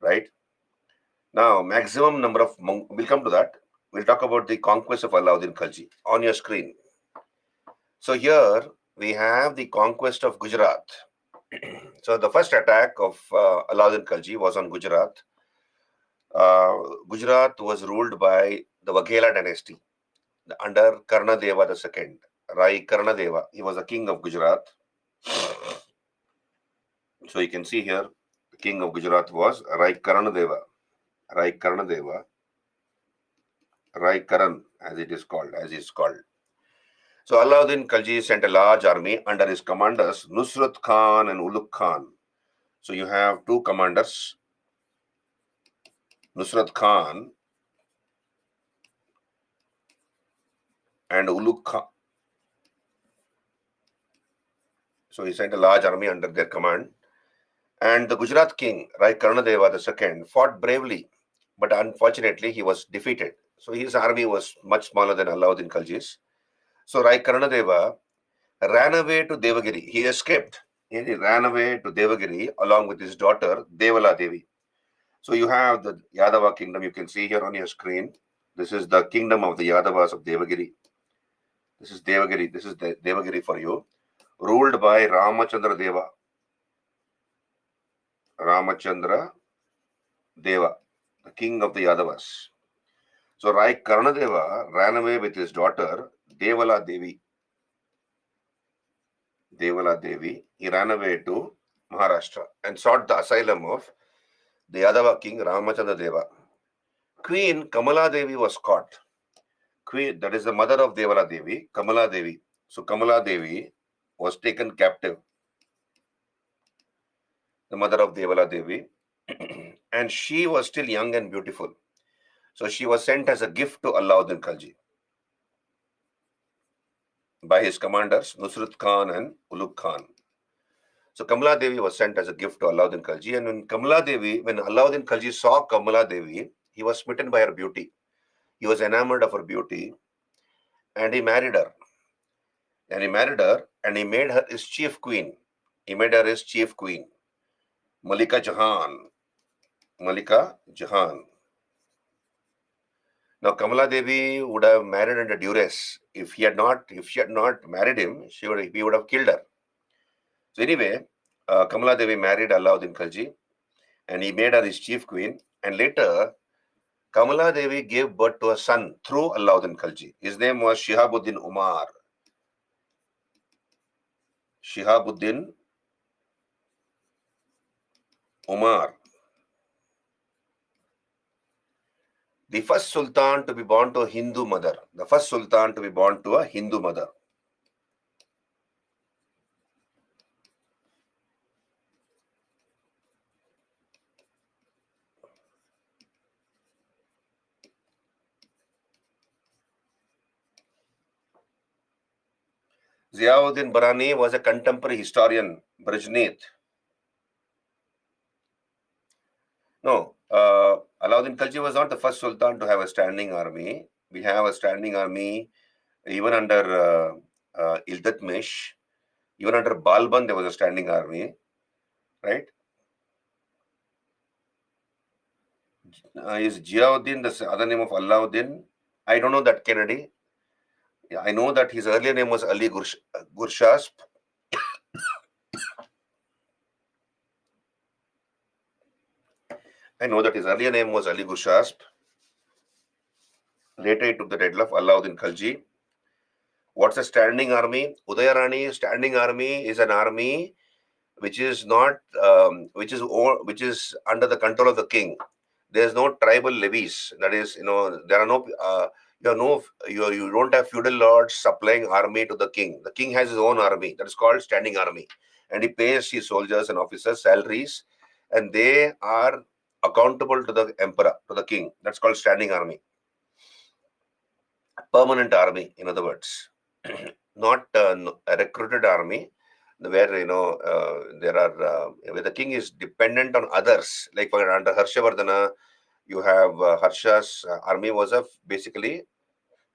Speaker 1: Right? Now, maximum number of we'll come to that. We'll talk about the conquest of Alauddin Khalji on your screen. So here we have the conquest of Gujarat. So the first attack of Alauddin Khalji was on Gujarat. Gujarat was ruled by the Waghela dynasty under Karnadeva II, Rai Karnadeva. He was the king of Gujarat. So you can see here, the king of Gujarat was Rai Karnadeva. Rai Karan, as it's called. So Alauddin Khalji sent a large army under his commanders Nusrat Khan and Ulugh Khan. So you have two commanders, Nusrat Khan and Ulugh Khan. So he sent a large army under their command. And the Gujarat king, Rai Karnadeva II, fought bravely, but unfortunately he was defeated. So his army was much smaller than Alauddin Khalji's. So Rai Karnadeva ran away to Devagiri. He escaped. He ran away to Devagiri along with his daughter Devala Devi. So you have the Yadava kingdom. You can see here on your screen. This is the kingdom of the Yadavas of Devagiri. This is Devagiri. This is the Devagiri for you. ruled by Ramachandra Deva. Ramachandra Deva, the king of the Yadavas. So Rai Karnadeva ran away with his daughter Devala Devi. Devala Devi. He ran away to Maharashtra and sought the asylum of the Yadava king Ramachandra Deva. Queen Kamala Devi was caught. Queen, that is the mother of Devala Devi, Kamala Devi. So Kamala Devi was taken captive. The mother of Devala Devi. And she was still young and beautiful. So she was sent as a gift to Alauddin Khalji by his commanders Nusrat Khan and Ulugh Khan. So Kamala Devi was sent as a gift to Alauddin Khalji. And when Alauddin Khalji saw Kamala Devi, he was smitten by her beauty. He was enamored of her beauty and he married her. And he made her his chief queen. He made her his chief queen, Malika Jahan. Malika Jahan. Now Kamala Devi would have married under duress. If she had not married him, he would have killed her. So anyway, Kamala Devi married Alauddin Khalji and he made her his chief queen. And later, Kamala Devi gave birth to a son through Alauddin Khalji. His name was Shihabuddin Umar. Shihabuddin Umar. The first sultan to be born to a Hindu mother. The first sultan to be born to a Hindu mother. Ziauddin Barani was a contemporary historian, Brajneet. No, Alauddin Khalji was not the first sultan to have a standing army. We have a standing army even under Iltutmish. Even under Balban, there was a standing army, right? Is Ziauddin the other name of Alauddin? I don't know that, Kennedy. I know that his earlier name was Ali Gurshasp. I know that his earlier name was Ali Gurshasp. Later he took the title of Alauddin Khalji. What's a standing army? Udayarani's standing army is an army which is not, which is under the control of the king. There's no tribal levies. That is, there are no, you don't have feudal lords supplying army to the king. The king has his own army. That is called standing army, and he pays his soldiers and officers salaries, and they are accountable to the emperor, to the king. That's called standing army. Permanent army, in other words, not a recruited army where there are where the king is dependent on others. Like for under Harshavardhana, you have Harsha's army was basically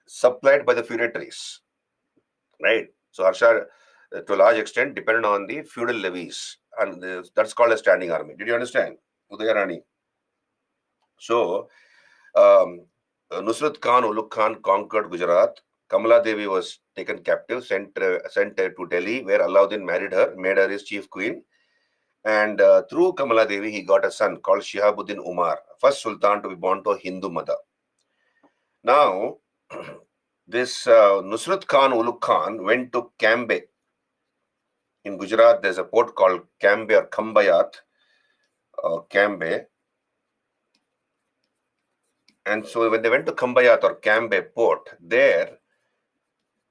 Speaker 1: supplied by the feudatories, right? So Harsha, to a large extent, depended on the feudal levies, and that's called a standing army. Did you understand, Udayarani? So Nusrat Khan, Ulugh Khan conquered Gujarat. Kamala Devi was taken captive, sent to Delhi, where Alauddin married her, made her his chief queen. And through Kamala Devi, he got a son called Shihabuddin Umar, first sultan to be born to a Hindu mother. Now, this Nusrat Khan, Ulugh Khan went to Cambe. In Gujarat, there's a port called Cambe or Khambayat, Cambe. And so when they went to Khambayat or Cambe port, there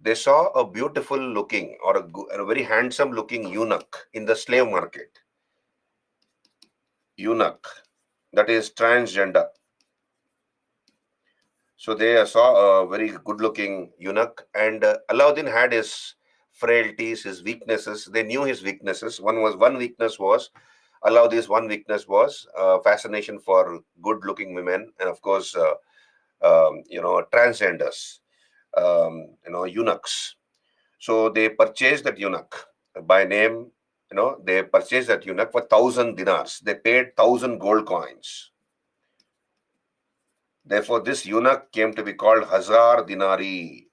Speaker 1: they saw a beautiful looking or a very handsome looking eunuch in the slave market. Eunuch, that is transgender. So they saw a very good looking eunuch, and Alauddin had his frailties, his weaknesses. They knew his weaknesses. One weakness was fascination for good looking women, and of course transgenders, eunuchs. So they purchased that eunuch by name. They purchased that eunuch for 1,000 dinars. They paid 1,000 gold coins. Therefore, this eunuch came to be called Hazar Dinari.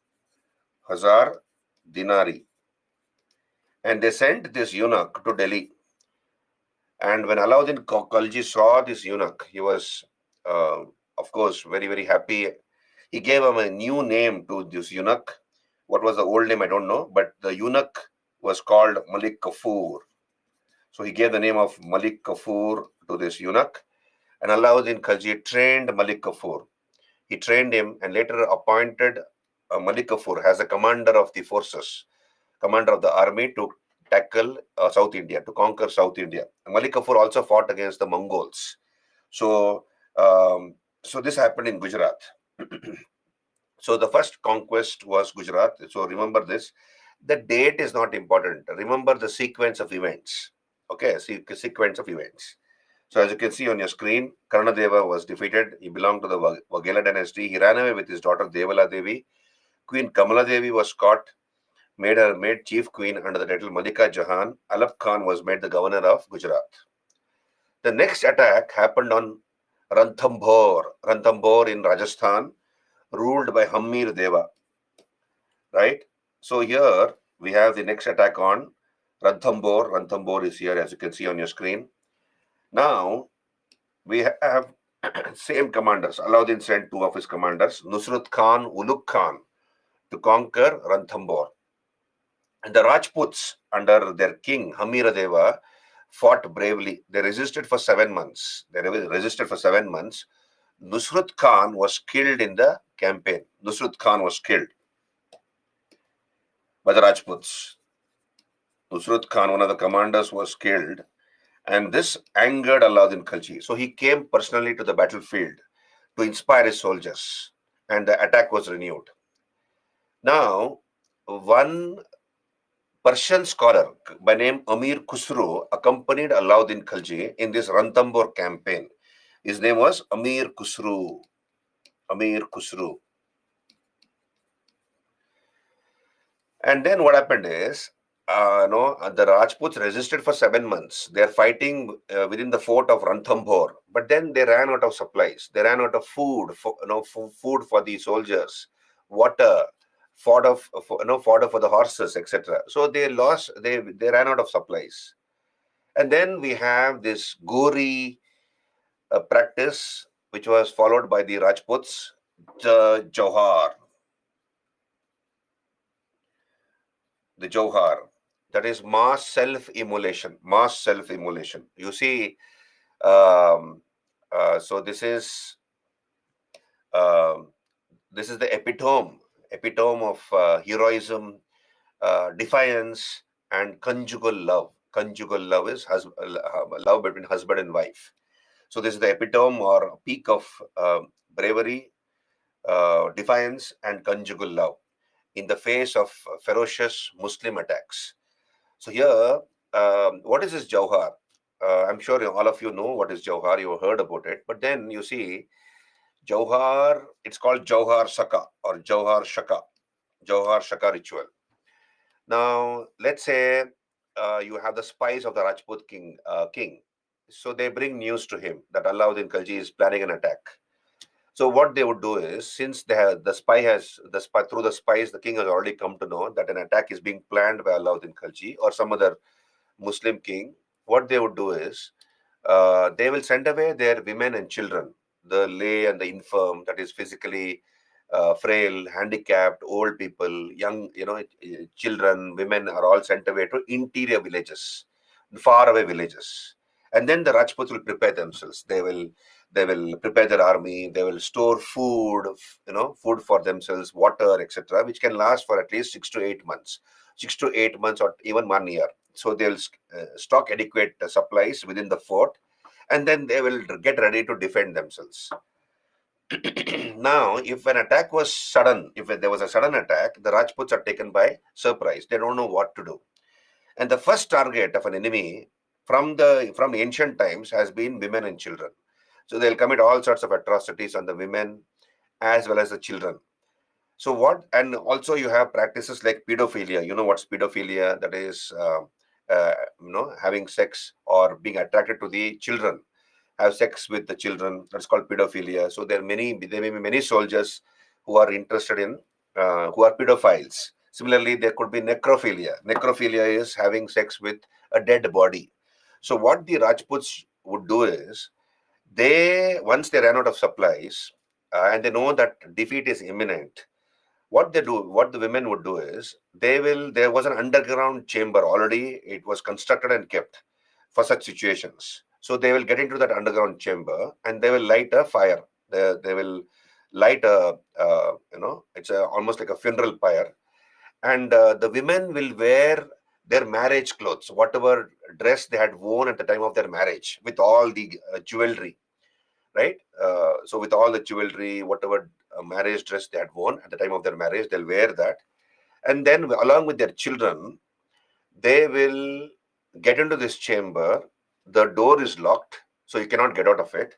Speaker 1: Hazar Dinari. And they sent this eunuch to Delhi. And when Alauddin Khalji saw this eunuch, he was, of course, very, very happy. He gave him a new name to this eunuch. What was the old name? I don't know. But the eunuch was called Malik Kafur. So he gave the name of Malik Kafur to this eunuch. And Alauddin Khalji trained Malik Kafur. He trained him and later appointed Malik Kafur as a commander of the forces, commander of the army to tackle South India, to conquer South India. Malik Kafur also fought against the Mongols. So, so this happened in Gujarat. So the first conquest was Gujarat. So remember this. The date is not important. Remember the sequence of events. Okay, sequence of events. So as you can see on your screen, Karnadeva was defeated. He belonged to the Vaghela dynasty. He ran away with his daughter Devala Devi. Queen Kamala Devi was caught, made chief queen under the title Malika Jahan. Alap Khan was made the governor of Gujarat. The next attack happened on Ranthambore in Rajasthan, ruled by Hammir Deva. Right? So here we have the next attack on Ranthambore. Ranthambore is here, as you can see on your screen. Now we have same commanders. Alauddin sent two of his commanders, Nusrat Khan, Ulugh Khan, to conquer Ranthambore. And the Rajputs, under their king Hammira Deva, fought bravely. They resisted for 7 months. Nusrat Khan was killed in the campaign. Nusrat Khan was killed by the Rajputs. Nusrat Khan, one of the commanders, was killed. And this angered Alauddin Khalji. So he came personally to the battlefield to inspire his soldiers. And the attack was renewed. Now, one Persian scholar by name Amir Khusro accompanied Alauddin Khalji in this Ranthambore campaign. His name was Amir Khusro. Amir Khusro. And then what happened is, the Rajputs resisted for 7 months. They are fighting within the fort of Ranthambore, but then they ran out of supplies. They ran out of food, food for the soldiers, water, fodder for the horses, etc. So they ran out of supplies. And then we have this Gori practice, which was followed by the Rajputs, the Johar. The Johar, that is mass self-immolation. You see, so this is the epitome of heroism, defiance, and conjugal love. Conjugal love is love between husband and wife. So this is the epitome or peak of bravery, defiance, and conjugal love in the face of ferocious Muslim attacks. So here, what is this Jauhar? I'm sure all of you know what is Jauhar. You heard about it. But then you see, Jauhar, it's called Jauhar Saka or Jauhar Shaka. Jauhar Shaka ritual. Now, let's say you have the spies of the Rajput king. So they bring news to him that Alauddin Khalji is planning an attack. So what they would do is, since through the spies, the king has already come to know that an attack is being planned by Alauddin Khalji or some other Muslim king. What they would do is, they will send away their women and children, the lay and the infirm, that is physically frail, handicapped, old people, young, children, women are all sent away to interior villages, faraway villages, and then the Rajputs will prepare themselves. They will prepare their army. They will store food, food for themselves, water, etc., which can last for at least 6 to 8 months, or even 1 year. So they'll stock adequate supplies within the fort, and then they will get ready to defend themselves. Now, if an attack was sudden, if there was a sudden attack, the Rajputs are taken by surprise. They don't know what to do. And the first target of an enemy from ancient times has been women and children. So they'll commit all sorts of atrocities on the women as well as the children. So and also you have practices like pedophilia. You know what's pedophilia? That is, having sex or being attracted to the children, have sex with the children. That's called pedophilia. So there may be many soldiers who are interested in, who are pedophiles. Similarly, there could be necrophilia. Necrophilia is having sex with a dead body. So what the Rajputs would do is, they once they ran out of supplies and they know that defeat is imminent, what the women would do is, there was an underground chamber already, it was constructed and kept for such situations. So they will get into that underground chamber and they will light a fire. They will light a, it's almost like a funeral pyre. And the women will wear their marriage clothes, whatever dress they had worn at the time of their marriage, with all the jewelry, right? So with all the jewelry, whatever marriage dress they had worn at the time of their marriage, they'll wear that. And then along with their children, they will get into this chamber. The door is locked, so you cannot get out of it.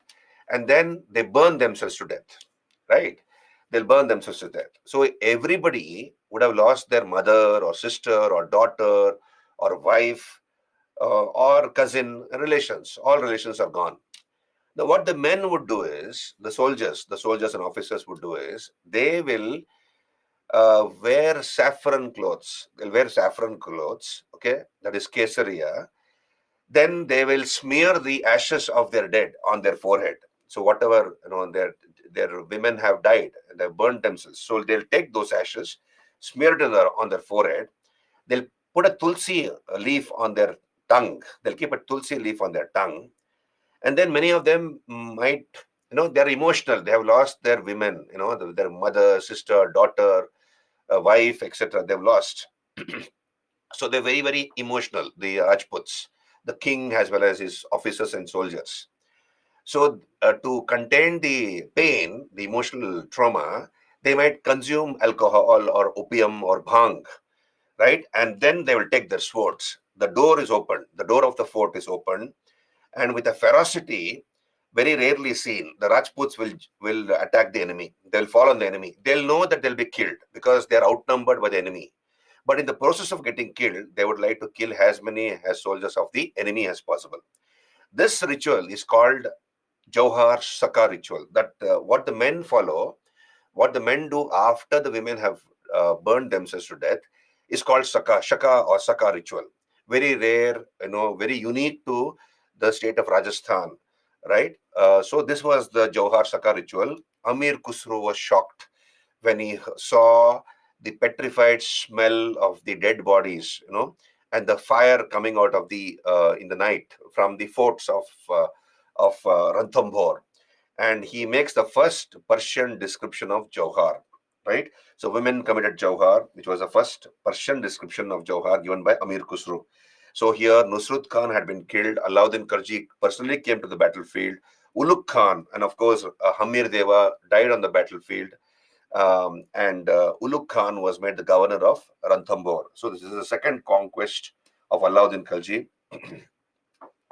Speaker 1: And then they burn themselves to death, right? They'll burn themselves to death. So everybody would have lost their mother or sister or daughter or wife or cousin, relations. All relations are gone. Now, what the men would do is, the soldiers and officers would do is, they will wear saffron clothes. They'll wear saffron clothes, okay, that is kesaria. Then they will smear the ashes of their dead on their forehead. So whatever, their women have died, they've burnt themselves. So they'll take those ashes, smear it on their forehead. They'll put a tulsi leaf on their tongue. They'll keep a tulsi leaf on their tongue. And then many of them might, they're emotional. They have lost their women, their mother, sister, daughter, wife, etc. They've lost. So they're very, very emotional, the Rajputs, the king as well as his officers and soldiers. So to contain the pain, the emotional trauma, they might consume alcohol or opium or bhang, right? And then they will take their swords. The door is open. The door of the fort is open. And with a ferocity very rarely seen, the Rajputs will attack the enemy. They'll fall on the enemy. They'll know that they'll be killed because they're outnumbered by the enemy. But in the process of getting killed, they would like to kill as many as soldiers of the enemy as possible. This ritual is called Johar Saka ritual. That what the men follow, what the men do after the women have burned themselves to death, is called Shaka or Saka ritual. Very rare, very unique to the state of Rajasthan, right? So this was the Johar Saka ritual. Amir Khusro was shocked when he saw the petrified smell of the dead bodies, and the fire coming out of the in the night from the forts of Ranthambore. And he makes the first Persian description of Johar, right? So women committed Johar, which was the first Persian description of Johar given by Amir Khusro. So here Nusrat Khan had been killed. Alauddin Kharji personally came to the battlefield. Ulugh Khan and of course Hamir Deva died on the battlefield. And Ulugh Khan was made the governor of Ranthambore. So this is the second conquest of Alauddin Khalji.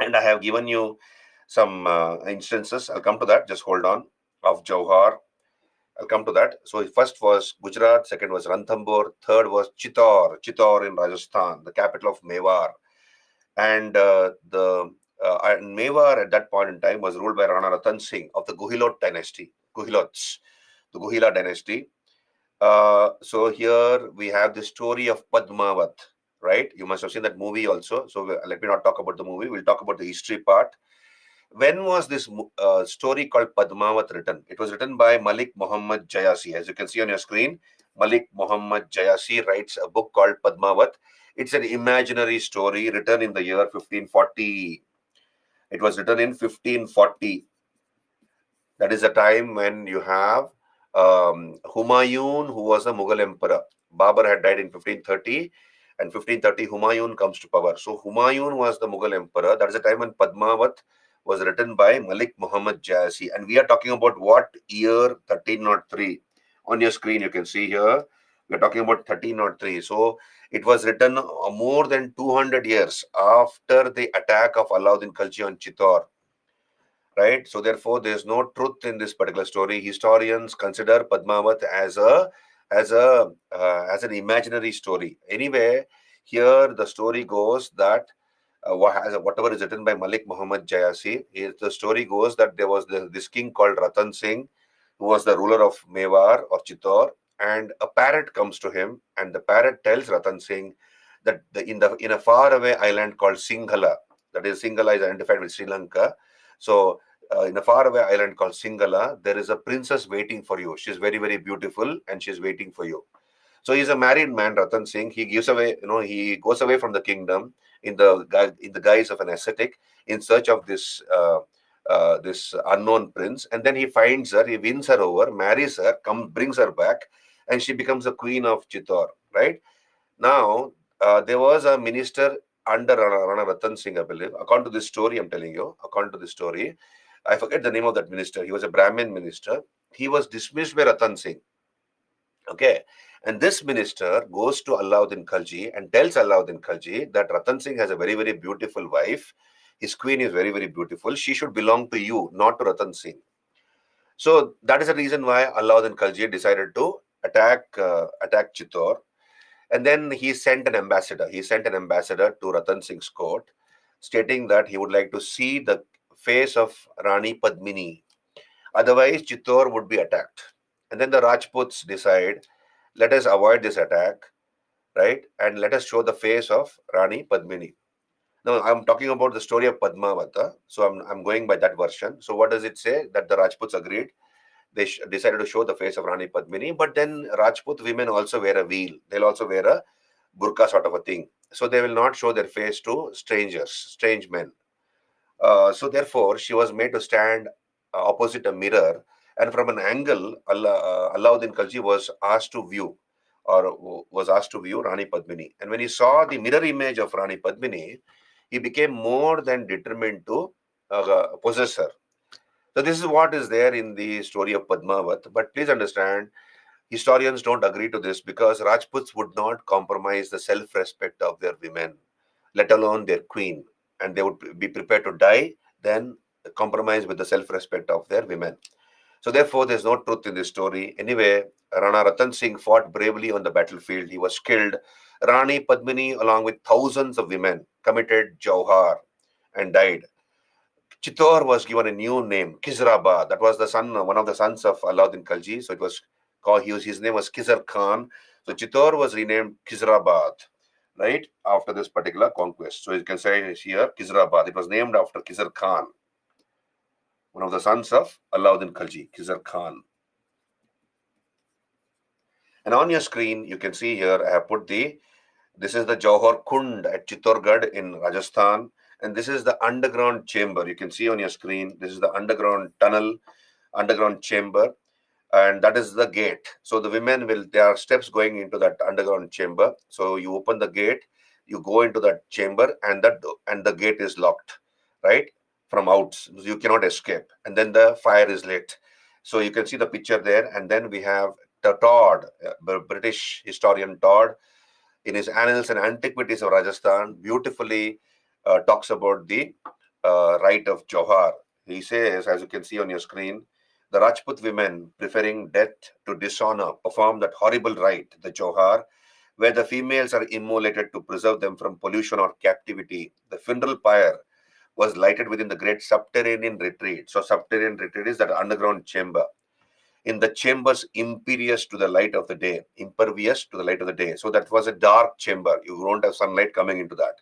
Speaker 1: And I have given you some instances. I'll come to that. Just hold on. Of Johar. I'll come to that. So first was Gujarat, second was Ranthambore, third was Chittor in Rajasthan, the capital of Mewar. And Mewar at that point in time was ruled by Rana Ratan Singh of the Guhilot dynasty, Guhilots, the Guhila dynasty. So here we have the story of Padmavat, right? You must have seen that movie also. So let me not talk about the movie. We'll talk about the history part. When was this story called Padmavat written? It was written by Malik Muhammad Jayasi. As you can see on your screen, Malik Muhammad Jayasi writes a book called Padmavat. It's an imaginary story written in the year 1540. It was written in 1540. That is a time when you have Humayun, who was a Mughal emperor. Babur had died in 1530, and 1530 Humayun comes to power. So Humayun was the Mughal emperor. That is a time when Padmavat was written by Malik Muhammad Jayasi. And we are talking about what year? 1303. On your screen, you can see here, we are talking about 1303. So it was written more than 200 years after the attack of Alauddin Khalji on Chittor. Right? So therefore, there's no truth in this particular story. Historians consider Padmavat as an imaginary story. Anyway, here the story goes that whatever is written by Malik Muhammad Jayasi, the story goes that there was this king called Ratan Singh, who was the ruler of Mewar or Chittor, and a parrot comes to him, and the parrot tells Ratan Singh that in a faraway island called Singhala, that is, Singhala is identified with Sri Lanka. So in a faraway island called Singhala, there is a princess waiting for you. She's very, very beautiful, and she's waiting for you. So he's a married man, Ratan Singh. He gives away, he goes away from the kingdom in the guise of an ascetic in search of this unknown prince, and then he finds her. He wins her over, marries her, brings her back, and she becomes the queen of Chittor. Right now, there was a minister under Rana Ratan Singh, I believe. According to this story, I'm telling you. According to this story, I forget the name of that minister. He was a Brahmin minister. He was dismissed by Ratan Singh. Okay. And this minister goes to Alauddin Khalji and tells Alauddin Khalji that Ratan Singh has a very, very beautiful wife. His queen is very, very beautiful. She should belong to you, not to Ratan Singh. So that is the reason why Alauddin Khalji decided to attack Chittor. And then he sent an ambassador. He sent an ambassador to Ratan Singh's court, stating that he would like to see the face of Rani Padmini. Otherwise, Chittor would be attacked. And then the Rajputs decide, let us avoid this attack, right? And let us show the face of Rani Padmini. Now, I'm talking about the story of Padmavata. So I'm going by that version. So what does it say? That the Rajputs agreed. They decided to show the face of Rani Padmini. But then Rajput women also wear a veil. They'll also wear a burqa sort of a thing. So they will not show their face to strangers, strange men. So therefore, she was made to stand opposite a mirror, and from an angle, Alauddin Khalji was asked to view Rani Padmini. And when he saw the mirror image of Rani Padmini, he became more than determined to possess her. So this is what is there in the story of Padmavat. But please understand, historians don't agree to this because Rajputs would not compromise the self-respect of their women, let alone their queen. And they would be prepared to die than compromise with the self-respect of their women. So therefore, there's no truth in this story. Anyway, Rana Ratan Singh fought bravely on the battlefield. He was killed. Rani Padmini, along with thousands of women, committed Jauhar and died. Chittor was given a new name, Khizrabad. That was one of the sons of Alauddin Khalji. So it was called, his name was Khizr Khan. So Chittor was renamed Khizrabad, right, after this particular conquest. So you can say here, Khizrabad. It was named after Khizr Khan, one of the sons of Alauddin Khalji, Khizr Khan. And on your screen, you can see here, I have put this is the Jauhar Kund at Chittorgarh in Rajasthan. And this is the underground chamber. You can see on your screen, this is the underground tunnel, underground chamber. And that is the gate. So the women there are steps going into that underground chamber. So you open the gate, you go into that chamber, and the gate is locked, right? From out. You cannot escape. And then the fire is lit. So you can see the picture there. And then we have the Todd, British historian Todd, in his Annals and Antiquities of Rajasthan, beautifully talks about the rite of Jauhar. He says, as you can see on your screen, the Rajput women, preferring death to dishonor, perform that horrible rite, the Jauhar, where the females are immolated to preserve them from pollution or captivity. The funeral pyre was lighted within the great subterranean retreat. So subterranean retreat is that underground chamber. In the chambers impervious to the light of the day. So that was a dark chamber. You don't have sunlight coming into that.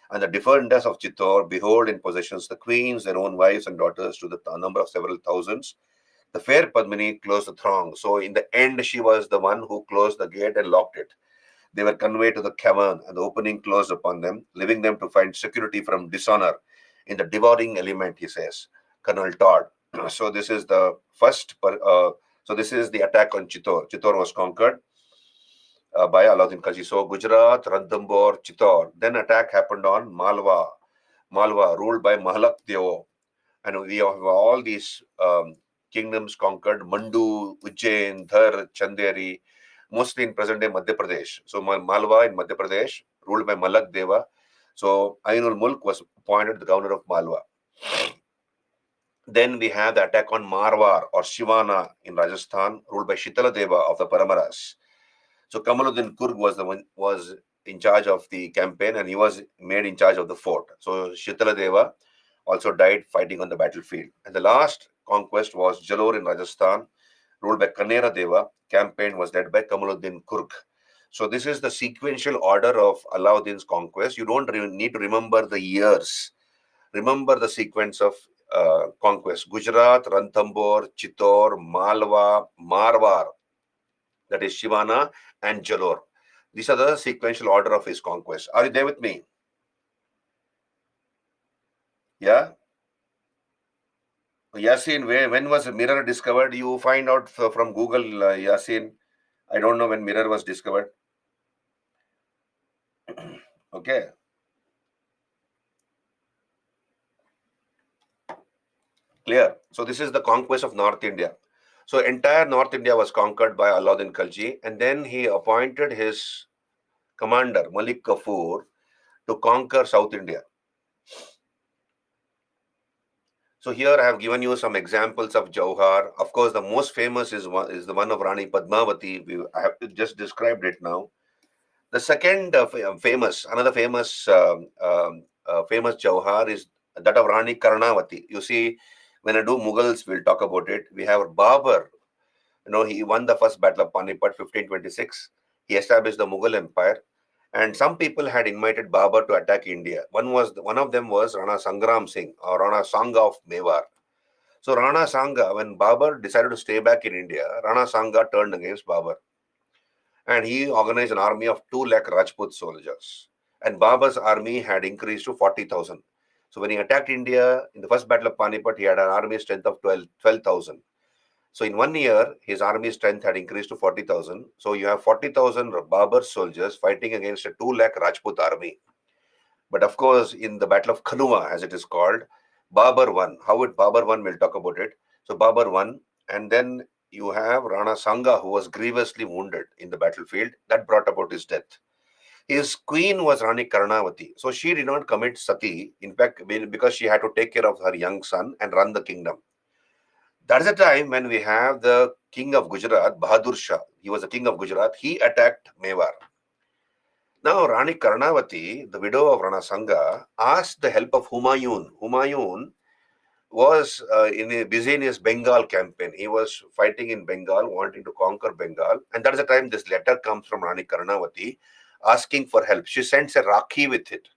Speaker 1: And the defenders of Chittor behold in possessions the queens, their own wives and daughters, to the number of several thousands. The fair Padmini closed the throng. So in the end, she was the one who closed the gate and locked it. They were conveyed to the cavern, and the opening closed upon them, leaving them to find security from dishonor in the devouring element, he says, Colonel Todd. So this is the first. So this is the attack on Chittor. Chittor was conquered by Alauddin Khalji. So Gujarat, Ranthambore, Chittor. Then attack happened on Malwa. Malwa, ruled by Mahalak Devo. And we have all these kingdoms conquered: Mandu, Ujjain, Dhar, Chanderi, mostly in present-day Madhya Pradesh. So Malwa in Madhya Pradesh, ruled by Malak Deva. So Ainul Mulk was appointed the governor of Malwa. Then we have the attack on Marwar or Shivana in Rajasthan, ruled by Shitala Deva of the Paramaras. So Kamaluddin Kurg was in charge of the campaign, and he was made in charge of the fort. So Shitala Deva also died fighting on the battlefield. And the last conquest was Jalore in Rajasthan, ruled by Kanera Deva. Campaign was led by Kamaluddin Kurg. So this is the sequential order of Alauddin's conquest. You don't need to remember the years. Remember the sequence of conquest. Gujarat, Ranthambore, Chittor, Malwa, Marwar, that is Shivana, and Jalore. These are the sequential order of his conquest. Are you there with me? Yeah? Yasin, when was mirror discovered? You find out from Google, Yasin. I don't know when mirror was discovered. Okay. Clear. So this is the conquest of North India. So entire North India was conquered by Alauddin Khalji, and then he appointed his commander Malik Kafur to conquer South India. So here I have given you some examples of Jauhar. Of course, the most famous is the one of Rani Padmavati. I have just described it now. The second another famous Jauhar is that of Rani Karnavati. You see, when I do Mughals, we'll talk about it. We have Babur. He won the first battle of Panipat, 1526. He established the Mughal Empire, and some people had invited Babur to attack India. One of them was Rana Sangram Singh or Rana Sangha of Mewar. So Rana Sangha, when Babur decided to stay back in India, Rana Sangha turned against Babur, and he organized an army of 2 lakh Rajput soldiers. And Babur's army had increased to 40,000. So when he attacked India in the first battle of Panipat, he had an army strength of 12,000. So in 1 year, his army strength had increased to 40,000. So you have 40,000 Babur soldiers fighting against a 2 lakh Rajput army. But of course, in the Battle of Khanua, as it is called, Babur won. How would Babur won? We'll talk about it. So Babur won, and then you have Rana Sangha, who was grievously wounded in the battlefield. That brought about his death. His queen was Rani Karnavati. So she did not commit sati, in fact, because she had to take care of her young son and run the kingdom. That is the time when we have the king of Gujarat, Bahadur Shah. He was the king of Gujarat. He attacked Mewar. Now, Rani Karnavati, the widow of Rana Sangha, asked the help of Humayun. Humayun was busy in his Bengal campaign. He was fighting in Bengal, wanting to conquer Bengal. And that is the time this letter comes from Rani Karnavati asking for help. She sends a Rakhi with it.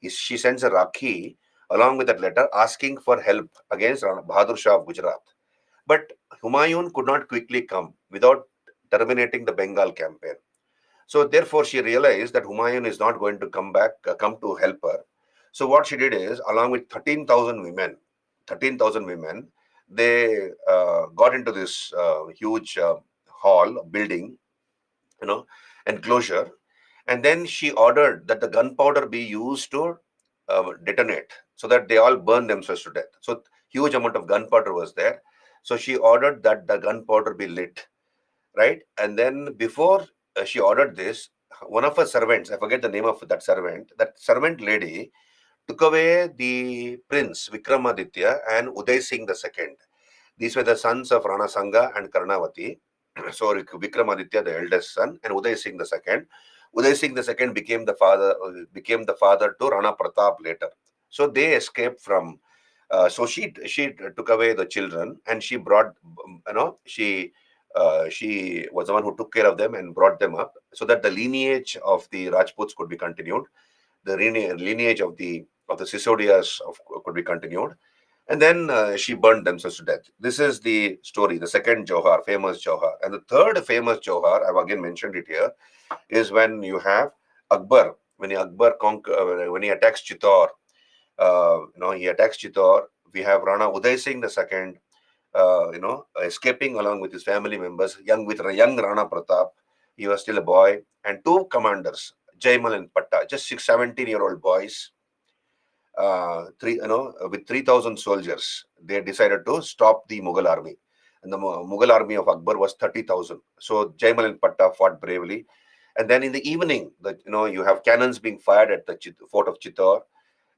Speaker 1: She sends a Rakhi along with that letter asking for help against Bahadur Shah of Gujarat. But Humayun could not quickly come without terminating the Bengal campaign. So therefore, she realized that Humayun is not going to come to help her. So what she did is, along with 13,000 women, they got into this huge building, enclosure, and then she ordered that the gunpowder be used to detonate, so that they all burn themselves to death. So huge amount of gunpowder was there. So she ordered that the gunpowder be lit, right? And then before she ordered this, one of her servants, I forget the name of that servant lady, took away the prince Vikramaditya and Uday Singh II. These were the sons of Rana Sangha and Karnavati. So Vikramaditya, the eldest son, and Uday Singh II. Uday Singh II became the father to Rana Pratap later. So they escaped from. So she took away the children, and she brought, she was the one who took care of them and brought them up, so that the lineage of the Rajputs could be continued. The lineage of the Sisodias could be continued. And then she burned themselves to death. This is the story, the second Johar, famous Johar. And the third famous Johar, I've again mentioned it here, is when you have Akbar. When he attacks Chittor, he attacks Chittor. We have Rana Uday Singh II, escaping along with his family members, young Rana Pratap. He was still a boy, and 2 commanders, Jaimal and Patta, just 17-year-old boys. With 3,000 soldiers, they decided to stop the Mughal army. And the Mughal army of Akbar was 30,000. So Jaimal and Patta fought bravely. And then in the evening, you have cannons being fired at the fort of Chittor,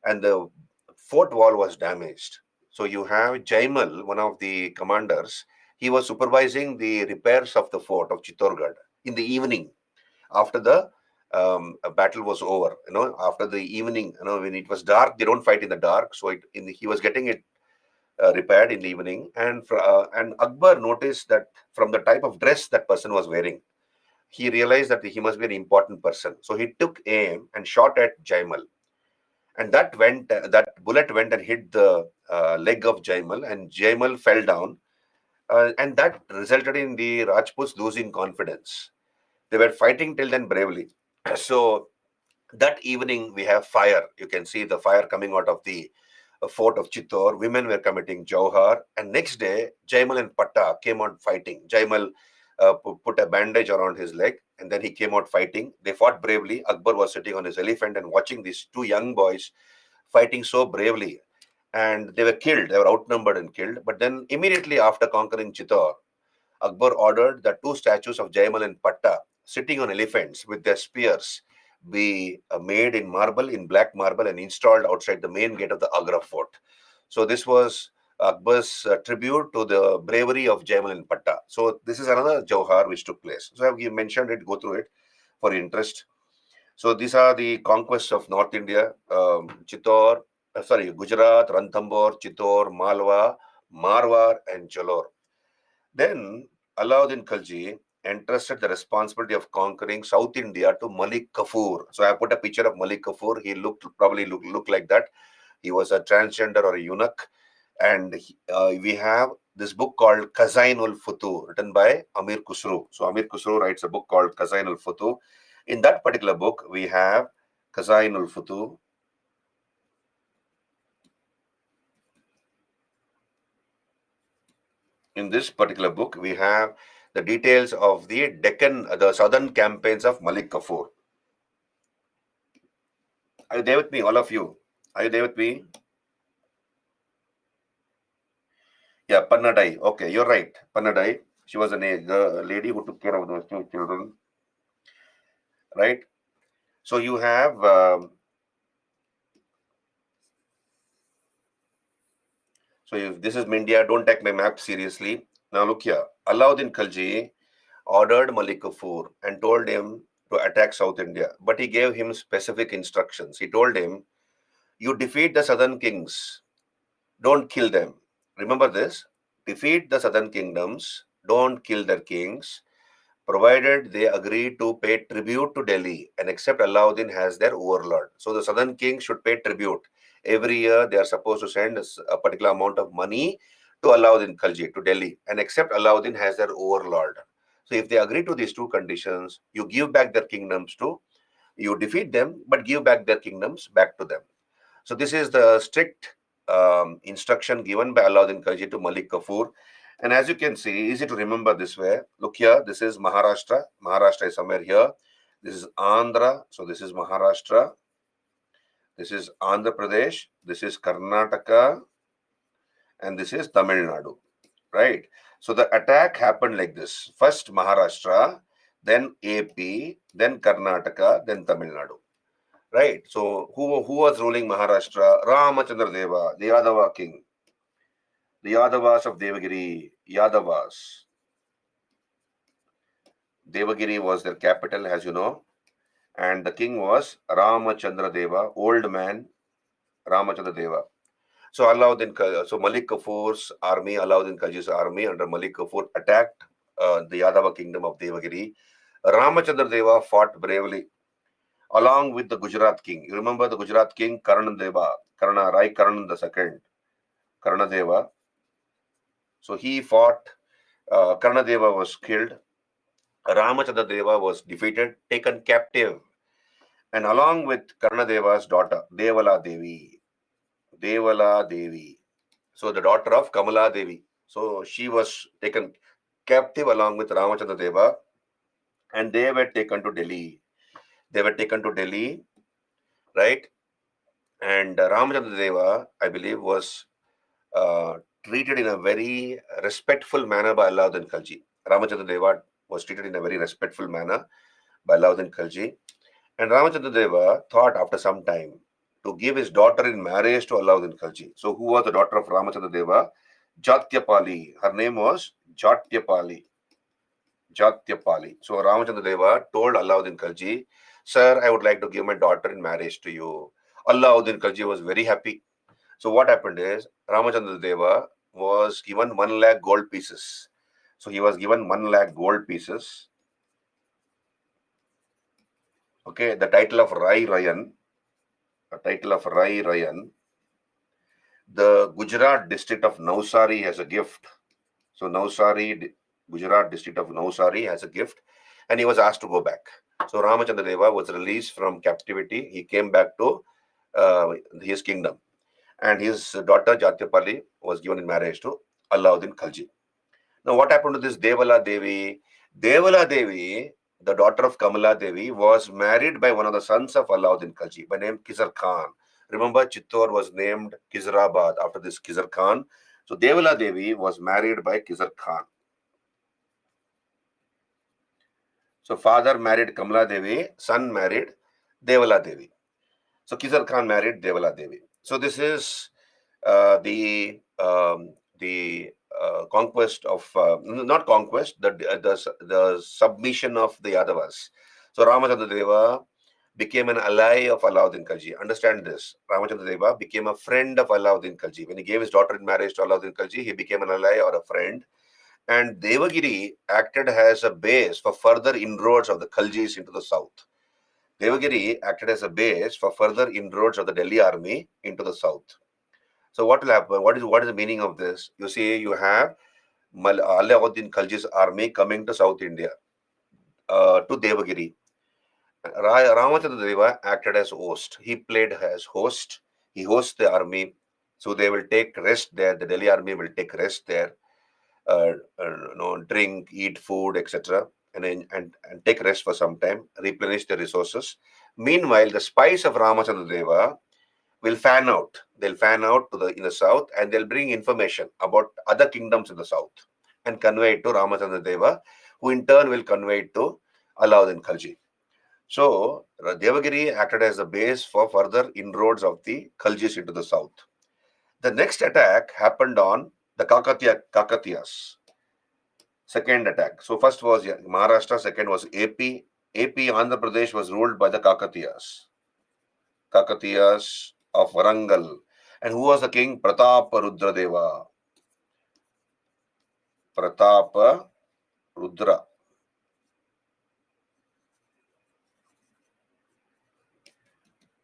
Speaker 1: and the fort wall was damaged. So you have Jaimal, one of the commanders. He was supervising the repairs of the fort of Chittorgarh in the evening, after the battle was over. After the evening, when it was dark, they don't fight in the dark. So he was getting it repaired in the evening, and Akbar noticed that from the type of dress that person was wearing, he realized that he must be an important person. So he took aim and shot at Jaimal, and that bullet went and hit the leg of Jaimal, and Jaimal fell down, and that resulted in the Rajputs losing confidence. They were fighting till then bravely. So that evening we have fire. You can see the fire coming out of the fort of Chittor. Women were committing Jauhar, and next day Jaimal and Patta came out fighting. Jaimal put a bandage around his leg, and then he came out fighting. They fought bravely. Akbar was sitting on his elephant and watching these two young boys fighting so bravely, and they were killed. They were outnumbered and killed. But then immediately after conquering Chittor, Akbar ordered that two statues of Jaimal and Patta sitting on elephants with their spears be made in marble, in black marble, and installed outside the main gate of the Agra fort. So this was Akbar's tribute to the bravery of Jaimal and Patta. So this is another Jauhar which took place. So I've mentioned it, go through it for interest. So these are the conquests of North India, Gujarat, Ranthambore, Chittor, Malwa, Marwar, and Jalore. Then Alauddin Khalji entrusted the responsibility of conquering South India to Malik Kafur. So I put a picture of Malik Kafur. He probably looked like that. He was a transgender or a eunuch. And we have this book called Khazainul Futu, written by Amir Khusro. So Amir Khusro writes a book called Khazainul Futu. In that particular book, we have Khazainul Futu. In this particular book, we have the details of the Deccan, the southern campaigns of Malik Kafur. Are you there with me, all of you? Are you there with me? Yeah, Pannadai. Okay, you're right. Pannadai. She was a lady who took care of those two children. Right? So you have... so if this is India, don't take my map seriously. Now look here. Alauddin Khalji ordered Malik Kafur and told him to attack South India. But he gave him specific instructions. He told him, you defeat the southern kings, don't kill them. Remember this, defeat the southern kingdoms, don't kill their kings, provided they agree to pay tribute to Delhi and accept Alauddin as their overlord. So the southern kings should pay tribute. Every year they are supposed to send a particular amount of money to Alauddin Khalji, to Delhi, and accept Alauddin as their overlord. So if they agree to these two conditions, you give back their kingdoms to, you defeat them, but give back their kingdoms back to them. So this is the strict instruction given by Alauddin Khalji to Malik Kafur. And as you can see, easy to remember this way. Look here, this is Maharashtra. Maharashtra is somewhere here. This is Andhra. So this is Maharashtra. This is Andhra Pradesh. This is Karnataka. And this is Tamil Nadu. Right? So the attack happened like this. First Maharashtra, then AP, then Karnataka, then Tamil Nadu. Right? So who was ruling Maharashtra? Ramachandra Deva, the Yadava king. The Yadavas of Devagiri, Yadavas. Devagiri was their capital, as you know. And the king was Ramachandra Deva, old man Ramachandra Deva. So Malik Kafur's army, Alauddin Khalji's army under Malik Kafur attacked the Yadava kingdom of Devagiri. Ramachandra Deva fought bravely along with the Gujarat king. You remember the Gujarat king, Karnadeva, Rai Karan II, Karnadeva. So he fought, Karnadeva was killed, Ramachandra Deva was defeated, taken captive, and along with Karnadeva's daughter, Devala Devi. So the daughter of Kamala Devi. So she was taken captive along with Ramachandra Deva, and they were taken to Delhi. Right? And Ramachandra Deva, I believe, was treated in a very respectful manner by Alauddin Khalji. Ramachandra Deva was treated in a very respectful manner by Alauddin Khalji. And Ramachandra Deva thought after some time to give his daughter in marriage to Alauddin Khalji. So who was the daughter of Ramachandra Deva? Jatyapali. Her name was Jatyapali. So Ramachandra Deva told Alauddin Khalji, sir, I would like to give my daughter in marriage to you. Alauddin Khalji was very happy. So what happened is Ramachandra Deva was given 1 lakh gold pieces. So he was given 1 lakh gold pieces. Okay, the title of Rai Rayan, the Gujarat district of Navsari has a gift. So Gujarat district of Navsari has a gift, and he was asked to go back. So Ramachandra Deva was released from captivity. He came back to his kingdom, and his daughter Jatyapali was given in marriage to Alauddin Khalji. Now, what happened to this Devala Devi? Devala Devi, the daughter of Kamala Devi, was married by one of the sons of Alauddin Khalji by name Khizr Khan. Remember, Chittor was named Khizrabad after this Khizr Khan. So, Devala Devi was married by Khizr Khan. So, father married Kamala Devi, son married Devala Devi. So, Khizr Khan married Devala Devi. So, this is the conquest of not conquest, the submission of the Yadavas. So Ramachandra Deva became an ally of Alauddin Khalji. Understand this: Ramachandra Deva became a friend of Alauddin Khalji. When he gave his daughter in marriage to Alauddin Khalji, he became an ally or a friend. And Devagiri acted as a base for further inroads of the Khaljis into the south. Devagiri acted as a base for further inroads of the Delhi army into the south. So what will happen? What is the meaning of this? You see, you have Alauddin Khalji's army coming to South India, to Devagiri. Ramachandra Deva acted as host. He played as host. He hosts the army. So they will take rest there. The Delhi army will take rest there, drink, eat food, etc. And take rest for some time, replenish the resources. Meanwhile, the spies of Ramachandra Deva will fan out. They'll fan out in the south, and they'll bring information about other kingdoms in the south and convey it to Ramachandra Deva, who in turn will convey it to Alauddin Khalji. So Devagiri acted as the base for further inroads of the Khaljis into the south. The next attack happened on the Kakatiyas. Second attack. So first was Maharashtra, second was AP. AP, Andhra Pradesh was ruled by the Kakatiyas of Varangal. And who was the king? Pratapa Rudradeva. Pratapa Rudra.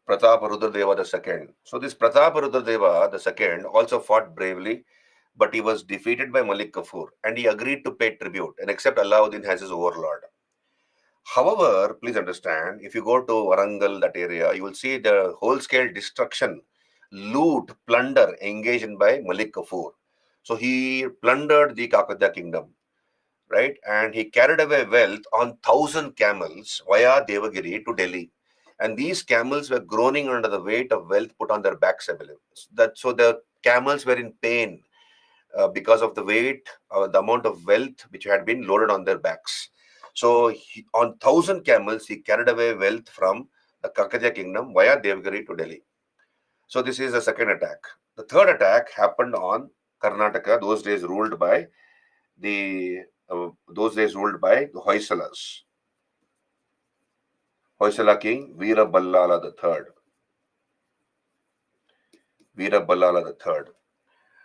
Speaker 1: Pratapa Rudradeva II. So this Pratapa Rudradeva II also fought bravely, but he was defeated by Malik Kafur, and he agreed to pay tribute and accept Alauddin as his overlord. However, please understand, if you go to Varangal, that area, you will see the whole-scale destruction, loot, plunder engaged in by Malik Kafur. So he plundered the Kakatiya kingdom, right? And he carried away wealth on 1,000 camels via Devagiri to Delhi. And these camels were groaning under the weight of wealth put on their backs. So the camels were in pain because of the weight, the amount of wealth which had been loaded on their backs. So on 1,000 camels, he carried away wealth from the Kakatiya kingdom via Devagiri to Delhi. So this is the second attack. The third attack happened on Karnataka, those days ruled by the Hoysalas. Hoysala king Veeraballala III.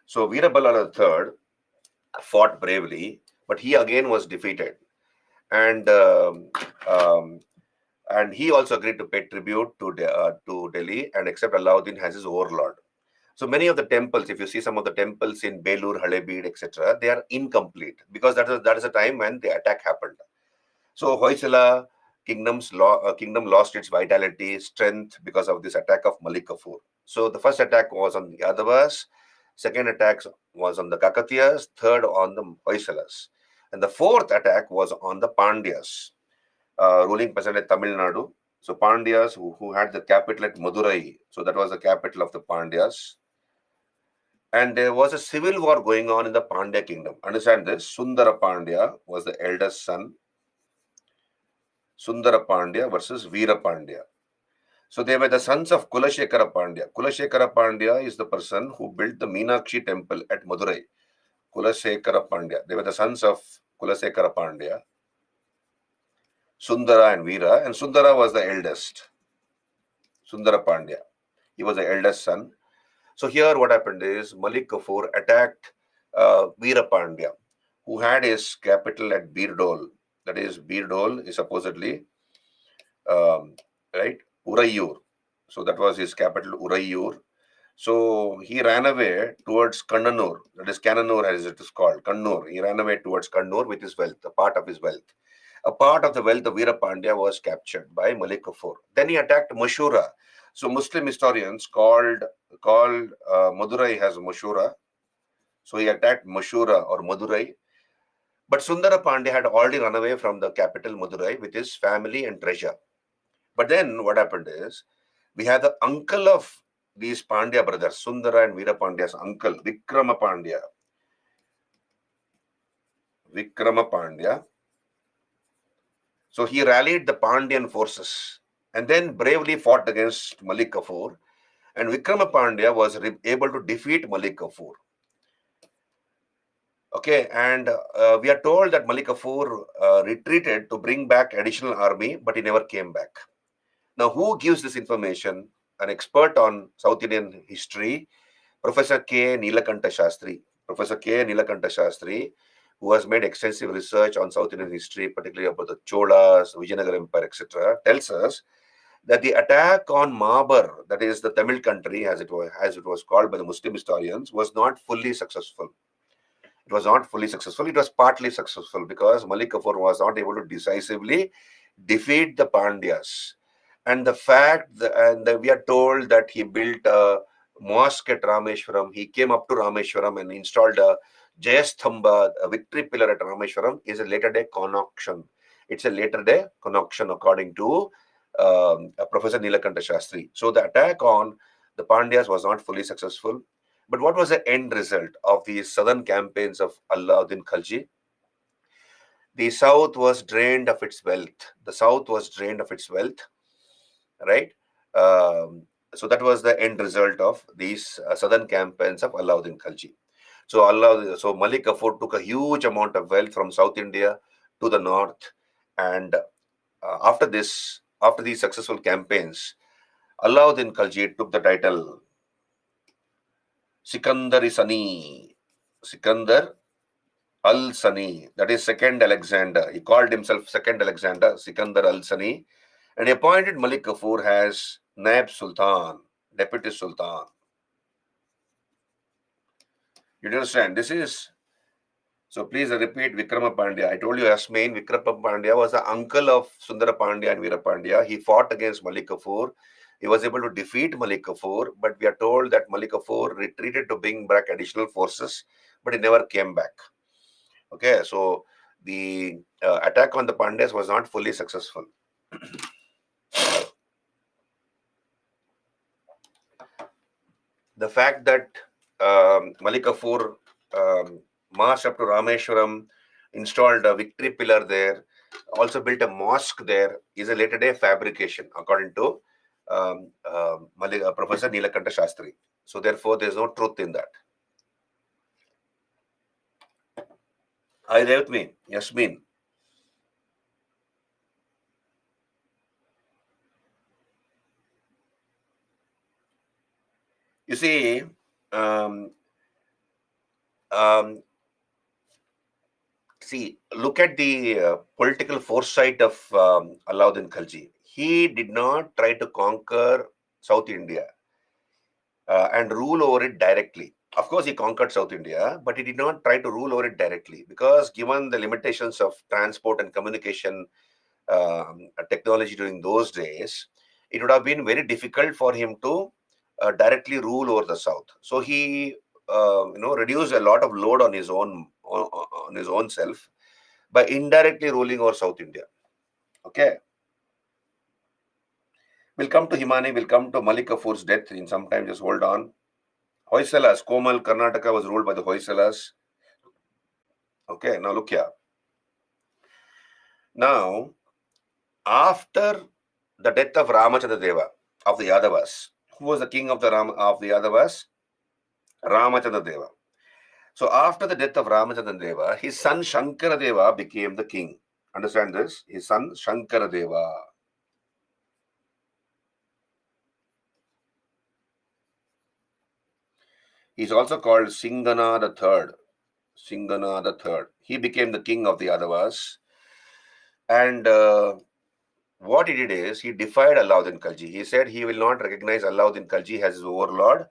Speaker 1: So Veeraballala III fought bravely, but he again was defeated, and he also agreed to pay tribute to Delhi and accept Alauddin as his overlord. So many of the temples, if you see some of the temples in Belur, Halebid, etc., they are incomplete because that is a time when the attack happened. So Hoysala kingdom lost its vitality, strength because of this attack of Malik Kafur. So the first attack was on the Yadavas, second attack was on the Kakatiyas, third on the Hoysalas, and the fourth attack was on the Pandyas, ruling present Tamil Nadu. So Pandyas, who had the capital at Madurai, so that was the capital of the Pandyas. And there was a civil war going on in the Pandya kingdom. Understand this? Sundara Pandya was the eldest son. Sundara Pandya versus Veera Pandya. So they were the sons of Kulashekara Pandya. Kulashekara Pandya is the person who built the Meenakshi temple at Madurai. Kulashekara Pandya. They were the sons of Kulashekara Pandya, Sundara and Veera. And Sundara was the eldest. Sundara Pandya. He was the eldest son. So here what happened is Malik Kafur attacked Veerapandya, who had his capital at Birdol. That is, Birdol is supposedly right, Uraiyur. So that was his capital, Uraiyur. So he ran away towards Kannur, that is Kannur as it is called, Kannur. He ran away towards Kannur with his wealth, a part of his wealth. A part of the wealth of Veerapandya was captured by Malik Kafur. Then he attacked Mashura. So Muslim historians called Madurai as Mashura. So he attacked Mashura or Madurai. But Sundara Pandya had already run away from the capital Madurai with his family and treasure. But then what happened is, we had the uncle of these Pandya brothers, Sundara and Veera Pandya's uncle, Vikrama Pandya. Vikrama Pandya. So he rallied the Pandyan forces and then bravely fought against Malik Kafur. And Vikrama Pandya was able to defeat Malik Kafur. Okay, and we are told that Malik Kafur retreated to bring back additional army, but he never came back. Now, who gives this information? An expert on South Indian history, Professor K. Nilakanta Shastri. Professor K. Nilakanta Shastri, who has made extensive research on South Indian history, particularly about the Cholas, Vijayanagar Empire, etc., tells us that the attack on Mabar, that is the Tamil country, as it was called by the Muslim historians, was not fully successful. It was not fully successful. It was partly successful because Malik Kafur was not able to decisively defeat the Pandyas. And the fact that we are told that he built a mosque at Rameshwaram, he came up to Rameshwaram and installed a Jayastamba, a victory pillar at Rameshwaram, is a later day concoction. It's a later day concoction according to Professor Nilakanta Shastri. So the attack on the Pandyas was not fully successful. But what was the end result of these southern campaigns of Alauddin Khalji? The south was drained of its wealth. The south was drained of its wealth, right? So that was the end result of these southern campaigns of Alauddin Khalji. So Malik Kafur took a huge amount of wealth from South India to the north, and after these successful campaigns, Alauddin Khalji took the title Sikandar-i-Sani, Sikandar al-Sani, that is second Alexander. He called himself second Alexander, Sikandar al-Sani, and he appointed Malik Kafur as Naib Sultan, Deputy Sultan. You understand? This is, so please repeat Vikrama Pandya. I told you Yasmin, Vikrama Pandya was the uncle of Sundara Pandya and Veera Pandya. He fought against Malik Kafur. He was able to defeat Malik Kafur, but we are told that Malik Kafur retreated to bring back additional forces, but he never came back. Okay, so the attack on the Pandyas was not fully successful. The fact that Malik Kafur marched up to Rameshwaram, installed a victory pillar there, also built a mosque there, is a later day fabrication, according to Professor Nilakanta Shastri. So therefore, there is no truth in that. Are you there with me, Yasmin? You see, look at the political foresight of Alauddin Khalji. He did not try to conquer South India and rule over it directly. Of course, he conquered South India, but he did not try to rule over it directly because given the limitations of transport and communication technology during those days, it would have been very difficult for him to directly rule over the South. So he, reduced a lot of load on his own self by indirectly ruling over South India. Okay. We'll come to Himani, we'll come to Malik Kafur's death in some time. Just hold on. Hoysalas, Komal, Karnataka was ruled by the Hoysalas. Okay, now look here. Now, after the death of Ramachandra Deva, of the Yadavas, who was the king of the Yadavas? Ramachandra Deva. So after the death of Ramachandra Deva, his son Shankara Deva became the king. Understand this? His son Shankara Deva. He's also called Singana the Third. Singana the Third. He became the king of the Yadavas. And what he did is he defied Alauddin Khalji. He said he will not recognize Alauddin Khalji as his overlord.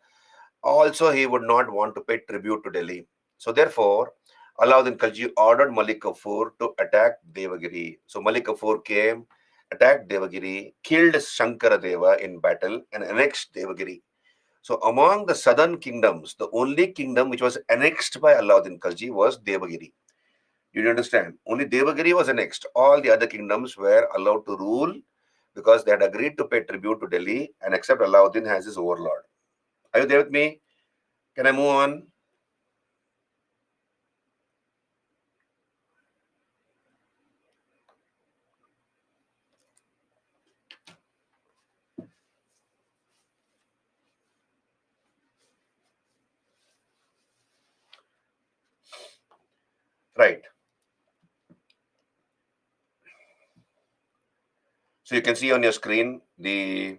Speaker 1: Also, he would not want to pay tribute to Delhi. So therefore, Alauddin Khalji ordered Malik Kafur to attack Devagiri. So Malik Kafur came, attacked Devagiri, killed Shankara Deva in battle, and annexed Devagiri. So among the southern kingdoms, the only kingdom which was annexed by Alauddin Khalji was Devagiri. You understand? Only Devagiri was annexed. All the other kingdoms were allowed to rule because they had agreed to pay tribute to Delhi and accept Alauddin as his overlord. Are you there with me? Can I move on? Right. So you can see on your screen the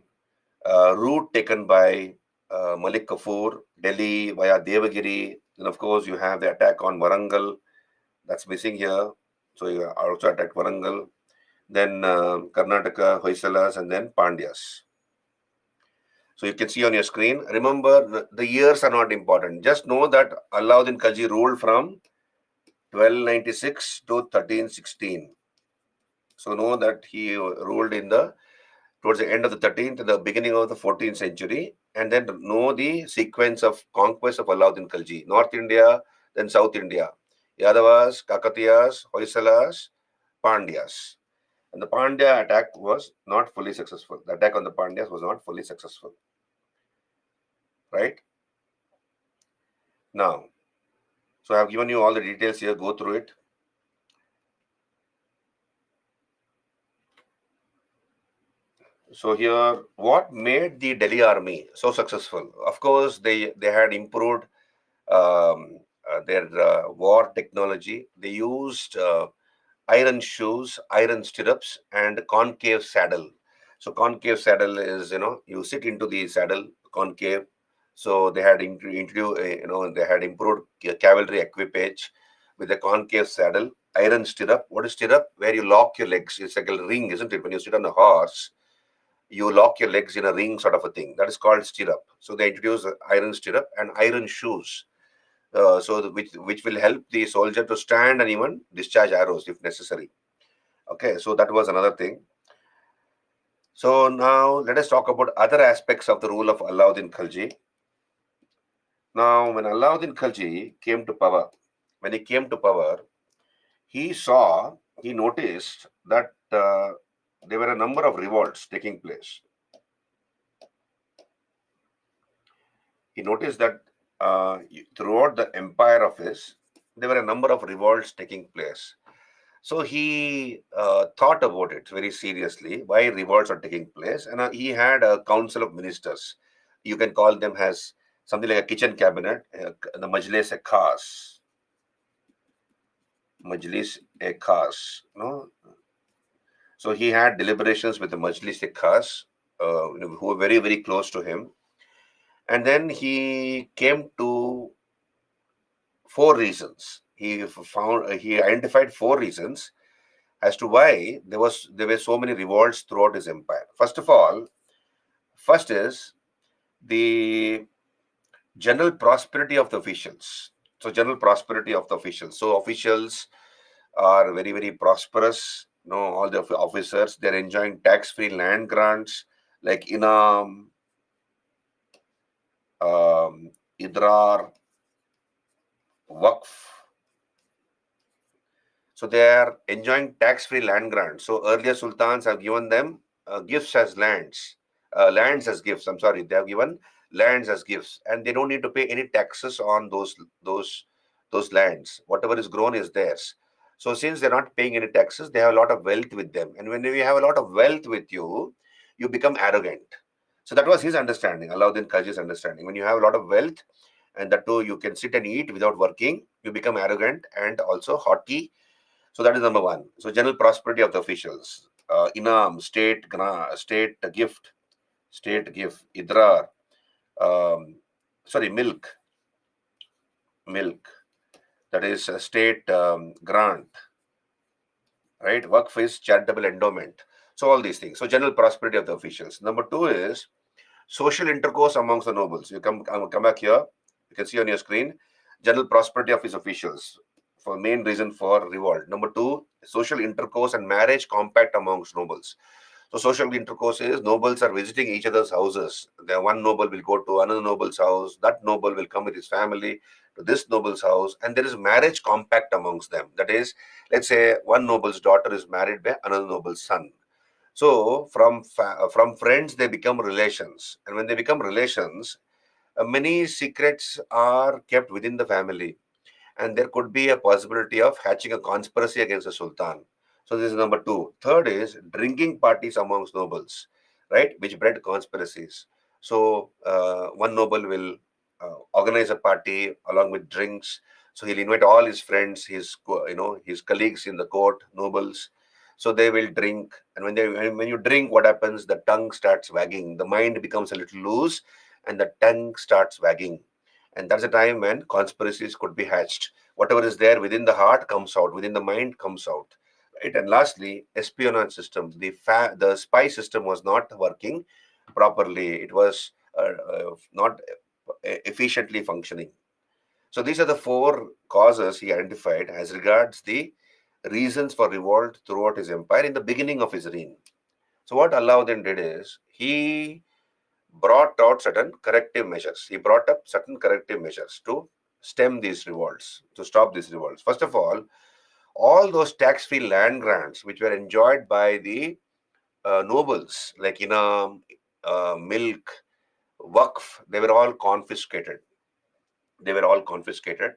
Speaker 1: route taken by Malik Kafur, Delhi via Devagiri. And of course, you have the attack on Warangal. That's missing here. So you also attacked Warangal. Then Karnataka, Hoysalas, and then Pandyas. So you can see on your screen. Remember, the years are not important. Just know that Alauddin Khalji ruled from 1296 to 1316. So know that he ruled towards the end of the 13th and the beginning of the 14th century, and then know the sequence of conquest of Alauddin Khalji. North India, then South India. Yadavas, Kakatiyas, Hoysalas, Pandyas. And the Pandya attack was not fully successful. The attack on the Pandyas was not fully successful. Right? Now, so I have given you all the details here. Go through it. So here, what made the Delhi army so successful? Of course, they had improved their war technology. They used iron shoes, iron stirrups, and concave saddle. So concave saddle is, you sit into the saddle, concave. So they had introduced, they had improved cavalry equipage with a concave saddle, iron stirrup. What is stirrup? Where you lock your legs. It's like a ring, isn't it? When you sit on a horse, you lock your legs in a ring sort of a thing. That is called stirrup. So they introduced iron stirrup and iron shoes. Which will help the soldier to stand and even discharge arrows if necessary. Okay, so that was another thing. So now let us talk about other aspects of the rule of Alauddin Khalji. Now, when Alauddin Khalji came to power, when he came to power, he noticed that there were a number of revolts taking place. He noticed that throughout the empire of his, there were a number of revolts taking place. So he thought about it very seriously, why revolts are taking place. And he had a council of ministers. You can call them as something like a kitchen cabinet, the Majlis-e-Khas. Majlis-e-Khas. No? So he had deliberations with the Majlis-e-Khas, who were very, very close to him. And then he came to 4 reasons. He identified 4 reasons as to why there were so many revolts throughout his empire. First is the general prosperity of the officials. So general prosperity of the officials. So officials are very, very prosperous. All the officers, they're enjoying tax-free land grants like Inam, Idrar, Waqf. So they are enjoying tax-free land grants. So earlier sultans have given them gifts as lands as gifts. I'm sorry, they have given lands as gifts, and they don't need to pay any taxes on those lands. Whatever is grown is theirs. So since they're not paying any taxes, they have a lot of wealth with them. And when you have a lot of wealth with you, you become arrogant. So that was his understanding, Alauddin Khalji's understanding. When you have a lot of wealth, and that too you can sit and eat without working, you become arrogant and also haughty. So that is number one. So general prosperity of the officials. Inam, state gift, idrar, milk. milk, that is a state grant, right? Waqf is charitable endowment. So all these things. So general prosperity of the officials. Number two is social intercourse amongst the nobles. You come back here. You can see on your screen general prosperity of his officials. For main reason for revolt. Number two, social intercourse and marriage compact amongst nobles. So social intercourse is nobles are visiting each other's houses. The one noble will go to another noble's house. That noble will come with his family to this noble's house, and there is marriage compact amongst them. That is, let's say one noble's daughter is married by another noble's son. So from friends they become relations, and when they become relations, many secrets are kept within the family, and there could be a possibility of hatching a conspiracy against the sultan. So this is number two. Third is drinking parties amongst nobles, right, which bred conspiracies. So one noble will organize a party along with drinks. So he'll invite all his friends, his colleagues in the court, nobles. So they will drink, and when you drink, what happens? The tongue starts wagging, the mind becomes a little loose, and the tongue starts wagging, and that's a time when conspiracies could be hatched. Whatever is there within the heart comes out, within the mind comes out. Right? And lastly, espionage system. The spy system was not working properly. It was not efficiently functioning. So these are the four causes he identified as regards the reasons for revolt throughout his empire in the beginning of his reign. So what Alauddin did is he brought out certain corrective measures. He brought up certain corrective measures to stem these revolts, to stop these revolts. First of all those tax-free land grants which were enjoyed by the nobles, like milk, waqf, they were all confiscated. They were all confiscated,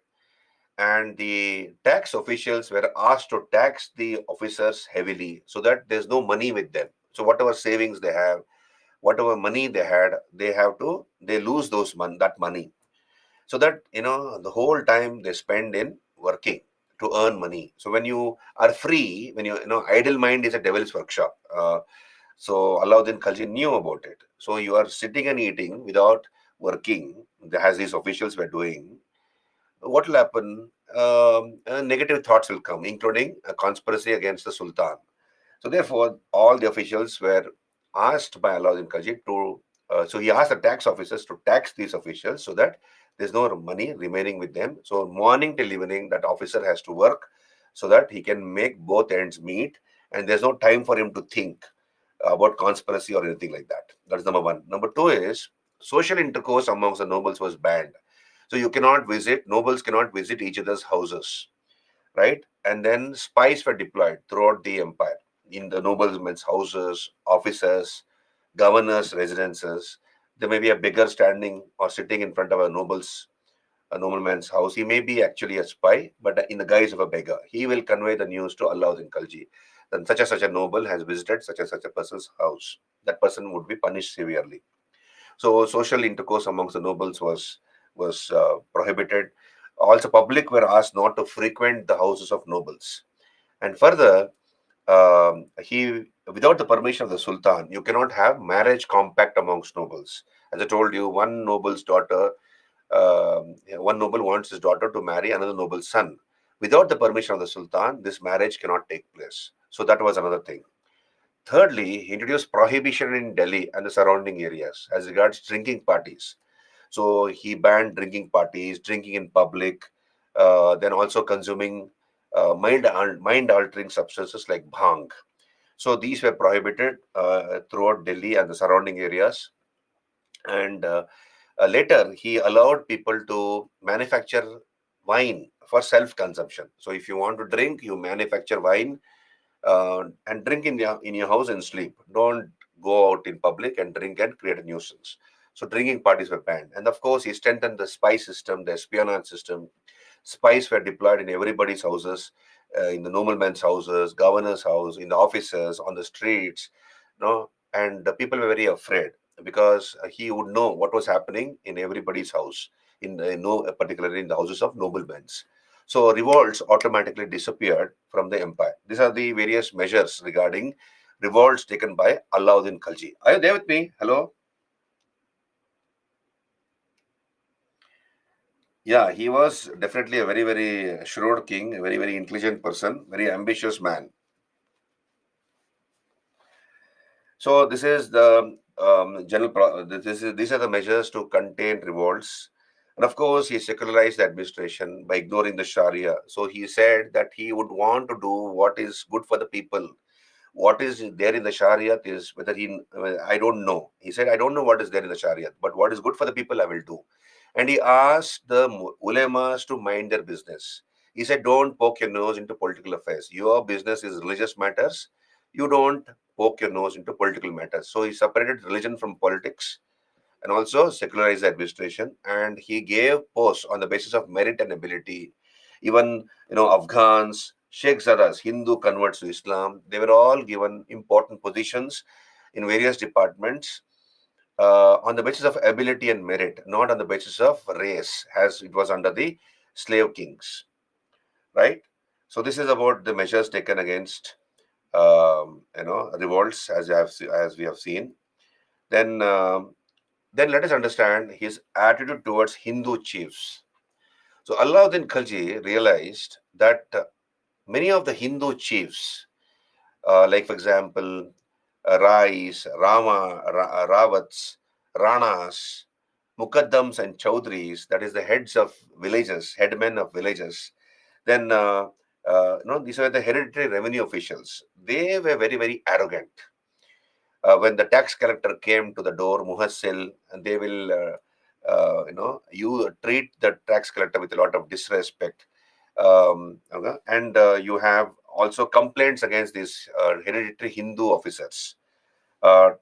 Speaker 1: and the tax officials were asked to tax the officers heavily so that there's no money with them. So whatever savings they have, whatever money they had, they lose that money, so that the whole time they spend in working to earn money. So when you are free, when idle mind is a devil's workshop. So Alauddin Khalji knew about it. So you are sitting and eating without working, as these officials were doing. What will happen? Negative thoughts will come, including a conspiracy against the Sultan. So therefore, all the officials were asked by Alauddin Khalji to, so he asked the tax officers to tax these officials so that there's no money remaining with them. So morning till evening, that officer has to work so that he can make both ends meet, and there's no time for him to think about conspiracy or anything like that. That's number one. Number two is social intercourse amongst the nobles was banned. So nobles cannot visit each other's houses, right? And then spies were deployed throughout the empire in the noblemen's houses, offices, governors' residences. There may be a beggar standing or sitting in front of a nobleman's house. He may be actually a spy, but in the guise of a beggar. He will convey the news to Alauddin Khalji. Then such a noble has visited such and such a person's house. That person would be punished severely. So social intercourse amongst the nobles was prohibited. Also, public were asked not to frequent the houses of nobles. And further, he without the permission of the sultan, you cannot have marriage compact amongst nobles. As I told you, one noble wants his daughter to marry another noble's son. Without the permission of the sultan, this marriage cannot take place. So that was another thing. Thirdly, he introduced prohibition in Delhi and the surrounding areas as regards drinking parties. So he banned drinking parties, drinking in public, then also consuming mind-altering substances like bhang. So these were prohibited throughout Delhi and the surrounding areas. And later, he allowed people to manufacture wine for self-consumption. So if you want to drink, you manufacture wine and drink in your house and sleep. Don't go out in public and drink and create a nuisance. So drinking parties were banned. And of course, he strengthened the spy system, the espionage system. Spies were deployed in everybody's houses, in the noblemen's houses, governor's house, in the offices, on the streets, and the people were very afraid because he would know what was happening in everybody's house, particularly in the houses of noblemen. So revolts automatically disappeared from the empire. These are the various measures regarding revolts taken by Alauddin Khalji. Are you there with me? Hello? Yeah, he was definitely a very, very shrewd king, a very, very intelligent person, very ambitious man. So this is the these are the measures to contain revolts. And of course, he secularized the administration by ignoring the Sharia. So he said that he would want to do what is good for the people. What is there in the Sharia is whether I don't know. He said, I don't know what is there in the Sharia, but what is good for the people, I will do. And he asked the ulemas to mind their business. He said, don't poke your nose into political affairs. Your business is religious matters. You don't poke your nose into political matters. So he separated religion from politics and also secularized the administration. And he gave posts on the basis of merit and ability. Even Afghans, Sheikh Zadas, Hindu converts to Islam, they were all given important positions in various departments on the basis of ability and merit, not on the basis of race, as it was under the slave kings, right? So this is about the measures taken against revolts, as we have seen. Then let us understand his attitude towards Hindu chiefs. So Alauddin Khalji realized that many of the Hindu chiefs, like for example, Rais, Rawats, Ranas, Mukaddams and Chaudhries, that is the heads of villages, headmen of villages, then these were the hereditary revenue officials. They were very, very arrogant. When the tax collector came to the door, Muhassil, and they will, you treat the tax collector with a lot of disrespect. Okay? And you have also complaints against these hereditary Hindu officers.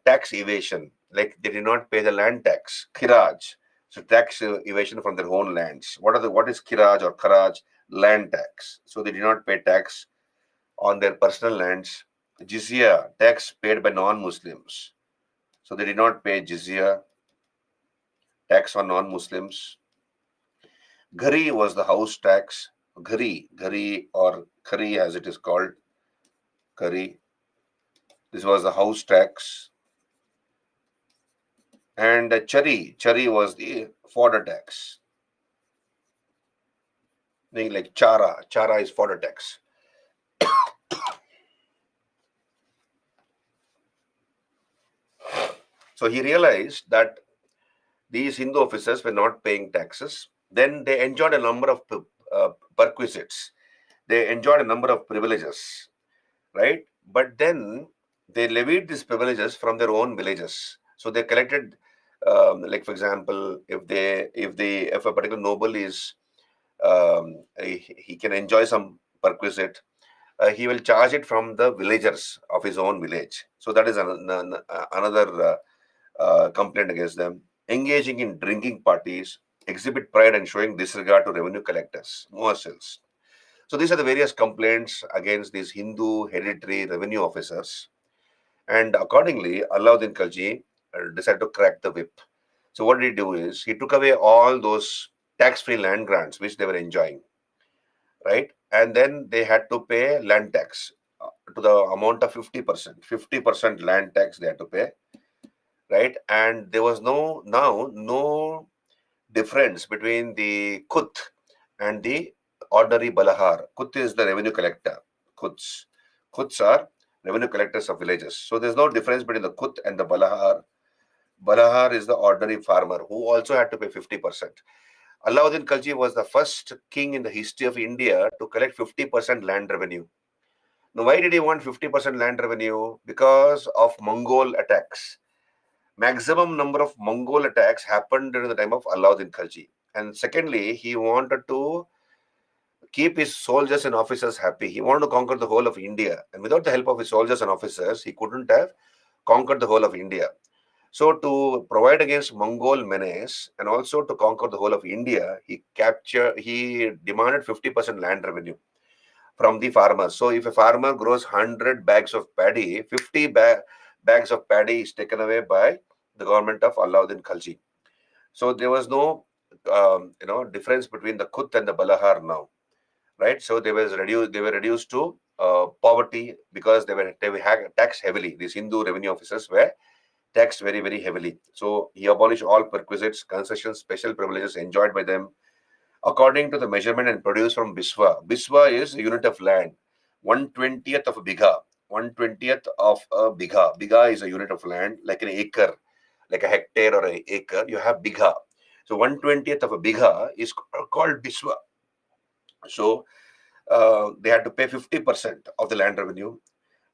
Speaker 1: Tax evasion, like they did not pay the land tax, khiraj. So tax evasion from their own lands. What is khiraj or kharaj? Land tax. So they did not pay tax on their personal lands. Jizya, tax paid by non-Muslims. So they did not pay jizya, tax on non-Muslims. Ghari was the house tax. Ghari or khari as it is called, Ghari. This was the house tax. And chari was the fodder tax. Like chara is fodder tax. So he realized that these Hindu officers were not paying taxes. Then they enjoyed a number of perquisites. They enjoyed a number of privileges, right? But then they levied these privileges from their own villages. So they collected, like for example, if a particular noble is he can enjoy some perquisite, he will charge it from the villagers of his own village. So that is another complaint against them. Engaging in drinking parties, exhibit pride and showing disregard to revenue collectors, muassils. So these are the various complaints against these Hindu hereditary revenue officers. And accordingly, Alauddin Khalji decided to crack the whip. So what did he do is he took away all those tax-free land grants which they were enjoying, right? And then they had to pay land tax to the amount of 50%. 50% land tax they had to pay, right? And there was no difference between the Kut and the ordinary Balahar. Kut is the revenue collector. Kuts are revenue collectors of villages. So there's no difference between the Kut and the Balahar. Balahar is the ordinary farmer who also had to pay 50%. Alauddin Khalji was the first king in the history of India to collect 50% land revenue. Now, why did he want 50% land revenue? Because of Mongol attacks. Maximum number of Mongol attacks happened during the time of Alauddin Khalji. And secondly, he wanted to keep his soldiers and officers happy. He wanted to conquer the whole of India. And without the help of his soldiers and officers, he couldn't have conquered the whole of India. So to provide against Mongol menace and also to conquer the whole of India, he demanded 50% land revenue from the farmers. So if a farmer grows 100 bags of paddy, 50 bags of paddy is taken away by the government of Alauddin Khalji. So there was no difference between the Kut and the Balahar now, right? So they were reduced to poverty because they were taxed heavily. These Hindu revenue officers were taxed very, very heavily. So he abolished all perquisites, concessions, special privileges enjoyed by them. according to the measurement and produced from Biswa. Biswa is a unit of land, 1/20th of a bigha. 1/20th of a bigha. Bigha is a unit of land, like an acre, like a hectare or an acre. You have bigha. So 1/20th of a bigha is called Biswa. So they had to pay 50% of the land revenue.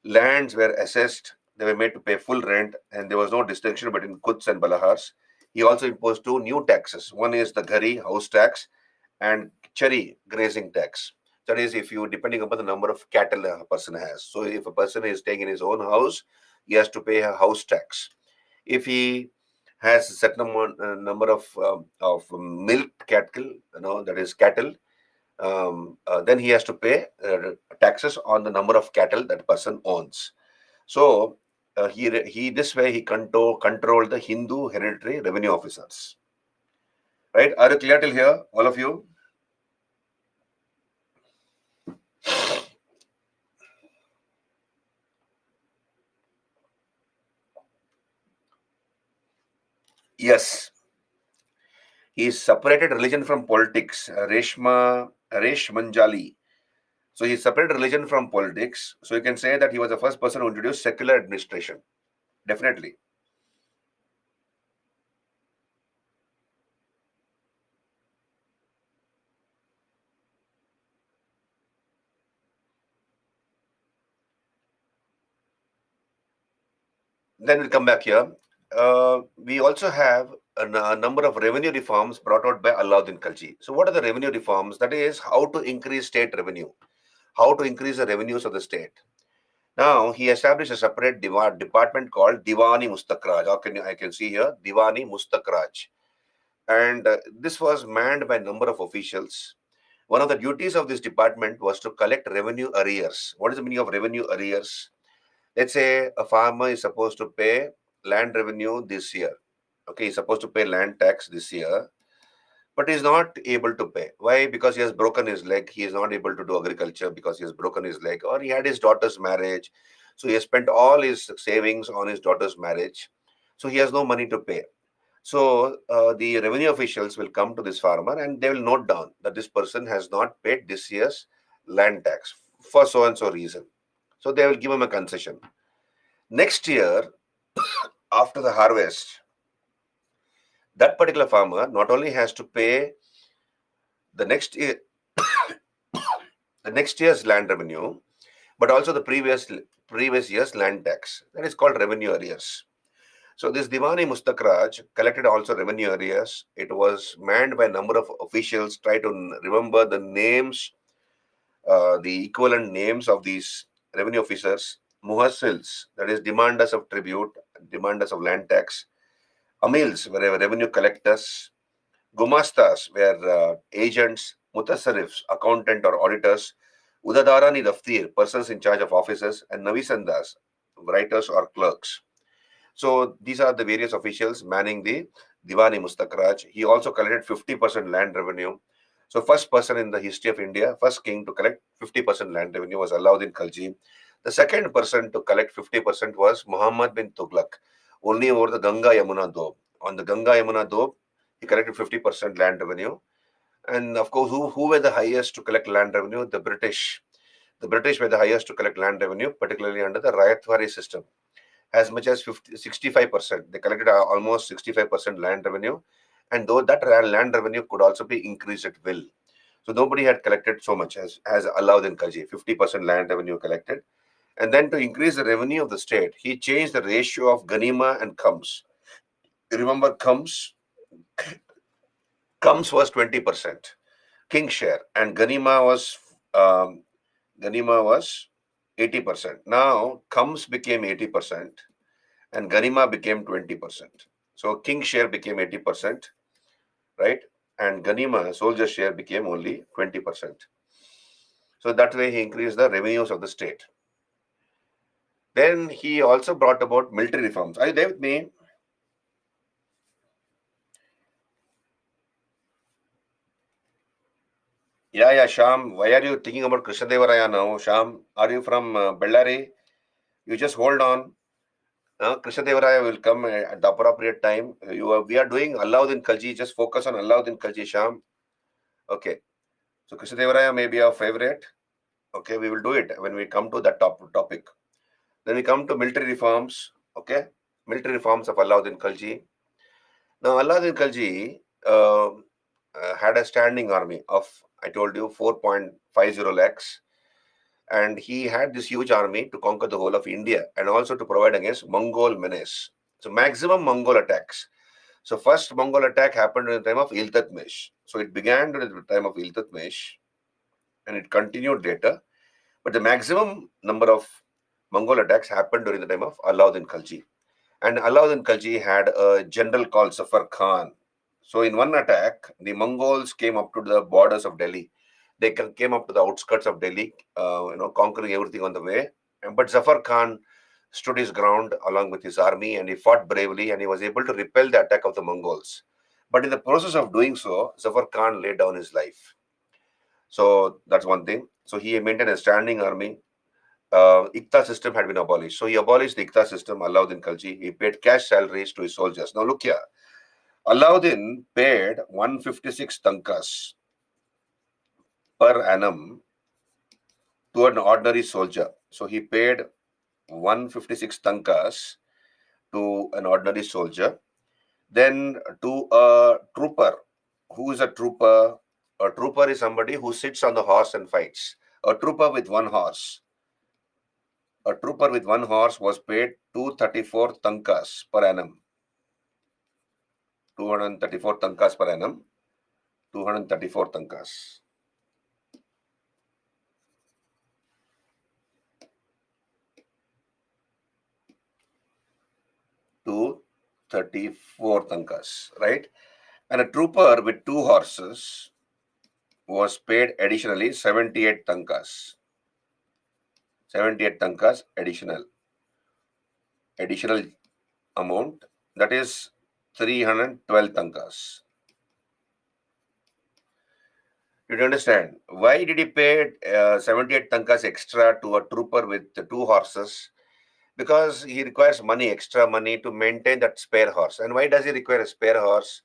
Speaker 1: Lands were assessed, they were made to pay full rent, and there was no distinction between Kuts and Balahars. He also imposed two new taxes. One is the Ghari house tax and Chari grazing tax. That is, if you depending upon the number of cattle a person has. So, if a person is staying in his own house, he has to pay a house tax. If he has a certain number of milk cattle, that is cattle, then he has to pay taxes on the number of cattle that person owns. So he this way he control the Hindu hereditary revenue officers. Right? Are you clear till here, all of you? Yes. He separated religion from politics. Resh Manjali. So he separated religion from politics. So you can say that he was the first person who introduced secular administration. Definitely. Then we'll come back here. We also have a number of revenue reforms brought out by Alauddin Khalji. So what are the revenue reforms? That is how to increase state revenue, how to increase the revenues of the state. Now, he established a separate department called Diwani Mustakraj. I can see here, Diwani Mustakraj. And this was manned by a number of officials. One of the duties of this department was to collect revenue arrears. What is the meaning of revenue arrears? Let's say a farmer is supposed to pay land revenue this year. Okay, he's supposed to pay land tax this year, but he's not able to pay. Why? Because he has broken his leg. He is not able to do agriculture because he has broken his leg, or he had his daughter's marriage. So he has spent all his savings on his daughter's marriage. So he has no money to pay. So the revenue officials will come to this farmer and they will note down that this person has not paid this year's land tax for so and so reason. So they will give him a concession. Next year, after the harvest, that particular farmer not only has to pay the next year, the next year's land revenue, but also the previous year's land tax. That is called revenue arrears. So this Diwani Mustakraj collected also revenue arrears. It was manned by a number of officials. Try to remember the names, the equivalent names of these revenue officers. Muhassils, that is demanders of tribute, demanders of land tax. Amils were revenue collectors. Gumastas were agents. Mutasarrifs, accountant or auditors. Udadarani Daftir, persons in charge of offices. And Navisandas, writers or clerks. So these are the various officials manning the Diwani Mustakraj. He also collected 50% land revenue. So first person in the history of India, first king to collect 50% land revenue was Alauddin Khalji. The second person to collect 50% was Muhammad bin Tughlaq, only over the Ganga Yamuna Doab. On the Ganga Yamuna Doab, he collected 50% land revenue. And of course, who were the highest to collect land revenue? The British. The British were the highest to collect land revenue, particularly under the Rayatwari system. As much as 65%. They collected almost 65% land revenue. And though that land revenue could also be increased at will. So nobody had collected so much as Alauddin Khalji, 50% land revenue collected. And then to increase the revenue of the state, he changed the ratio of Ganima and Khams. Remember Khams? Khams was 20%, king share, and Ganima was 80%. Now Khams became 80%, and Ganima became 20%. So king share became 80%, right? And Ganima, soldier share, became only 20%. So that way he increased the revenues of the state. Then he also brought about military reforms. Are you there with me? Yeah, Sham. Why are you thinking about Krishnadevaraya now? Sham, are you from Bellary? You just hold on. Krishnadevaraya will come at the appropriate time. We are doing Alauddin Khalji. Just focus on Alauddin Khalji, Sham. Okay. So Krishnadevaraya may be our favorite. Okay, we will do it when we come to that topic. Then we come to military reforms. Okay, military reforms of Alauddin Khalji. Now Alauddin Khalji had a standing army of, I told you, 4.50 lakhs, and he had this huge army to conquer the whole of India and also to provide against Mongol menace. So maximum Mongol attacks. So first Mongol attack happened in the time of Iltutmish. So it began during the time of Iltutmish and it continued later. But the maximum number of Mongol attacks happened during the time of Alauddin Khalji. And Alauddin Khalji had a general called Zafar Khan. So in one attack, the Mongols came up to the borders of Delhi. They came up to the outskirts of Delhi, conquering everything on the way. But Zafar Khan stood his ground along with his army and he fought bravely and he was able to repel the attack of the Mongols. But in the process of doing so, Zafar Khan laid down his life. So that's one thing. So he maintained a standing army. Ikta system had been abolished. So he abolished the Ikta system, Alauddin Khalji. He paid cash salaries to his soldiers. Now look here. Alauddin paid 156 tankas per annum to an ordinary soldier. So he paid 156 tankas to an ordinary soldier. Then to a trooper. Who is a trooper? A trooper is somebody who sits on the horse and fights. A trooper with one horse. A trooper with one horse was paid 234 tankas per annum. 234 tankas per annum. 234 tankas. To 34 tankas, right? And a trooper with two horses was paid additionally 78 tankas. 78 tankas additional amount, that is 312 tankas. Did you understand? Why did he pay 78 tankas extra to a trooper with two horses? Because he requires money, extra money to maintain that spare horse. And why does he require a spare horse?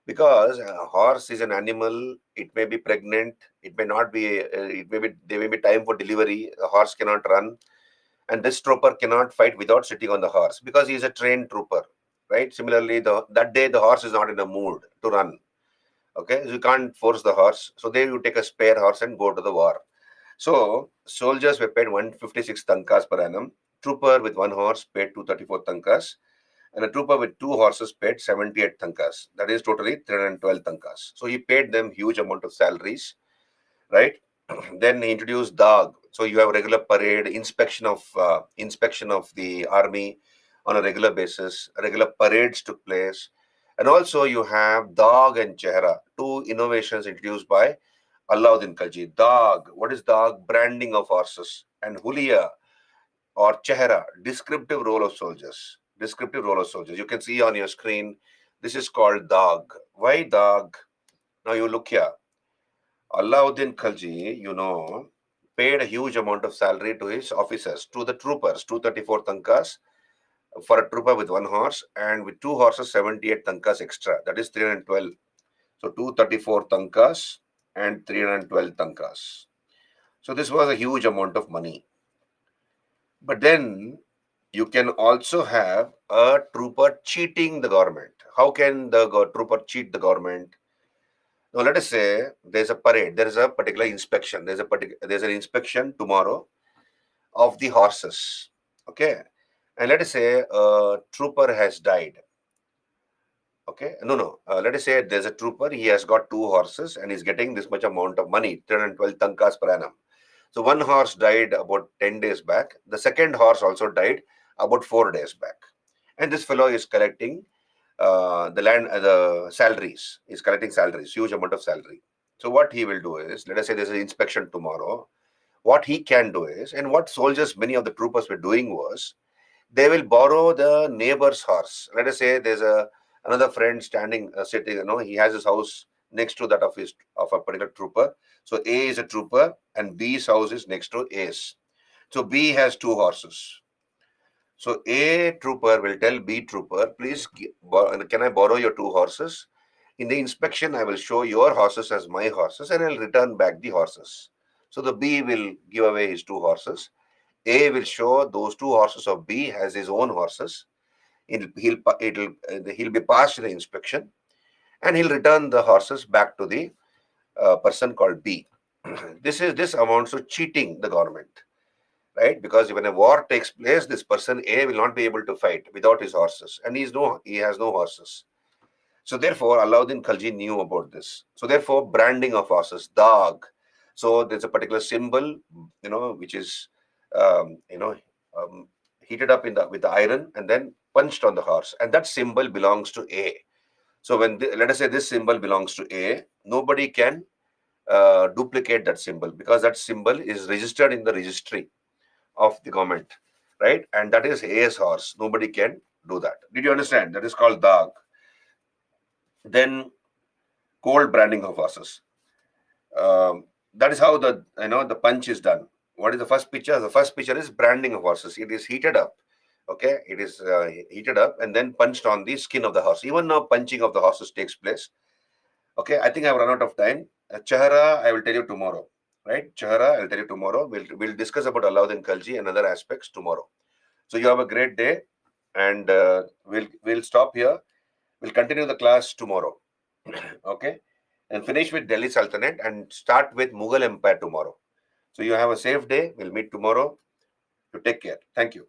Speaker 1: Because a horse is an animal. It may be pregnant. It may not be. There may be time for delivery. The horse cannot run, and this trooper cannot fight without sitting on the horse because he is a trained trooper, right? Similarly, that day the horse is not in a mood to run. Okay, so you can't force the horse. So there you take a spare horse and go to the war. So soldiers were paid 156 tankas per annum. Trooper with one horse paid 234 tankas. And a trooper with two horses paid 78 tankas. That is totally 312 tankas. So he paid them huge amount of salaries, right? Then he introduced DAG. So you have regular parade, inspection of the army on a regular basis. Regular parades took place. And also you have DAG and Chehra, two innovations introduced by Alauddin Khalji. DAG, what is DAG? Branding of horses. And Huliya or Chehra, descriptive role of soldiers. Descriptive role of soldiers. You can see on your screen, this is called DAG. Why DAG? Now you look here. Alauddin Khalji, paid a huge amount of salary to his officers, to the troopers, 234 tankas for a trooper with one horse, and with two horses, 78 tankas extra. That is 312. So 234 tankas and 312 tankas. So this was a huge amount of money. But then you can also have a trooper cheating the government. How can the trooper cheat the government? Now, let us say there's a parade, there is a particular inspection, there's an inspection tomorrow of the horses. Okay. And let us say a trooper has died. Okay. No. Let us say there's a trooper, he has got two horses and he's getting this much amount of money, 312 tankas per annum. So one horse died about 10 days back. The second horse also died about 4 days back. And this fellow is collecting the salaries. He's collecting salaries, huge amount of salary. So what he will do is, let us say there's an inspection tomorrow. What he can do is, and what soldiers, many of the troopers were doing was, they will borrow the neighbor's horse. Let us say there's another friend standing, sitting, he has his house next to that of a particular trooper. So A is a trooper and B's house is next to A's. So B has two horses. So A trooper will tell B trooper, please, can I borrow your two horses? In the inspection, I will show your horses as my horses and I'll return back the horses. So the B will give away his 2 horses. A will show those 2 horses of B as his own horses. He'll be passed the inspection and he'll return the horses back to the person called B. This amounts to cheating the government, right? Because when a war takes place, this person A will not be able to fight without his horses, and he has no horses. So therefore, Alauddin Khalji knew about this. So therefore, branding of horses, dog. So there's a particular symbol, which is, um, you know, heated up with the iron and then punched on the horse, and that symbol belongs to A. So when let us say this symbol belongs to A, nobody can duplicate that symbol because that symbol is registered in the registry of the government, right? And that is A's horse. Nobody can do that. Did you understand? That is called dog. Then cold branding of horses. That is how the punch is done. What is the first picture? The first picture is branding of horses. It is heated up. Okay, it is heated up and then punched on the skin of the horse. Even now, punching of the horses takes place. Okay, I think I've run out of time. Chahara, I will tell you tomorrow. Right, Chahara, I'll tell you tomorrow. We'll discuss about Alauddin Khalji and other aspects tomorrow. So you have a great day, and we'll stop here. We'll continue the class tomorrow. Okay, and finish with Delhi Sultanate and start with Mughal Empire tomorrow. So you have a safe day. We'll meet tomorrow. You take care. Thank you.